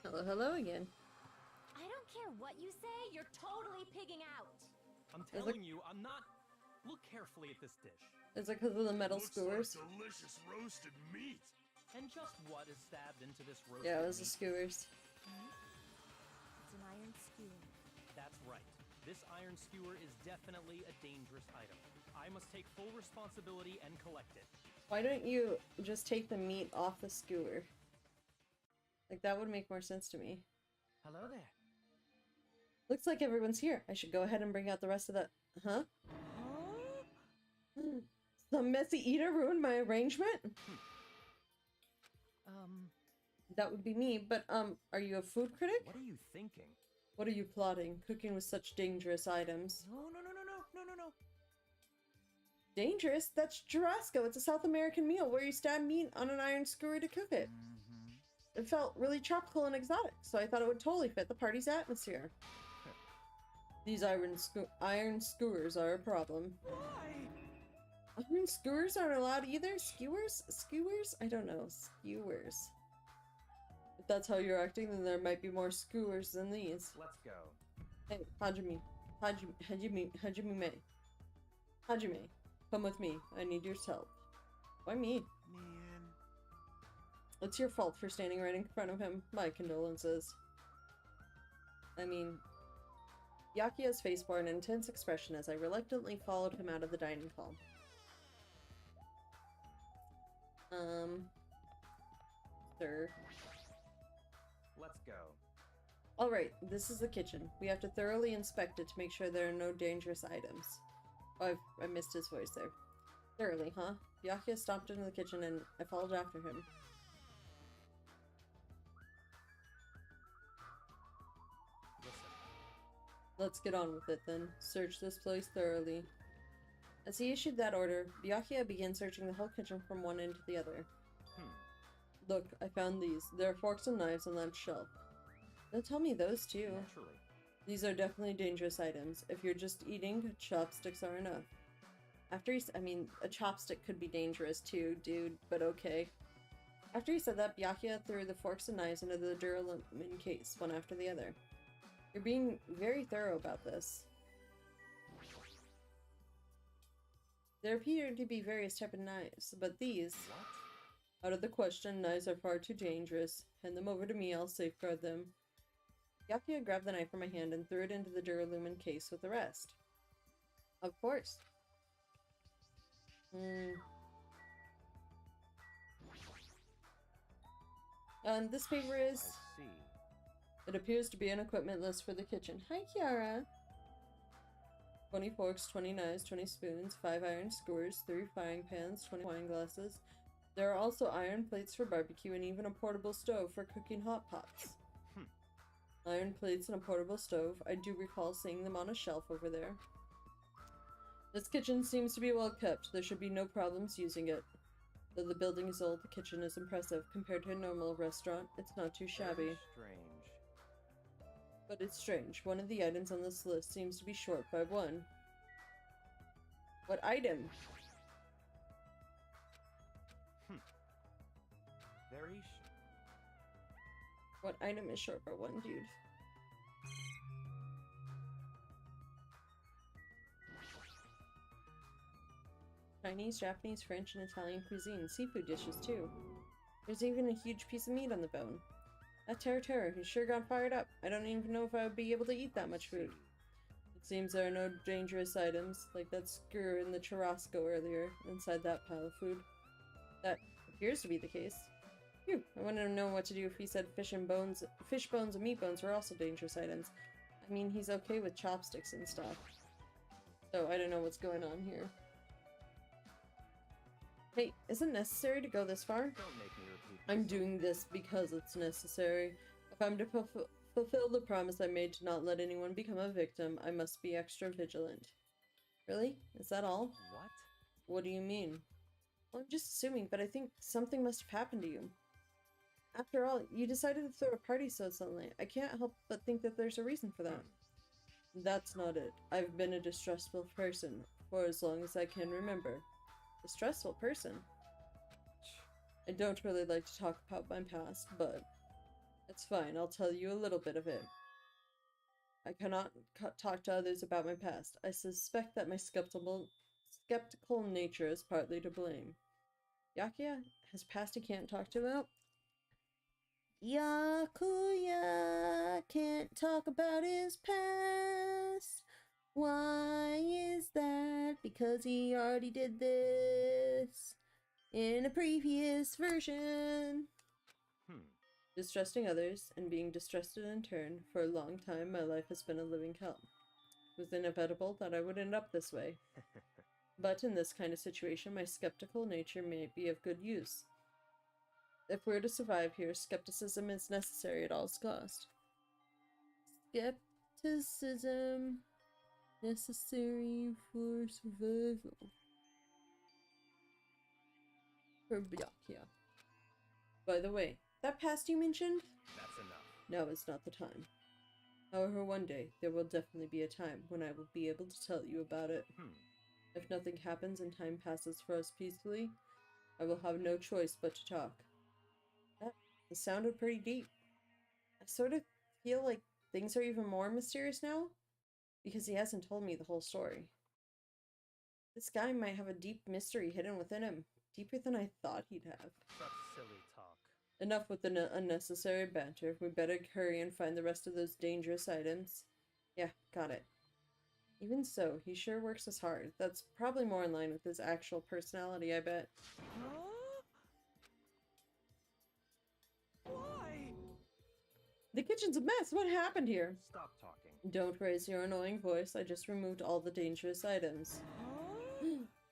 Speaker 1: Hello, hello again.
Speaker 4: I don't care what you say, you're totally pigging out.
Speaker 5: I'm
Speaker 1: Is it-
Speaker 5: telling you, I'm not. Look carefully at this dish.
Speaker 1: Is it because of the metal
Speaker 3: Looks
Speaker 1: skewers?
Speaker 3: like delicious roasted meat.
Speaker 5: And just what is stabbed into this roasted
Speaker 1: Yeah, it was the
Speaker 5: meat?
Speaker 1: skewers.
Speaker 4: It's an iron skewer.
Speaker 5: That's right. This iron skewer is definitely a dangerous item. I must take full responsibility and collect it.
Speaker 1: Why don't you just take the meat off the skewer? Like, that would make more sense to me.
Speaker 5: Hello there.
Speaker 1: Looks like everyone's here. I should go ahead and bring out the rest of the... Huh? Some messy eater ruined my arrangement? That would be me, but, are you a food critic?
Speaker 5: What are you thinking?
Speaker 1: What are you plotting? Cooking with such dangerous items.
Speaker 5: No.
Speaker 1: Dangerous? That's churrasco. It's a South American meal where you stab meat on an iron skewer to cook it. It felt really tropical and exotic, so I thought it would totally fit the party's atmosphere. These iron skewers are a problem. Iron skewers aren't allowed either? Skewers? Skewers? I don't know. Skewers. If that's how you're acting, then there might be more skewers than these.
Speaker 5: Let's go.
Speaker 1: Hey, Hajime, come with me. I need your help. Why me?
Speaker 3: Man.
Speaker 1: It's your fault for standing right in front of him. My condolences. I mean, Byakuya's face bore an intense expression as I reluctantly followed him out of the dining hall. Sir.
Speaker 5: Let's go.
Speaker 1: Alright, this is the kitchen. We have to thoroughly inspect it to make sure there are no dangerous items. Oh, I missed his voice there. Thoroughly, huh? Byakuya stomped into the kitchen and I followed after him.
Speaker 5: Listen.
Speaker 1: Let's get on with it then. Search this place thoroughly. As he issued that order, Byakuya began searching the whole kitchen from one end to the other. Look, I found these. There are forks and knives on that shelf. Don't tell me those too.
Speaker 5: Naturally.
Speaker 1: These are definitely dangerous items. If you're just eating, chopsticks are enough. After he I mean, a chopstick could be dangerous too, dude, but okay. After he said that, Byakuya threw the forks and knives into the duralumin case, one after the other. You're being very thorough about this. There appear to be various types of knives, but these...
Speaker 5: What?
Speaker 1: Out of the question, knives are far too dangerous. Hand them over to me, I'll safeguard them. Byakuya grabbed the knife from my hand and threw it into the duralumin case with the rest. Of course. This paper
Speaker 5: I
Speaker 1: is...
Speaker 5: see.
Speaker 1: It appears to be an equipment list for the kitchen. Hi, Kiara! 20 forks, 20 knives, 20 spoons, 5 iron skewers, 3 frying pans, 20 wine glasses. There are also iron plates for barbecue and even a portable stove for cooking hot pots. Iron plates and a portable stove. I do recall seeing them on a shelf over there. This kitchen seems to be well kept. There should be no problems using it. Though the building is old, the kitchen is impressive. Compared to a normal restaurant, it's not too shabby.
Speaker 5: Very strange.
Speaker 1: But it's strange. One of the items on this list seems to be short by one. What item?
Speaker 5: Very
Speaker 1: What item is short by one, dude? Chinese, Japanese, French, and Italian cuisine. Seafood dishes, too. There's even a huge piece of meat on the bone. That Terra he sure got fired up. I don't even know if I would be able to eat that much food. It seems there are no dangerous items, like that skewer in the churrasco earlier, inside that pile of food. That appears to be the case. Phew, I wouldn't know what to do if he said fish bones and meat bones were also dangerous items. I mean, he's okay with chopsticks and stuff. So I don't know what's going on here. Hey, is it necessary to go this far?
Speaker 5: Don't make me repeat
Speaker 1: I'm
Speaker 5: myself.
Speaker 1: doing this because it's necessary. If I'm to fulfill the promise I made to not let anyone become a victim, I must be extra vigilant. Really? Is that all?
Speaker 5: What?
Speaker 1: What do you mean? Well, I'm just assuming, but I think something must have happened to you. After all, you decided to throw a party so suddenly. I can't help but think that there's a reason for that. That's not it. I've been a distrustful person for as long as I can remember. Distrustful person? I don't really like to talk about my past, but it's fine. I'll tell you a little bit of it. I cannot talk to others about my past. I suspect that my skeptical nature is partly to blame. Yakuya has past he can't talk to about? Yakuya can't talk about his past. Why is that? Because he already did this in a previous version. Distrusting others and being distrusted in turn. For a long time, my life has been a living hell. It was inevitable that I would end up this way. But in this kind of situation, my skeptical nature may be of good use. If we're to survive here, skepticism is necessary at all costs. Skepticism necessary for survival. For Byakuya. By the way, that past you mentioned?
Speaker 5: That's enough.
Speaker 1: Now is not the time. However, one day, there will definitely be a time when I will be able to tell you about it. If nothing happens and time passes for us peacefully, I will have no choice but to talk. That sounded pretty deep. I sort of feel like things are even more mysterious now, because he hasn't told me the whole story. This guy might have a deep mystery hidden within him, deeper than I thought he'd have.
Speaker 5: Such silly talk.
Speaker 1: Enough with the unnecessary banter. We better hurry and find the rest of those dangerous items. Yeah, got it. Even so, he sure works as hard. That's probably more in line with his actual personality, I bet.
Speaker 5: Why?
Speaker 1: The kitchen's a mess! What happened here?
Speaker 5: Stop talking.
Speaker 1: Don't raise your annoying voice. I just removed all the dangerous items.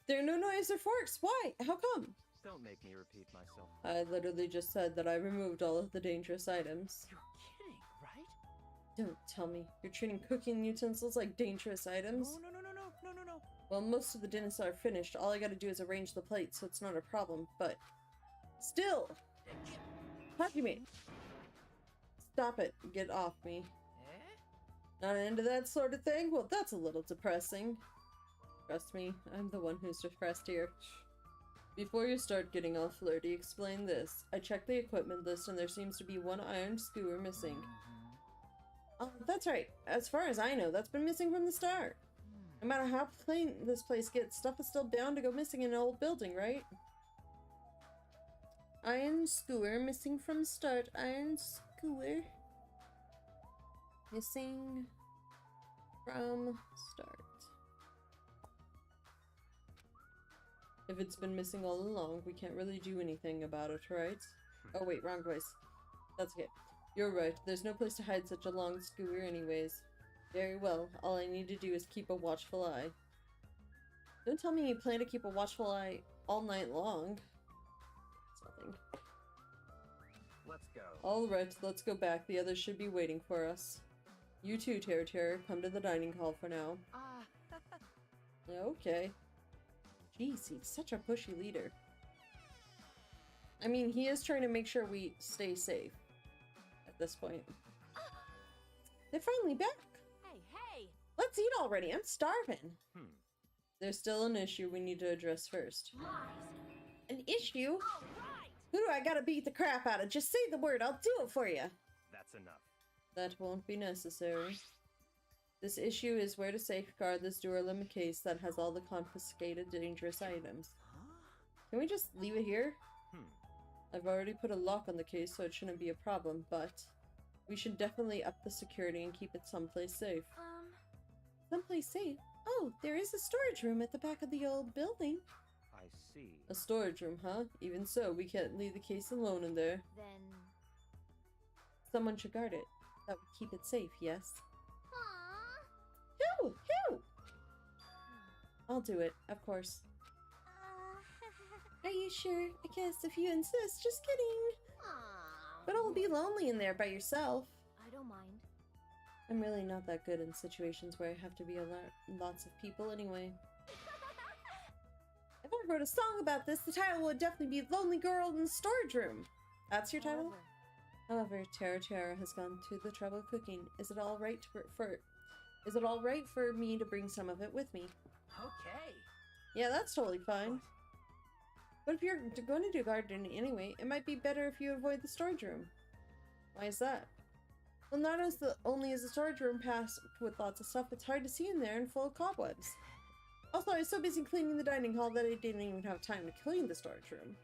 Speaker 1: There are no knives or forks! Why? How come?
Speaker 5: Don't make me repeat myself.
Speaker 1: I literally just said that I removed all of the dangerous items.
Speaker 5: You're kidding, right?
Speaker 1: Don't tell me. You're treating cooking utensils like dangerous items?
Speaker 5: No.
Speaker 1: Well, most of the dinners are finished. All I gotta do is arrange the plates, so it's not a problem, but... Still! Hajime! Stop it. Get off me. Not into that sort of thing? Well, that's a little depressing. Trust me, I'm the one who's depressed here. Before you start getting all flirty, explain this. I checked the equipment list and there seems to be one iron skewer missing. Oh, that's right. As far as I know, that's been missing from the start. No matter how clean this place gets, stuff is still bound to go missing in an old building, right? Iron skewer missing from start. Iron skewer missing from start. If it's been missing all along, we can't really do anything about it, right? Oh wait, wrong voice. That's okay. You're right. There's no place to hide such a long skewer anyways. Very well. All I need to do is keep a watchful eye. Don't tell me you plan to keep a watchful eye all night long. It's nothing.
Speaker 5: Let's go.
Speaker 1: Alright, let's go back. The others should be waiting for us. You too, Terra. Come to the dining hall for now. Okay. Jeez, he's such a pushy leader. I mean, he is trying to make sure we stay safe at this point. They're finally back.
Speaker 4: Hey!
Speaker 1: Let's eat already. I'm starving. There's still an issue we need to address first. An issue?
Speaker 4: Alright!
Speaker 1: Who do I gotta beat the crap out of? Just say the word. I'll do it for you.
Speaker 5: That's enough.
Speaker 1: That won't be necessary. This issue is where to safeguard this Duralim case that has all the confiscated dangerous items. Can we just leave it here? I've already put a lock on the case, so it shouldn't be a problem, but we should definitely up the security and keep it someplace safe. Someplace safe? Oh, there is a storage room at the back of the old building.
Speaker 5: I see.
Speaker 1: A storage room, huh? Even so, we can't leave the case alone in there.
Speaker 4: Then...
Speaker 1: Someone should guard it. That would keep it safe, yes?
Speaker 4: Aww.
Speaker 1: Who? I'll do it, of course. Are you sure? I guess if you insist, just kidding.
Speaker 4: Aww.
Speaker 1: But it'll be lonely in there by yourself.
Speaker 4: I don't mind.
Speaker 1: I'm really not that good in situations where I have to be around lots of people anyway. If I wrote a song about this, the title would definitely be Lonely Girl in the Storage Room. That's your title? However, Terra has gone to the trouble of cooking. Is it all right for me to bring some of it with me?
Speaker 5: Okay.
Speaker 1: Yeah, that's totally fine. But if you're going to do gardening anyway, it might be better if you avoid the storage room. Why is that? Well, not as only is the storage room packed with lots of stuff, it's hard to see in there and full of cobwebs. Also, I was so busy cleaning the dining hall that I didn't even have time to clean the storage room.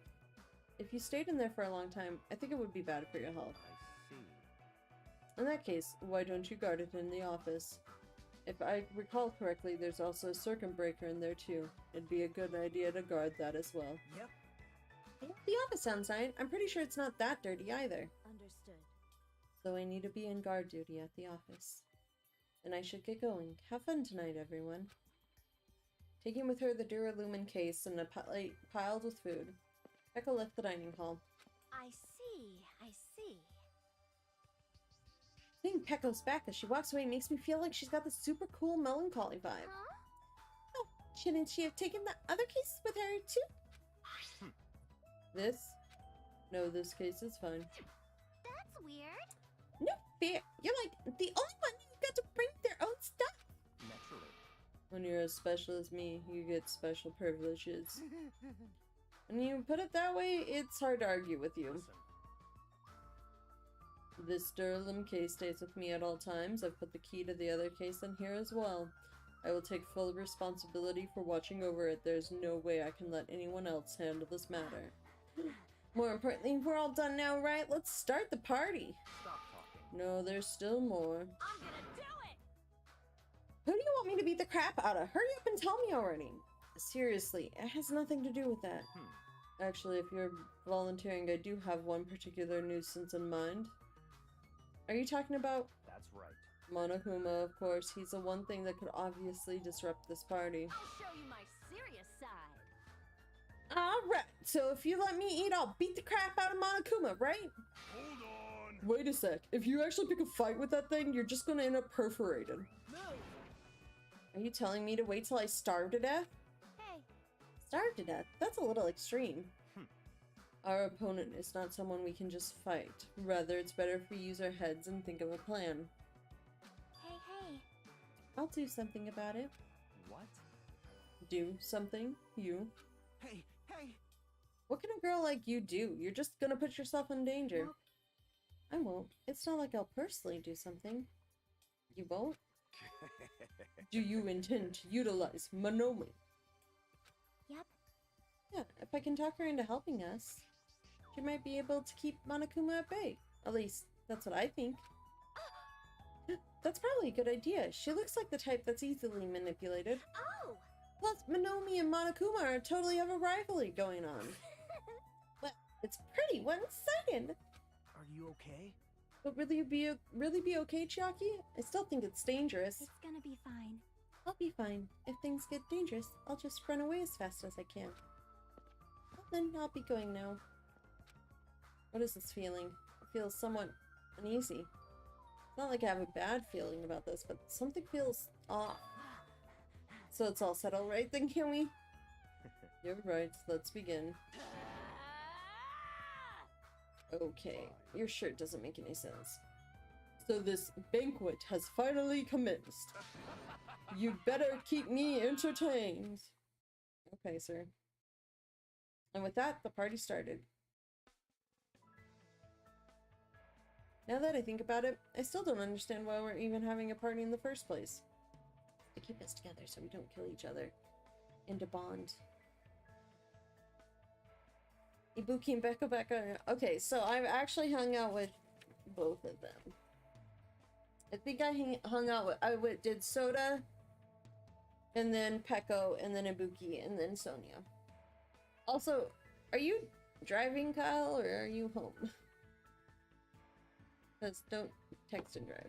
Speaker 1: If you stayed in there for a long time, I think it would be bad for your health.
Speaker 5: I see.
Speaker 1: In that case, why don't you guard it in the office? If I recall correctly, there's also a circuit breaker in there too. It'd be a good idea to guard that as well.
Speaker 5: Yep.
Speaker 1: The office sounds fine. I'm pretty sure it's not that dirty either.
Speaker 4: Understood.
Speaker 1: So I need to be in guard duty at the office. And I should get going. Have fun tonight, everyone. Taking with her the Duralumin case and a plate piled with food, Becca left the dining hall.
Speaker 4: I see.
Speaker 1: Seeing Pecco's back as she walks away makes me feel like she's got this super cool melancholy vibe.
Speaker 4: Huh?
Speaker 1: Oh, shouldn't she have taken the other case with her too? This? No, this case is fine.
Speaker 4: That's weird.
Speaker 1: No fair. You're like the only one who got to bring their own stuff.
Speaker 5: Naturally.
Speaker 1: When you're as special as me, you get special privileges. When you put it that way, it's hard to argue with you.
Speaker 5: Listen.
Speaker 1: This Duralim case stays with me at all times. I've put the key to the other case in here as well. I will take full responsibility for watching over it. There's no way I can let anyone else handle this matter. More importantly, we're all done now, right? Let's start the party.
Speaker 5: Stop talking.
Speaker 1: No, there's still more.
Speaker 4: I'm gonna do it.
Speaker 1: Who do you want me to beat the crap out of? Hurry up and tell me already. Seriously, it has nothing to do with that. Actually, if you're volunteering, I do have one particular nuisance in mind. Are you talking about
Speaker 5: That's right.
Speaker 1: Monokuma? Of course, he's the one thing that could obviously disrupt this party.
Speaker 4: I'll show you my serious side.
Speaker 1: Alright, so if you let me eat, I'll beat the crap out of Monokuma, right?
Speaker 3: Hold on!
Speaker 1: Wait a sec. If you actually pick a fight with that thing, you're just gonna end up perforated.
Speaker 4: No.
Speaker 1: Are you telling me to wait till I starve to death?
Speaker 4: Hey.
Speaker 1: Starve to death? That's a little extreme. Our opponent is not someone we can just fight. Rather, it's better if we use our heads and think of a plan.
Speaker 4: Hey.
Speaker 1: I'll do something about it.
Speaker 5: What?
Speaker 1: Do something? You?
Speaker 6: Hey!
Speaker 1: What can a girl like you do? You're just gonna put yourself in danger.
Speaker 4: Nope.
Speaker 1: I won't. It's not like I'll personally do something. You won't? Do you intend to utilize Monomi?
Speaker 4: Yep.
Speaker 1: Yeah, if I can talk her into helping us, she might be able to keep Monokuma at bay. At least, that's what I think. That's probably a good idea. She looks like the type that's easily manipulated.
Speaker 4: Oh.
Speaker 1: Plus, Monomi and Monokuma are totally have a rivalry going on. Well, it's pretty one-sided.
Speaker 6: Are You okay?
Speaker 1: But really be okay, Chiaki? I still think it's dangerous.
Speaker 4: It's gonna be fine.
Speaker 1: I'll be fine. If things get dangerous, I'll just run away as fast as I can. Well, then I'll be going now. What is this feeling? It feels somewhat uneasy. It's not like I have a bad feeling about this, but something feels off. So it's all settled, right? Then can we? You're right. Let's begin. Okay, your shirt doesn't make any sense. So this banquet has finally commenced. You better keep me entertained. Okay, sir. And with that, the party started. Now that I think about it, I still don't understand why we're even having a party in the first place. To keep us together so we don't kill each other. And to bond. Ibuki and Beka. Okay, so I've actually hung out with both of them. I think I hung out with, did Soda, and then Peko, and then Ibuki, and then Sonia. Also, are you driving, Kyle, or are you home? Because don't text and drive.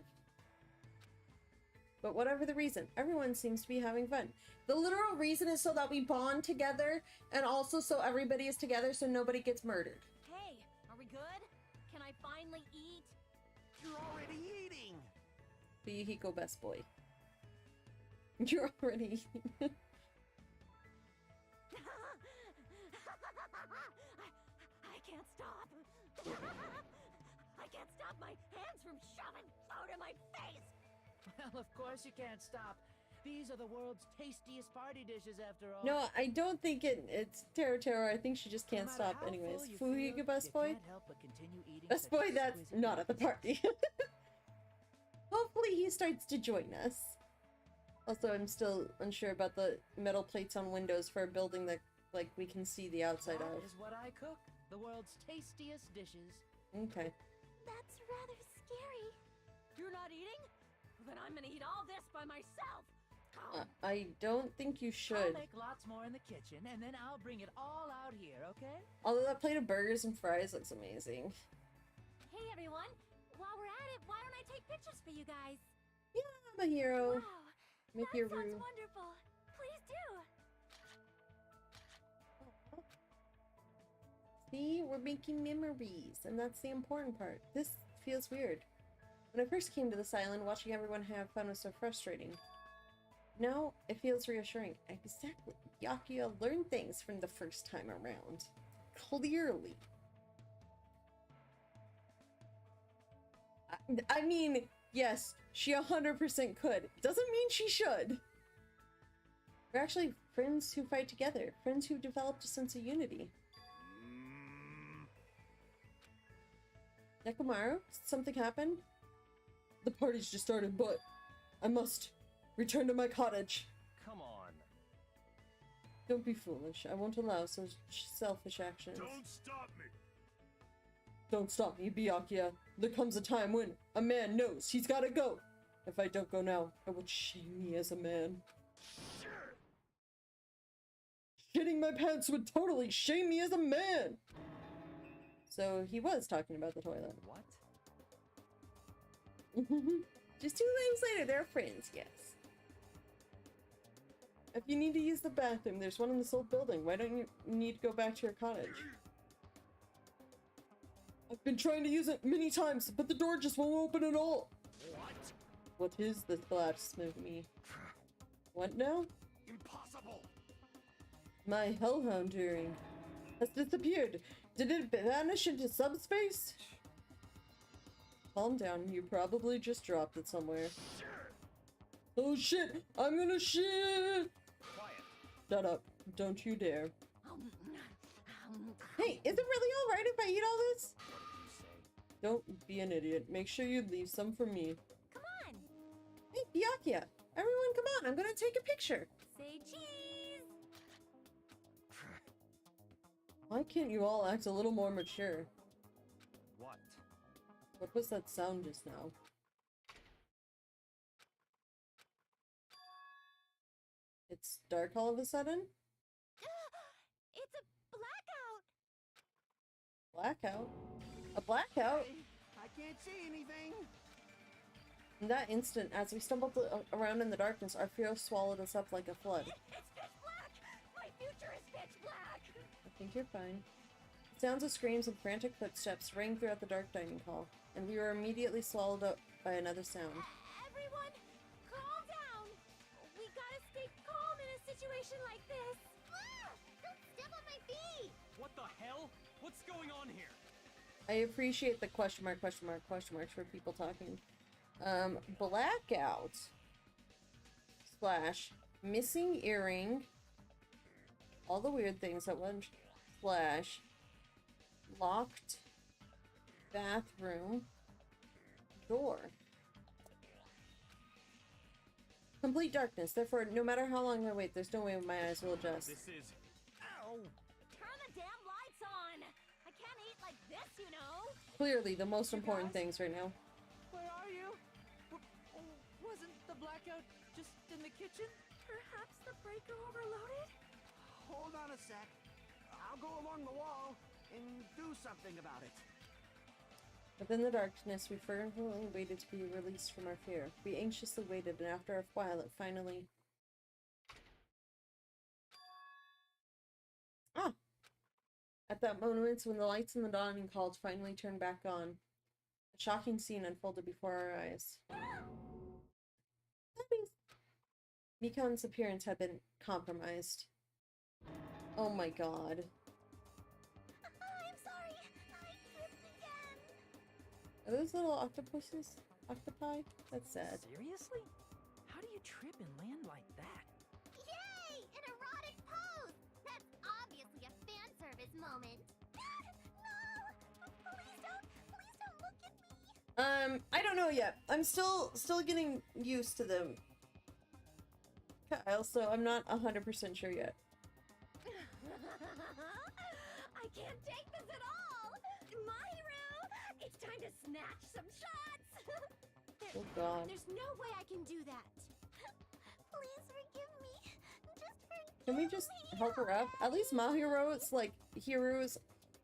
Speaker 1: But whatever the reason, everyone seems to be having fun. The literal reason is so that we bond together, and also so everybody is together so nobody gets murdered.
Speaker 4: Hey, are we good? Can I finally eat?
Speaker 6: You're already eating!
Speaker 1: Fuyuhiko, best boy. You're already eating.
Speaker 4: I can't stop. I can't stop my hands from shoving food in my face.
Speaker 5: Well, of course you can't stop. These are the world's tastiest party dishes, after all.
Speaker 1: No, I don't think it's Taro. I think she just can't
Speaker 5: No matter
Speaker 1: stop
Speaker 5: how
Speaker 1: anyways.
Speaker 5: full you
Speaker 1: Fuyuhiko,
Speaker 5: feel,
Speaker 1: best
Speaker 5: you
Speaker 1: boy?
Speaker 5: can't help but continue eating
Speaker 1: Best
Speaker 5: such
Speaker 1: boy that's
Speaker 5: exquisite
Speaker 1: not at the
Speaker 5: meals.
Speaker 1: party. Hopefully he starts to join us. Also, I'm still unsure about the metal plates on windows for a building that, like, we can see the outside
Speaker 5: That
Speaker 1: of.
Speaker 5: is what I cook. The world's tastiest dishes.
Speaker 1: Okay.
Speaker 4: That's rather scary. You're not eating? Then I'm gonna eat all this by myself.
Speaker 1: I don't think you
Speaker 5: I'll
Speaker 1: should.
Speaker 5: make lots more in the kitchen, and then I'll bring it all out here, okay?
Speaker 1: Although that plate of burgers and fries looks amazing.
Speaker 4: Hey everyone, while we're at it, why don't I take pictures for you guys?
Speaker 1: Yeah, I'm a hero.
Speaker 4: Wow,
Speaker 1: Make
Speaker 4: that
Speaker 1: your
Speaker 4: sounds
Speaker 1: room.
Speaker 4: wonderful. Please do.
Speaker 1: See, we're making memories, and that's the important part. This feels weird. When I first came to this island, watching everyone have fun was so frustrating. Now, it feels reassuring. Exactly. Byakuya learned things from the first time around. Clearly. I mean, yes, she 100% could. Doesn't mean she should. We're actually friends who fight together. Friends who developed a sense of unity. Nekomaru, something happened? The party's just started, but I must return to my cottage.
Speaker 3: Come on.
Speaker 1: Don't be foolish. I won't allow such selfish actions.
Speaker 3: Don't stop me.
Speaker 1: Don't stop me, Byakuya. There comes a time when a man knows he's gotta go. If I don't go now, it would shame me as a man. Shitting my pants would totally shame me as a man! So he was talking about the toilet.
Speaker 5: What?
Speaker 1: Just 2 days later, they're friends, yes. If you need to use the bathroom, there's one in this old building. Why don't you need to go back to your cottage? I've been trying to use it many times, but the door just won't open at all. What is this blasphemy? What now?
Speaker 3: Impossible.
Speaker 1: My hellhound earring has disappeared. Did it vanish into subspace? Calm down, you probably just dropped it somewhere. Oh shit! I'm gonna shit!
Speaker 3: Quiet.
Speaker 1: Shut up. Don't you dare. Hey, is it really alright if I eat all this? Don't be an idiot. Make sure you leave some for me.
Speaker 4: Come on,
Speaker 1: Hey, Byakuya! Everyone come on, I'm gonna take a picture!
Speaker 4: say cheese.
Speaker 1: Why can't you all act a little more mature?
Speaker 3: What?
Speaker 1: What was that sound just now? It's dark all of a sudden?
Speaker 4: It's a blackout.
Speaker 1: Blackout? A blackout?
Speaker 6: Can't see anything.
Speaker 1: In that instant, as we stumbled around in the darkness, our fear swallowed us up like a flood.
Speaker 4: It's pitch black! My future is pitch black!
Speaker 1: I think you're fine. Sounds of screams and frantic footsteps rang throughout the dark dining hall, and we were immediately swallowed up by another sound.
Speaker 4: Everyone, calm down! We gotta stay calm in a situation like this! Ah! Don't step on my feet!
Speaker 5: What the hell? What's going on here?
Speaker 1: I appreciate the question marks for people talking. Blackout / missing earring, all the weird things at once / locked bathroom door. Complete darkness, therefore no matter how long I wait, there's no way my eyes will adjust.
Speaker 5: This is...
Speaker 6: Ow!
Speaker 4: Turn the damn lights on! I can't eat like this, you know!
Speaker 1: Clearly the most important things right now.
Speaker 5: Where are you? Wasn't the blackout just in the kitchen?
Speaker 4: Perhaps the breaker overloaded?
Speaker 6: Hold on a sec. I'll go along the wall and do something about it.
Speaker 1: Within the darkness, we fervently waited to be released from our fear. We anxiously waited, and after a while, it finally... Ah! At that moment, when the lights in the dining hall finally turned back on, a shocking scene unfolded before our eyes. That means Mikan's appearance had been compromised. Oh my god.
Speaker 4: I'm sorry. I tripped again.
Speaker 1: Are those little octopuses? Octopi? That's sad.
Speaker 5: Seriously? How do you trip and land like that?
Speaker 4: Yay! An erotic pose! That's obviously a fan service moment. No! Please don't look at me!
Speaker 1: I don't know yet. I'm still getting used to them. Kyle, so I'm not 100% sure yet.
Speaker 4: I can't take this at all! Mahiru! It's time to snatch some shots!
Speaker 1: Oh god.
Speaker 4: There's no way I can do that. Please forgive me. Just forgive
Speaker 1: Can we just
Speaker 4: me.
Speaker 1: help her up? At least Mahiru's like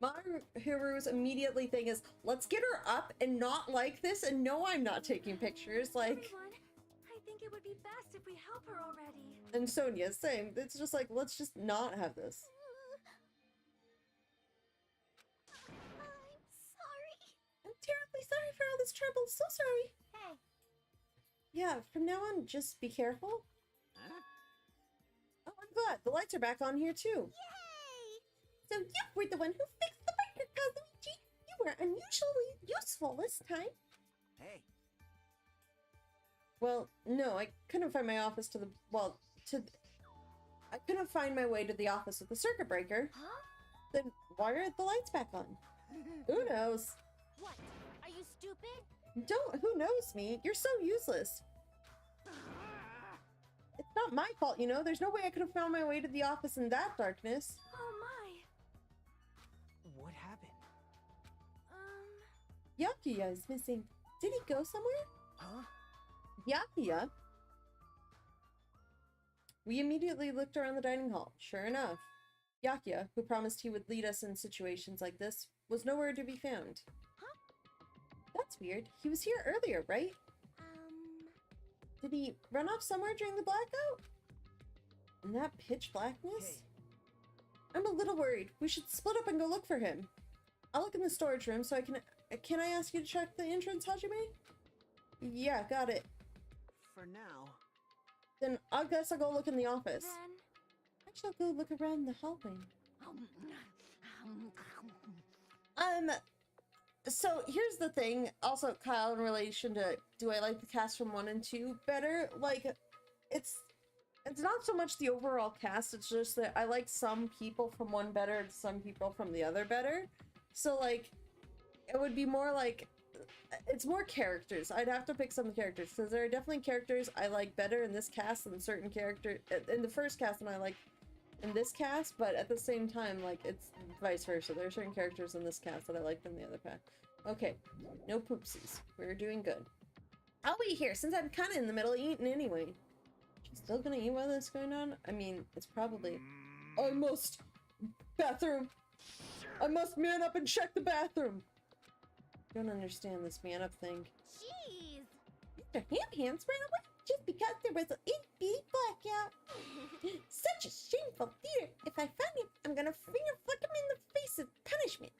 Speaker 1: Mahiru's immediately thing is, let's get her up and not like this, and no, I'm not taking pictures, like.
Speaker 4: Everyone, I think it would be best if we help her already.
Speaker 1: And Sonia, same. It's just like, let's just not have this.
Speaker 4: I'm sorry.
Speaker 1: I'm terribly sorry for all this trouble. So sorry.
Speaker 4: Hey.
Speaker 1: Yeah, from now on, just be careful.
Speaker 6: Huh?
Speaker 1: Oh, I'm glad. The lights are back on here, too.
Speaker 4: Yay!
Speaker 1: So you were the one who fixed the breaker, Kazuichi. You were unusually useful this time.
Speaker 6: Hey,
Speaker 1: Well, no, I couldn't find my office to the, well, I couldn't find my way to the office with the circuit breaker.
Speaker 4: Huh?
Speaker 1: Then why are the lights back on? Who knows?
Speaker 4: What? Are you stupid?
Speaker 1: Who knows me? You're so useless. It's not my fault, you know? There's no way I could have found my way to the office in that darkness.
Speaker 4: Oh my.
Speaker 5: What happened?
Speaker 1: Yakuya is missing. Did he go somewhere?
Speaker 5: Huh?
Speaker 1: Yakuya? We immediately looked around the dining hall. Sure enough, Yakuya, who promised he would lead us in situations like this, was nowhere to be found.
Speaker 4: Huh?
Speaker 1: That's weird. He was here earlier, right? Did he run off somewhere during the blackout? In that pitch blackness?
Speaker 5: Hey.
Speaker 1: I'm a little worried. We should split up and go look for him. I'll look in the storage room so I can I ask you to check the entrance, Hajime? Yeah, got it.
Speaker 6: for now.
Speaker 1: Then I guess I'll go look in the office.
Speaker 4: Then...
Speaker 1: I shall go look around the hallway. So here's the thing, also Kyle, in relation to do I like the cast from 1 and 2 better? Like, it's not so much the overall cast, it's just that I like some people from one better and some people from the other better. So like, it would be more like, it's more characters. I'd have to pick some characters, because there are definitely characters I like better in this cast than certain characters in the first cast, and I like in this cast, but at the same time, like, it's vice versa. There are certain characters in this cast that I like than the other cast. Okay, no poopsies. We're doing good. I'll wait here, since I'm kind of in the middle of eating anyway. She's still gonna eat while this is going on? I mean, it's probably... I must... Bathroom! I must man up and check the bathroom! Don't understand this man up thing.
Speaker 4: Jeez.
Speaker 1: Mr. Ham-Hands ran away just because there was an itty-bitty blackout. Such a shameful theater. If I find him, I'm gonna finger flick him in the face as punishment.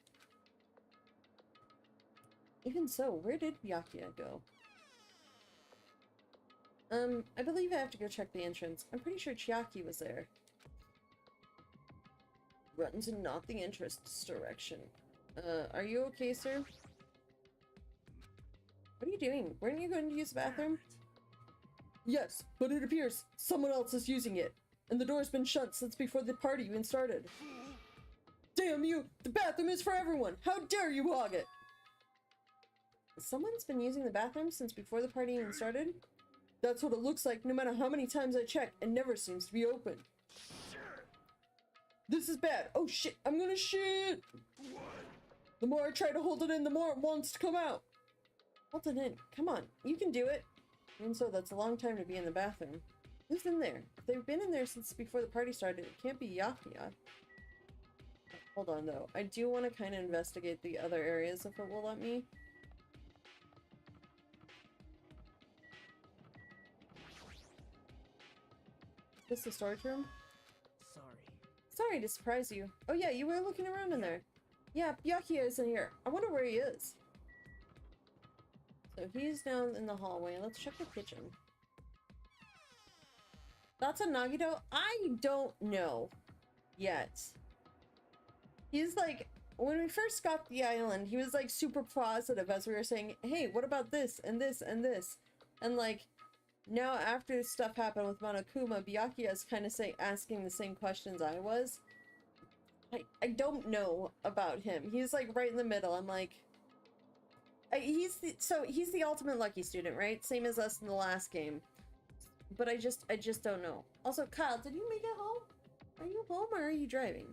Speaker 1: Even so, where did Byakuya go? I believe I have to go check the entrance. I'm pretty sure Chiaki was there. Runs in not the entrance direction. Are you okay, sir? What are you doing? Weren't you going to use the bathroom? Yes, but it appears someone else is using it. And the door's been shut since before the party even started. Damn you! The bathroom is for everyone! How dare you hog it! Someone's been using the bathroom since before the party even started? That's what it looks like no matter how many times I check. It never seems to be open. This is bad. Oh shit, I'm gonna shit! The more I try to hold it in, the more it wants to come out. Hold it in. Come on, you can do it. And so that's a long time to be in the bathroom. Who's in there? If they've been in there since before the party started, it can't be Yakuya. Hold on though. I do want to kind of investigate the other areas if it will let me. Is this the storage room? Sorry to surprise you. Oh yeah, you were looking around in there. Yeah, Byakuya is in here. I wonder where he is. So he's down in the hallway. Let's check the kitchen. That's a Nagito? I don't know yet. He's like, when we first got the island, he was like super positive as we were saying, hey, what about this and this and this? And like, now after stuff happened with Monokuma, Byakuya is kind of asking the same questions I was. I don't know about him. He's like right in the middle. I'm like, he's the ultimate lucky student, right? Same as us in the last game. But I just don't know. Also, Kyle, did you make it home? Are you home or are you driving?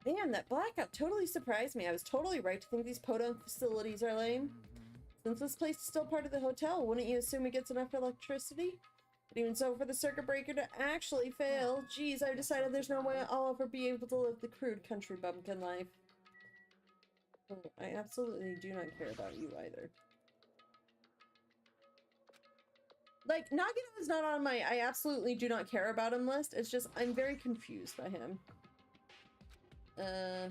Speaker 1: Man, that blackout totally surprised me. I was totally right to think these podunk facilities are lame. Since this place is still part of the hotel, wouldn't you assume it gets enough electricity? But even so, for the circuit breaker to actually fail, geez, I've decided there's no way I'll ever be able to live the crude country bumpkin life. Oh, I absolutely do not care about you either. Like, Nagito is not on my I absolutely do not care about him list. It's just, I'm very confused by him. Okay.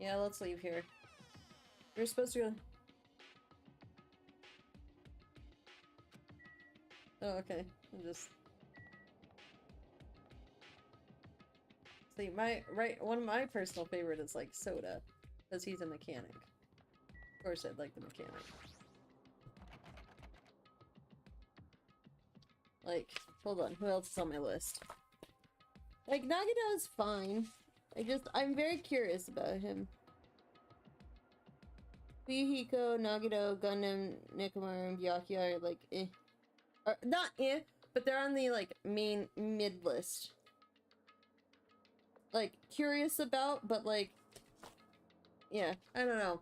Speaker 1: Yeah, let's leave here. You're supposed to go... Oh, okay. I'm just... See, one of my personal favorite is, like, Soda. Because he's a mechanic. Of course I'd like the mechanic. Like, hold on, who else is on my list? Like, Nagito is fine. I'm very curious about him. Fihiko, Nagito, Gundam, Nekomaru, and Byakuya are like, eh. Or, not eh, but they're on the, like, main mid list. Like, curious about, but like, yeah, I don't know.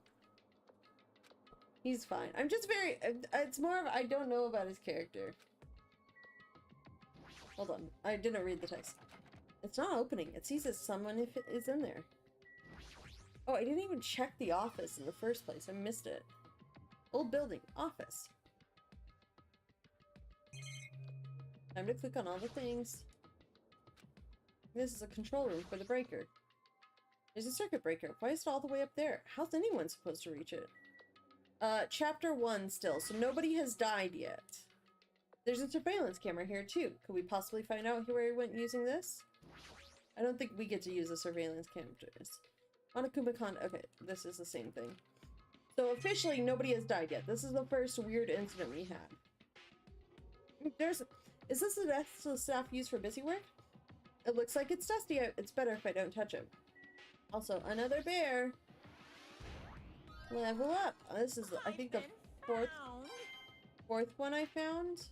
Speaker 1: He's fine. I'm just very, it's more of, I don't know about his character. Hold on, I didn't read the text. It's not opening. It sees as someone if it is in there. Oh, I didn't even check the office in the first place. I missed it. Old building. Office. Time to click on all the things. This is a control room for the breaker. There's a circuit breaker. Why is it all the way up there? How's anyone supposed to reach it? Chapter 1 still, so nobody has died yet. There's a surveillance camera here too. Could we possibly find out where he went using this? I don't think we get to use the surveillance cameras. Monokuma-kan, okay, this is the same thing. So officially, nobody has died yet. This is the first weird incident we had. Is this the desk the staff use for busy work? It looks like it's dusty. It's better if I don't touch it. Also, another bear. Level up. This is, I think, the fourth one I found.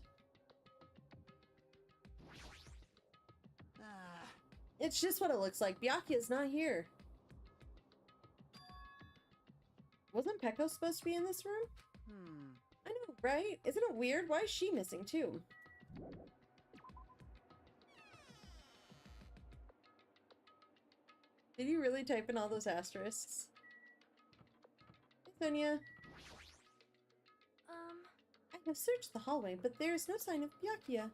Speaker 1: It's just what it looks like. Byakuya's not here. Wasn't Peko supposed to be in this room? I know, right? Isn't it weird? Why is she missing too? Did you really type in all those asterisks? Hey, Sonia. I have searched the hallway, but there is no sign of Byakuya.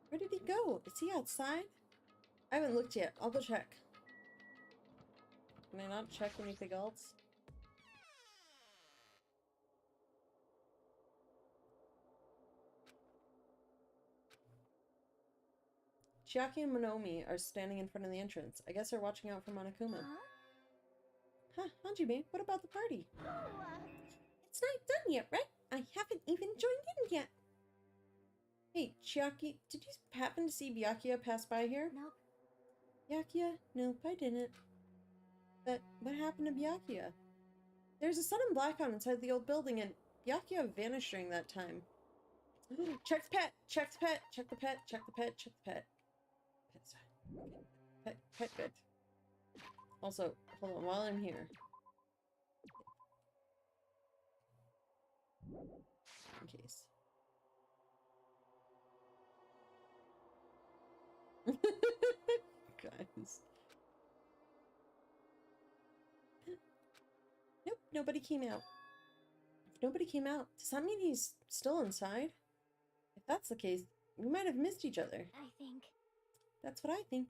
Speaker 1: Where did he go? Is he outside? I haven't looked yet. I'll go check. Can I not check anything else? Chiaki and Monomi are standing in front of the entrance. I guess they're watching out for Monokuma. Huh, Hajime, what about the party? It's not done yet, right? I haven't even joined in yet. Hey, Chiaki, did you happen to see Byakuya pass by here?
Speaker 4: Nope.
Speaker 1: Byakuya? Nope, I didn't. But what happened to Byakuya? There's a sudden blackout inside the old building and Byakuya vanished during that time. Check the pet! Check the pet! Check the pet! Check the pet! Check the pet! Pet good. Also, hold on, while I'm here. In case. Guys. Nope, nobody came out. If nobody came out, does that mean he's still inside? If that's the case, we might have missed each other.
Speaker 4: I think.
Speaker 1: That's what I think.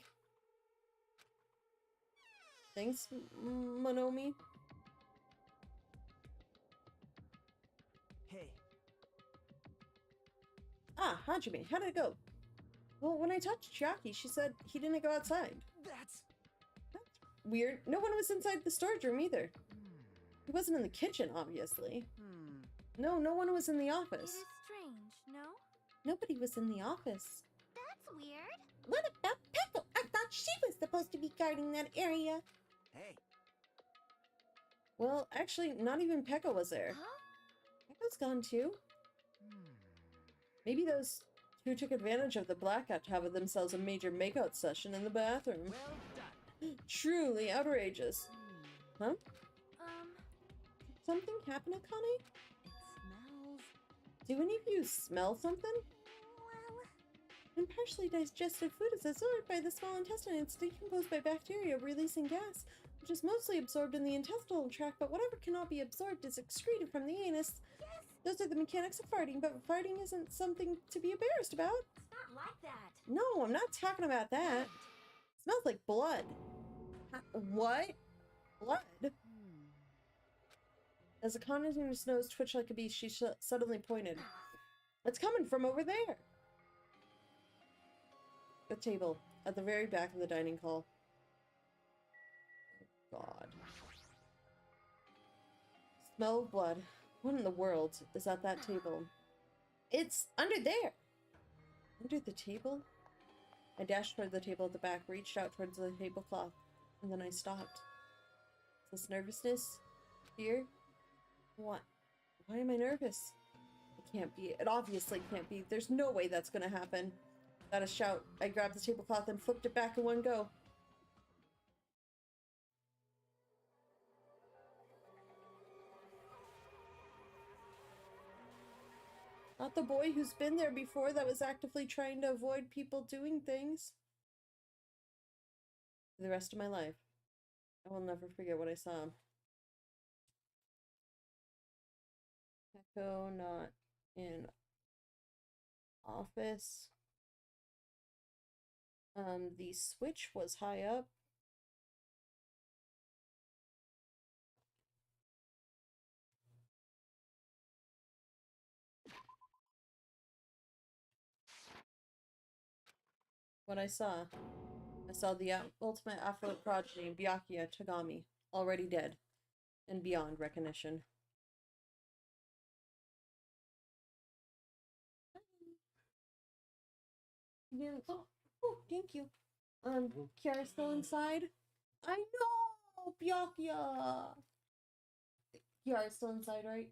Speaker 1: Thanks, Monomi.
Speaker 6: Hey.
Speaker 1: Ah, Hajime, how did it go? Well, when I talked to Chiaki, she said he didn't go outside.
Speaker 6: That's
Speaker 1: Weird. No one was inside the storage room either. He wasn't in the kitchen, obviously. No, no one was in the
Speaker 4: It
Speaker 1: office.
Speaker 4: is strange, no?
Speaker 1: Nobody was in the office.
Speaker 4: That's weird.
Speaker 1: What about Peko? I thought she was supposed to be guarding that area.
Speaker 6: hey.
Speaker 1: Well, actually, not even Peko was there.
Speaker 4: Huh?
Speaker 1: Peko's gone too. Maybe those two took advantage of the blackout to have themselves a major makeout session in the bathroom.
Speaker 6: Well done.
Speaker 1: Truly outrageous. Huh? Did something happen, Akane?
Speaker 6: It smells.
Speaker 1: Do any of you smell something?
Speaker 4: Well,
Speaker 1: Partially digested food is absorbed by the small intestine. It's decomposed by bacteria, releasing gas, which is mostly absorbed in the intestinal tract, but whatever cannot be absorbed is excreted from the anus.
Speaker 4: yes,
Speaker 1: Those are the mechanics of farting, but farting isn't something to be embarrassed about.
Speaker 4: it's not like that.
Speaker 1: No, I'm not talking about that. Smells like blood. What? Blood? As Akane's nose twitched like a beast, she suddenly pointed. It's coming from over there. The table, at the very back of the dining hall. Oh, God. Smell of blood. What in the world is at that table? It's under there! Under the table? I dashed toward the table at the back, reached out towards the tablecloth, and then I stopped. Is this nervousness? Fear? What? Why am I nervous? It can't be. It obviously can't be. There's no way that's gonna happen. Without a shout, I grabbed the tablecloth and flipped it back in one go. Not the boy who's been there before that was actively trying to avoid people doing things. For the rest of my life, I will never forget what I saw. Echo not in office. The switch was high up. What I saw the ultimate affluent progeny, Byakuya Tagami, already dead, and beyond recognition. Yeah. Oh, thank you. Kiara's still inside? I know! Byakuya! Kiara's still inside, right?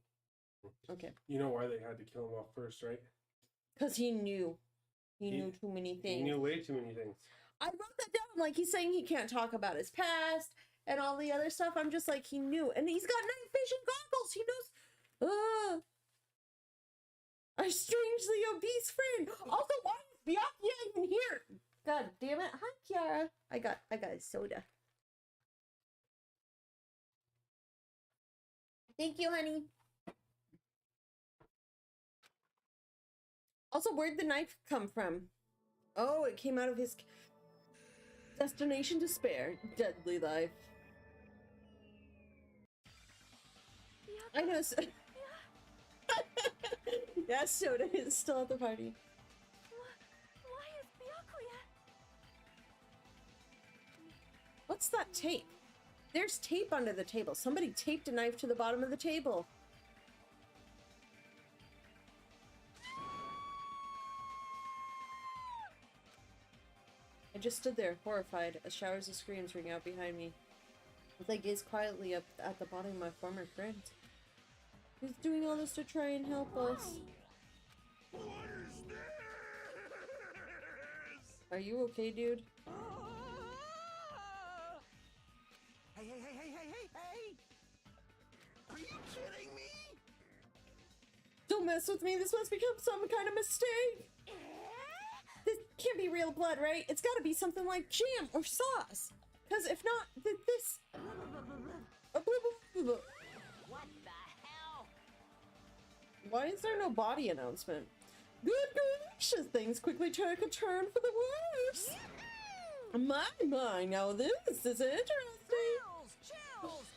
Speaker 1: Okay.
Speaker 7: You know why they had to kill him off first, right?
Speaker 1: Because he knew. He knew too many things.
Speaker 7: He knew way too many things.
Speaker 1: I wrote that down. Like, he's saying he can't talk about his past and all the other stuff. I'm just like, he knew. And he's got night vision goggles. He knows. Our strangely obese friend. Also, why is Byakuya even here? God damn it. Hi, Kiara. I got a soda. Thank you, honey. Also, where'd the knife come from? Oh, it came out of his destination despair. Deadly life. I know. Yeah, Soda is still at the party.
Speaker 4: Why is Byakuya?
Speaker 1: What's that tape? There's tape under the table. Somebody taped a knife to the bottom of the table. I just stood there, horrified, as showers of screams ring out behind me. As I gaze quietly up at the body of my former friend. He's doing all this to try and help us.
Speaker 3: What is this?
Speaker 1: Are you okay, dude?
Speaker 6: Hey, hey, hey, hey, hey, hey, hey! Are you kidding me?
Speaker 1: Don't mess with me. This must become some kind of mistake. This can't be real blood, right? It's gotta be something like jam or sauce. Because if not, this...
Speaker 2: What the hell?
Speaker 1: Why is there no body announcement? Good gracious, things quickly took a turn for the worse. My, now this is interesting.
Speaker 2: Chills!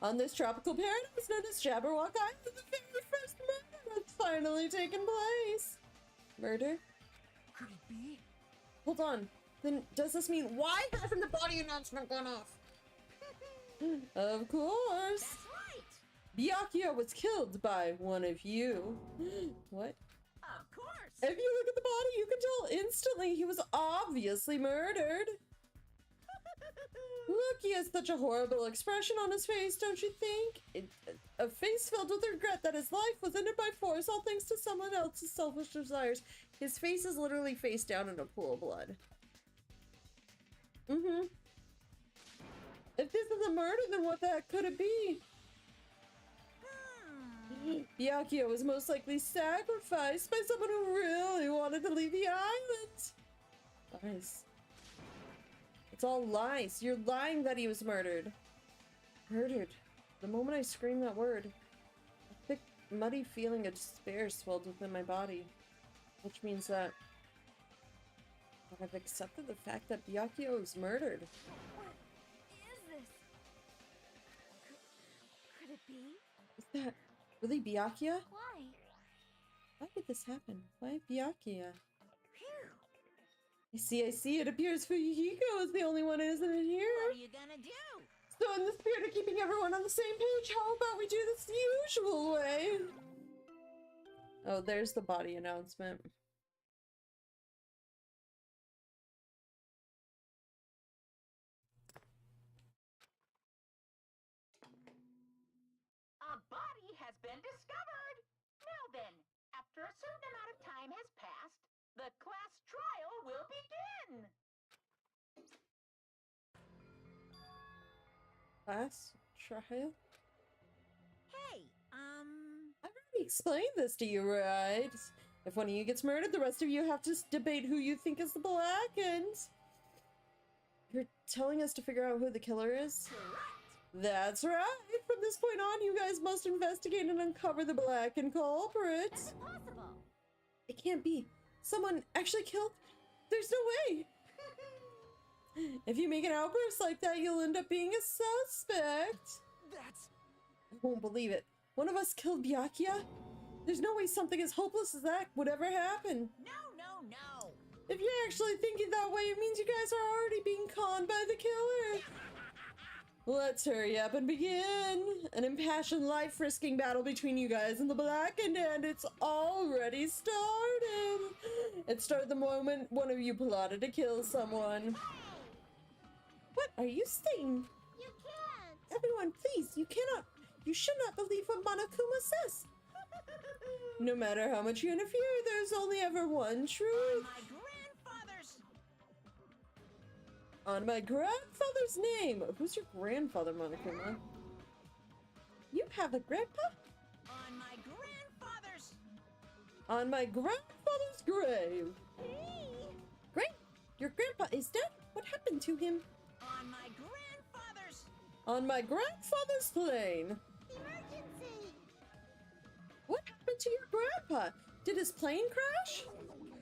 Speaker 1: On this tropical paradise known as Jabberwock Island, the very first murder has finally taken place. Murder?
Speaker 6: Could it be?
Speaker 1: Hold on. Then does this mean why hasn't the body announcement gone off? Of course.
Speaker 2: That's right!
Speaker 1: Byakuya was killed by one of you. What?
Speaker 2: Of course!
Speaker 1: If you look at the body, you can tell instantly he was obviously murdered. Look, he has such a horrible expression on his face, don't you think? A face filled with regret that his life was ended by force, all thanks to someone else's selfish desires. His face is literally face down in a pool of blood. If this is a murder, then what the heck could it be? Byakuya was most likely sacrificed by someone who really wanted to leave the island. Lies. It's all lies. You're lying that he was murdered. Murdered. The moment I screamed that word, a thick, muddy feeling of despair swelled within my body. Which means that I've accepted the fact that Byakuya was murdered.
Speaker 4: What is this? Could it be?
Speaker 1: Is that really Byakuya?
Speaker 4: Why?
Speaker 1: Why did this happen? Why Byakuya?
Speaker 4: Phew.
Speaker 1: I see. It appears Fuyuhiko is the only one who isn't in here.
Speaker 2: What are you gonna do?
Speaker 1: So in the spirit of keeping everyone on the same page, how about we do this the usual way? Oh, there's the body announcement.
Speaker 2: A body has been discovered! Now then, after a certain amount of time has passed, the class trial will begin!
Speaker 1: Class trial?
Speaker 2: Hey,
Speaker 1: I've already explained this to you, right? If one of you gets murdered, the rest of you have to debate who you think is the blackened. You're telling us to figure out who the killer is? That's right! From this point on, you guys must investigate and uncover the blackened culprit.
Speaker 4: That's impossible.
Speaker 1: It can't be. Someone actually killed? There's no way! If you make an outburst like that, you'll end up being a suspect.
Speaker 6: That's...
Speaker 1: I won't believe it. One of us killed Byakuya? There's no way something as hopeless as that would ever happen.
Speaker 2: no!
Speaker 1: If you're actually thinking that way, it means you guys are already being conned by the killer. Let's hurry up and begin. An impassioned life-risking battle between you guys and the blackened, and it's already started. It started the moment one of you plotted to kill someone. What are you saying?
Speaker 4: You can't.
Speaker 1: Everyone, please, you should not believe what Monokuma says. No matter how much you interfere, there's only ever one truth. On my grandfather's name. Who's your grandfather, Monokuma? You have a grandpa?
Speaker 2: On my grandfather's...
Speaker 1: On my grandfather's grave. Great. Your grandpa is dead? What happened to him?
Speaker 2: On my grandfather's...
Speaker 1: On my grandfather's plane. happened to your grandpa? Did his plane crash?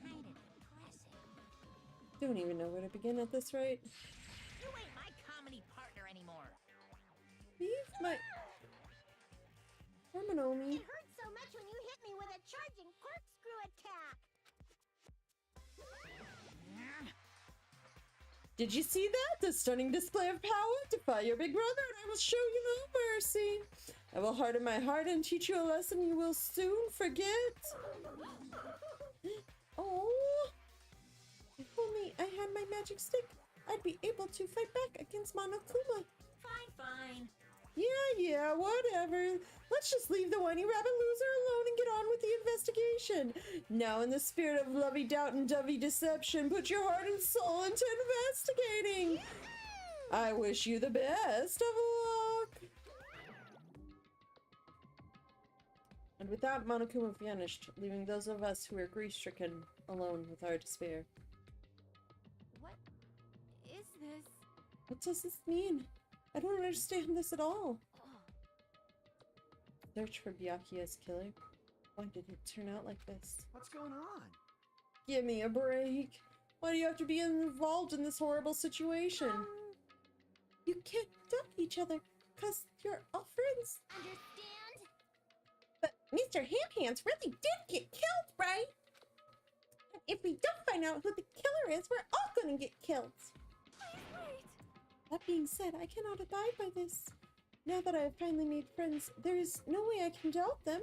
Speaker 4: Kind of depressing.
Speaker 1: Don't even know where to begin at this rate.
Speaker 8: You ain't my comedy partner anymore.
Speaker 1: Leave my... Hermanomi.
Speaker 4: It hurt so much when you hit me with a charging corkscrew attack.
Speaker 1: Did you see that? The stunning display of power? Defy your big brother and I will show you no mercy. I will harden my heart and teach you a lesson you will soon forget. Oh, if only I had my magic stick, I'd be able to fight back against Monokuma.
Speaker 8: Fine.
Speaker 1: Yeah, whatever. Let's just leave the whiny rabbit loser alone and get on with the investigation. Now, in the spirit of lovey doubt and dovey deception, put your heart and soul into investigating. I wish you the best of luck. And with that, Monokuma vanished, leaving those of us who were grief-stricken alone with our despair.
Speaker 4: What is this?
Speaker 1: What does this mean? I don't understand this at all. Search for Byakuya's killer? Why did it turn out like this?
Speaker 6: What's going on?
Speaker 1: Give me a break. Why do you have to be involved in this horrible situation? You can't duck each other, because you're all friends.
Speaker 4: Understand?
Speaker 1: But Mr. Ham-Hands really did get killed, right? And if we don't find out who the killer is, we're all gonna get killed.
Speaker 4: Please wait.
Speaker 1: That being said, I cannot abide by this. Now that I have finally made friends, there is no way I can doubt them.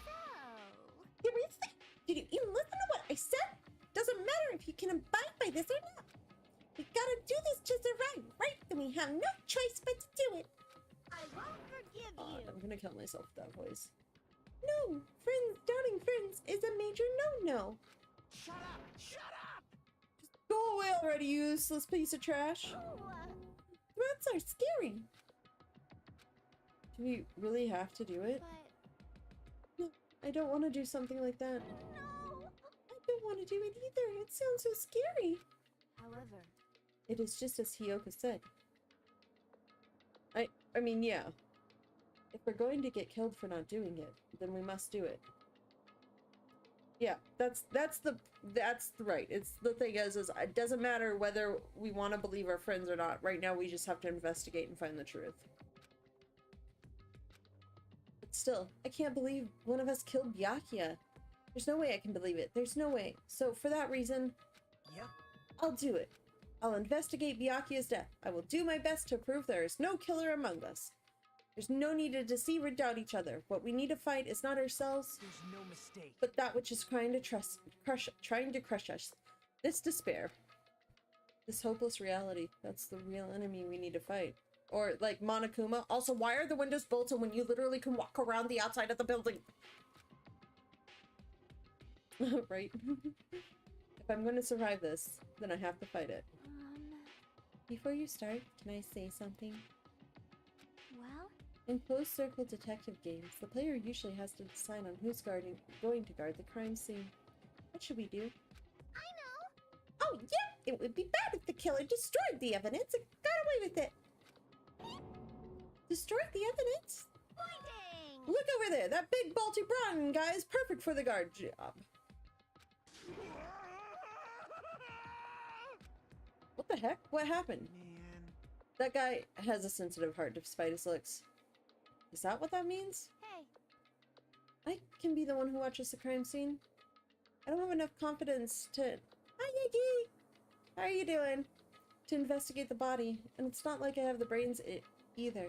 Speaker 4: So,
Speaker 1: Seriously? Did you even listen to what I said? Doesn't matter if you can abide by this or not. We gotta do this to survive, right? And we have no choice but to do it.
Speaker 4: I won't forgive
Speaker 1: God,
Speaker 4: you.
Speaker 1: I'm gonna kill myself with that voice. No, friends, doubting friends is a major no-no.
Speaker 6: Shut up! Shut up!
Speaker 1: Go away already, you useless piece of trash.
Speaker 4: Oh,
Speaker 1: Threats are scary. Do we really have to do it?
Speaker 4: but
Speaker 1: No, I don't want to do something like that.
Speaker 4: no.
Speaker 1: I don't want to do it either. It sounds so scary.
Speaker 4: However,
Speaker 1: It is just as Hyoka said. I mean, yeah. If we're going to get killed for not doing it, then we must do it. Yeah, that's right. It's the thing is it doesn't matter whether we want to believe our friends or not. Right now, we just have to investigate and find the truth. But still, I can't believe one of us killed Byakuya. There's no way I can believe it. There's no way. So for that reason,
Speaker 6: Yep.
Speaker 1: I'll do it. I'll investigate Byakuya's death. I will do my best to prove there is no killer among us. There's no need to deceive or doubt each other. What we need to fight is not ourselves,
Speaker 5: There's no mistake.
Speaker 1: but that which is trying to crush us. This despair. This hopeless reality. That's the real enemy we need to fight. Or, like, Monokuma. Also, why are the windows bolted when you literally can walk around the outside of the building? Right? If I'm going to survive this, then I have to fight it. Before you start, can I say something?
Speaker 4: well,
Speaker 1: In closed circle detective games, the player usually has to decide on who's going to guard the crime scene. What should we do?
Speaker 4: I know.
Speaker 1: Oh yeah! It would be bad if the killer destroyed the evidence and got away with it! Destroyed the evidence?
Speaker 4: Pointing.
Speaker 1: Look over there! That big Balti Brown guy is perfect for the guard job. What the heck? What happened?
Speaker 6: Man.
Speaker 1: That guy has a sensitive heart despite his looks. Is that what that means?
Speaker 4: Hey,
Speaker 1: I can be the one who watches the crime scene. I don't have enough confidence to... Hi, Yagi! How are you doing? To investigate the body, and it's not like I have the brains either.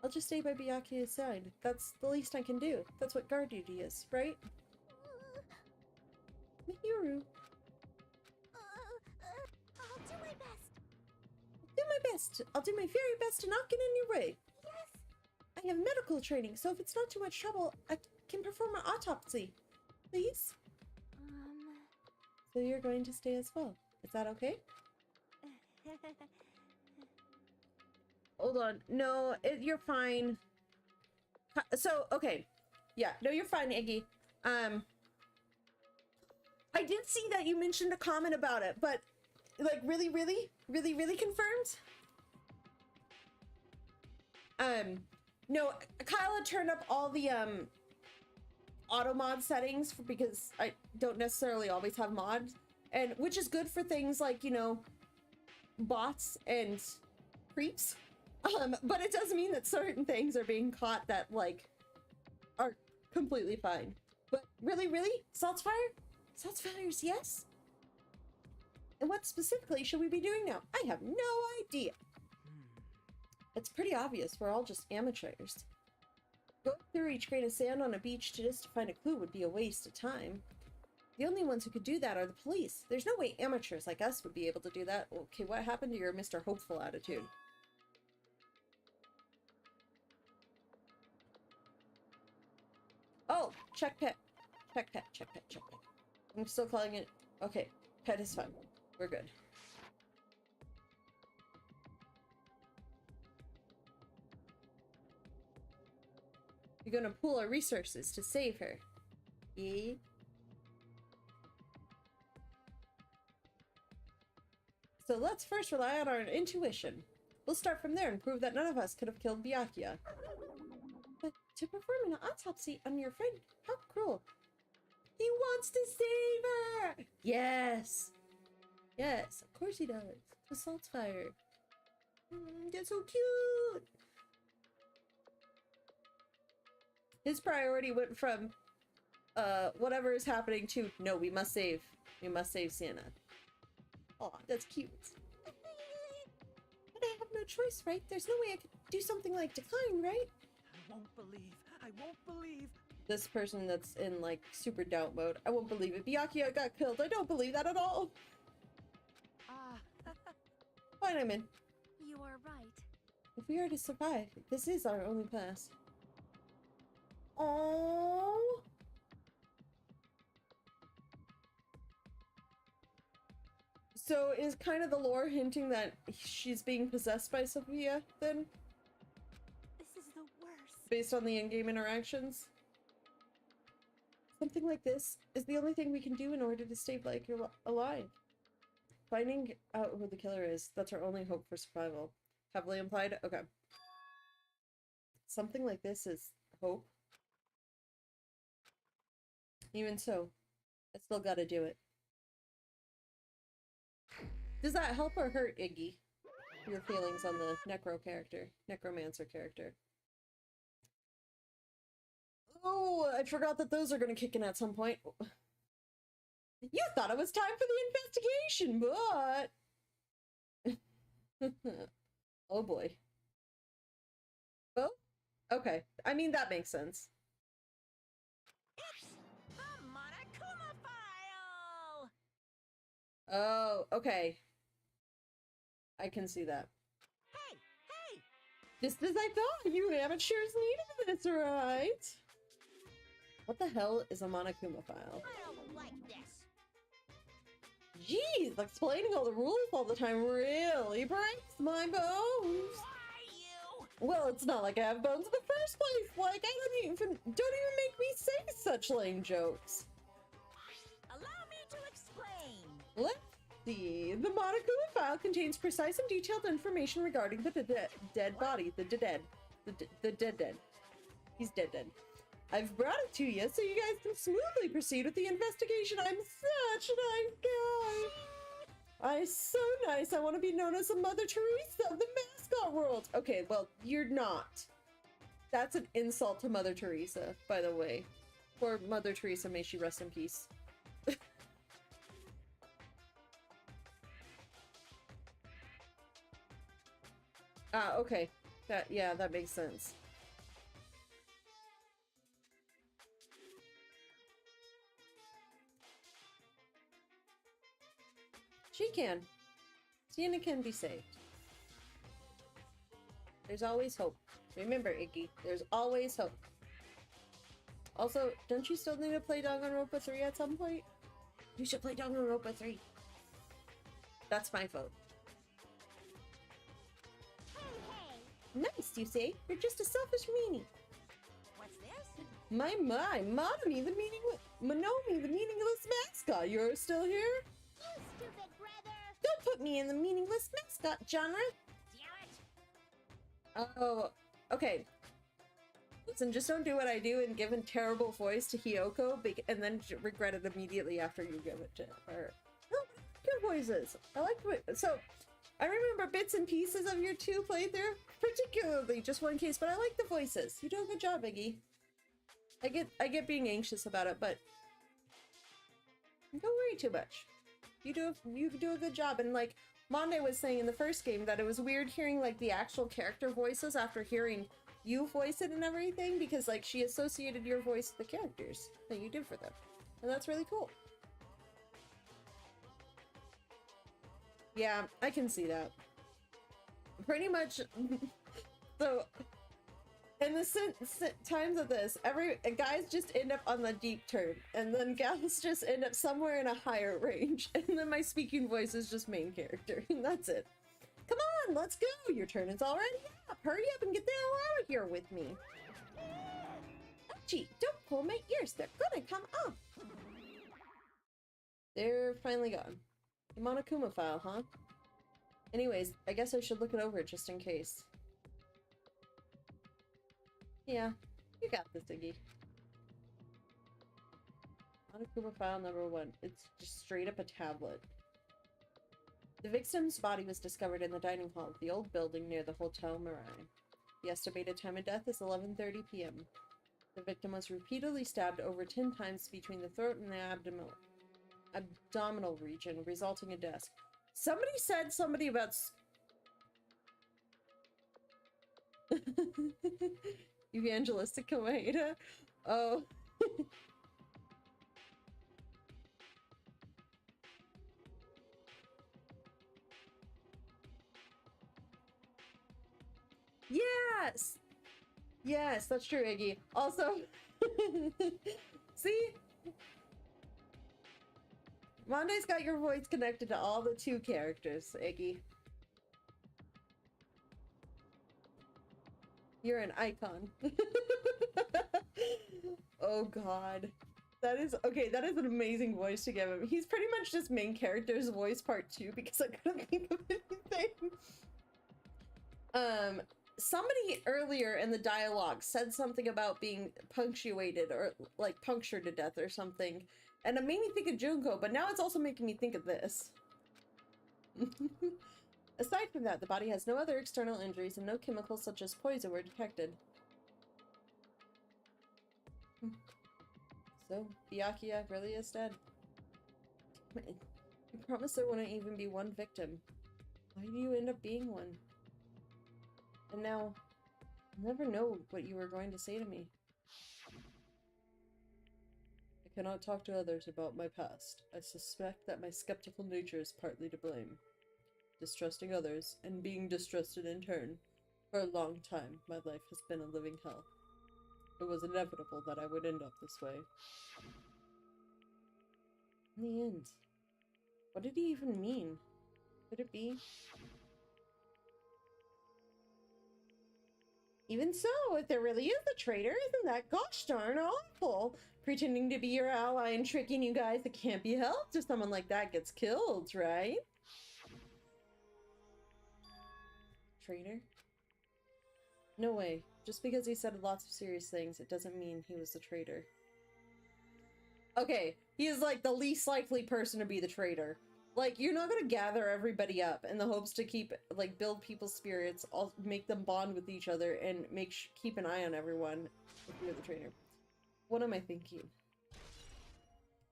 Speaker 1: I'll just stay by Byakuya's side. That's the least I can do. That's what guard duty is, right? Mihiru.
Speaker 4: I'll do my best.
Speaker 1: Do my best. I'll do my very best to not get in your way.
Speaker 4: Yes.
Speaker 1: I have medical training, so if it's not too much trouble, I can perform an autopsy. Please? So you're going to stay as well. Is that okay? Hold on. No, you're fine. So, okay. Yeah, no, you're fine, Iggy. I did see that you mentioned a comment about it, but like really confirmed? No, Kyla turned up all the auto mod settings because I don't necessarily always have mods, and which is good for things like, you know, bots and creeps. But it does mean that certain things are being caught that like are completely fine. But really, Salt's Fire? Salt's Fire's yes? And what specifically should we be doing now? I have no idea. It's pretty obvious we're all just amateurs. Going through each grain of sand on a beach just to find a clue would be a waste of time. The only ones who could do that are the police. There's no way amateurs like us would be able to do that. Okay, what happened to your Mr. Hopeful attitude? Oh, check pet. Check pet. I'm still calling it. Okay, pet is fine. We're good. You're gonna pool our resources to save her. Yeah. So let's first rely on our intuition. We'll start from there and prove that none of us could have killed Byakuya. But to perform an autopsy on your friend, how cruel. He wants to save her! Yes! Yes, of course he does. The Salt's Fire. That's so cute! His priority went from, whatever is happening to, no, we must save Sienna. Aw, that's cute. But I have no choice, right? There's no way I could do something like decline, right?
Speaker 5: I won't believe.
Speaker 1: This person that's in, like, super doubt mode. I won't believe it. Byakuya got killed. I don't believe that at all. Fine, I'm in.
Speaker 4: You are right.
Speaker 1: If we are to survive, this is our only pass. Oh. So is kind of the lore hinting that she's being possessed by Sophia, then?
Speaker 4: This is the worst.
Speaker 1: Based on the in-game interactions? Something like this is the only thing we can do in order to stay like you're alive. Finding out who the killer is, that's our only hope for survival. Heavily implied? Okay. Something like this is hope. Even so, I still gotta do it. Does that help or hurt, Iggy? Your feelings on the necromancer character. Oh, I forgot that those are gonna kick in at some point. You thought it was time for the investigation, but... Oh boy. Oh? Okay. I mean, that makes sense.
Speaker 8: It's the Monokuma file!
Speaker 1: Oh, okay. I can see that.
Speaker 8: Hey!
Speaker 1: Just as I thought, you amateurs needed this, right? What the hell is a Monokuma file?
Speaker 8: I don't like this.
Speaker 1: Jeez, explaining all the rules all the time really breaks my bones.
Speaker 8: Why you?
Speaker 1: Well, it's not like I have bones in the first place. Like, I don't even make me say such lame jokes.
Speaker 8: Allow me to explain.
Speaker 1: Let's see. The Monokuma file contains precise and detailed information regarding the dead body. The dead. He's dead. I've brought it to you so you guys can smoothly proceed with the investigation. I'm such a nice guy. I'm so nice. I want to be known as the Mother Teresa of the mascot world. Okay, well, you're not. That's an insult to Mother Teresa, by the way. Poor Mother Teresa, may she rest in peace. Okay. That makes sense. She can. Sienna can be saved. There's always hope. Remember, Iggy, there's always hope. Also, don't you still need to play Danganronpa 3 at some point? You should play Danganronpa 3. That's my vote. Nice, you say? You're just a selfish meanie.
Speaker 8: What's this?
Speaker 1: My, Monomi, the meaningless mascot. You're still here?
Speaker 4: You stupid brother!
Speaker 1: Don't put me in the meaningless mascot genre.
Speaker 8: Damn it!
Speaker 1: Oh, okay. Listen, just don't do what I do and give a terrible voice to Hiyoko and then regret it immediately after you give it to her. No, good voices. I like it. So, I remember bits and pieces of your 2 playthrough, particularly just one case, but I like the voices. You do a good job, Iggy. I get being anxious about it, but don't worry too much. You do a good job. And like Monde was saying in the first game that it was weird hearing like the actual character voices after hearing you voice it and everything, because like she associated your voice with the characters that you did for them, and that's really cool. Yeah, I can see that. Pretty much. So in the times of this, guys just end up on the deep turn, and then gals just end up somewhere in a higher range, and then my speaking voice is just main character, and that's it. Come on, let's go! Your turn is already up! Hurry up and get the hell out of here with me! Gee, don't pull my ears, they're gonna come off! They're finally gone. The Monokuma file, huh? Anyways, I guess I should look it over just in case. Yeah, you got this, Iggy. Monokuma file number 1. It's just straight up a tablet. The victim's body was discovered in the dining hall of the old building near the Hotel Mirai. The estimated time of death is 11:30 p.m. The victim was repeatedly stabbed over 10 times between the throat and the abdominal region, resulting in death. Somebody said somebody about evangelistic Komaeda? Oh. Yes! Yes, that's true, Iggy. Also, see? Monde's got your voice connected to all the 2 characters, Iggy. You're an icon. Oh god. That is, okay, that is an amazing voice to give him. He's pretty much just main character's voice part 2 because I couldn't think of anything. Somebody earlier in the dialogue said something about being punctuated or like punctured to death or something, and it made me think of Junko, but now it's also making me think of this. Aside from that, the body has no other external injuries and no chemicals such as poison were detected. So, Byakuya really is dead. You promised there wouldn't even be one victim. Why do you end up being one? And now, I'll never know what you were going to say to me. I cannot talk to others about my past. I suspect that my skeptical nature is partly to blame. Distrusting others, and being distrusted in turn. For a long time, my life has been a living hell. It was inevitable that I would end up this way. In the end, what did he even mean? Could it be? Even so, if there really is a traitor, isn't that gosh darn awful? Pretending to be your ally and tricking you guys, it can't be helped if someone like that gets killed, right? Traitor? No way. Just because he said lots of serious things, it doesn't mean he was the traitor. Okay, he is like the least likely person to be the traitor. Like, you're not gonna gather everybody up in the hopes to keep, like, build people's spirits, make them bond with each other, and keep an eye on everyone if you're the traitor. What am I thinking?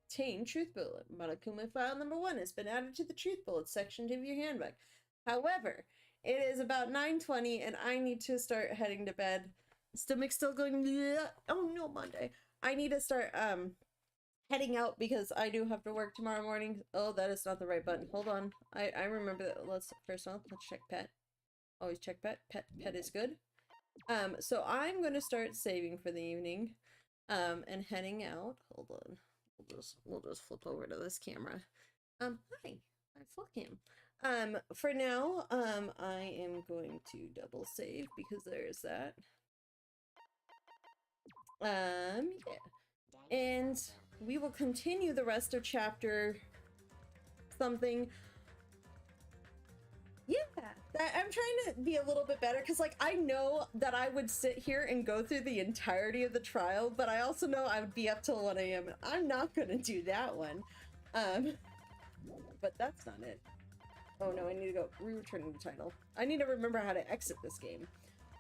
Speaker 1: Obtain Truth Bullet. Monokuma file number 1 has been added to the Truth Bullet section of your handbook. However, it is about 9:20 and I need to start heading to bed. Stomach's still going, bleh. Oh no, Monday. I need to start, heading out because I do have to work tomorrow morning. Oh, that is not the right button. Hold on. I remember that. Let's check pet. Always check pet. Pet is good. So I'm going to start saving for the evening, and heading out. Hold on. We'll just flip over to this camera. Hi. I fuck him. For now, I am going to double save because there's that. Yeah. And we will continue the rest of chapter something. Yeah. I'm trying to be a little bit better because, like, I know that I would sit here and go through the entirety of the trial, but I also know I would be up till 1 a.m. and I'm not gonna do that one. But that's not it. Oh no, I need to go returning the title. I need to remember how to exit this game.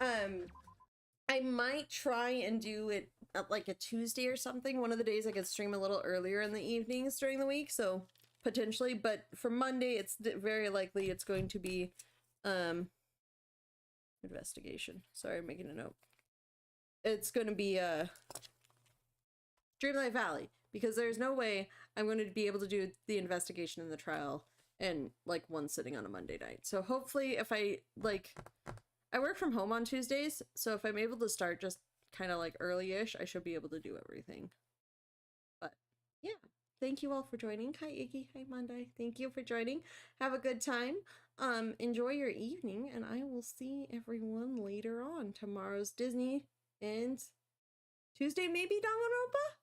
Speaker 1: I might try and do it at like a Tuesday or something. One of the days I could stream a little earlier in the evenings during the week, so potentially. But for Monday, it's very likely it's going to be investigation. Sorry, I'm making a note. It's going to be Dreamlight Valley, because there's no way I'm going to be able to do the investigation and the trial in like one sitting on a Monday night. So hopefully if I work from home on Tuesdays, so if I'm able to start just kind of like early-ish, I should be able to do everything. But yeah, thank you all for joining. Hi Iggy, hi Monday. Thank you for joining. Have a good time. Enjoy your evening, and I will see everyone later on. Tomorrow's Disney, and Tuesday maybe Danganronpa?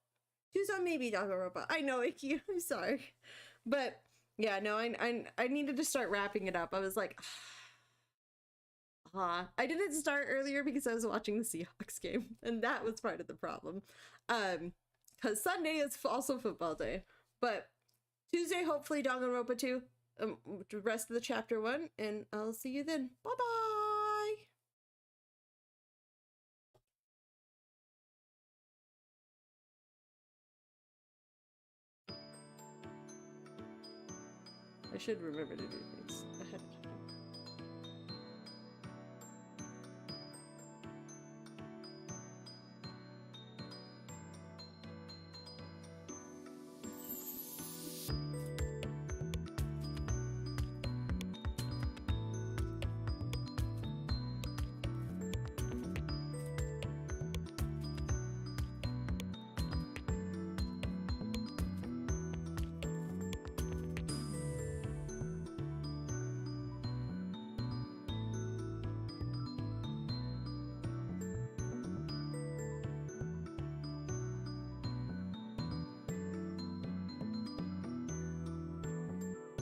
Speaker 1: Tuesday maybe Danganronpa. I know, Iggy, I'm sorry. But yeah, no, I needed to start wrapping it up. I was like, I didn't start earlier because I was watching the Seahawks game, and that was part of the problem. Because Sunday is also football day. But Tuesday, hopefully Danganronpa 2, the rest of the chapter 1, and I'll see you then. Bye-bye! I should remember to do things.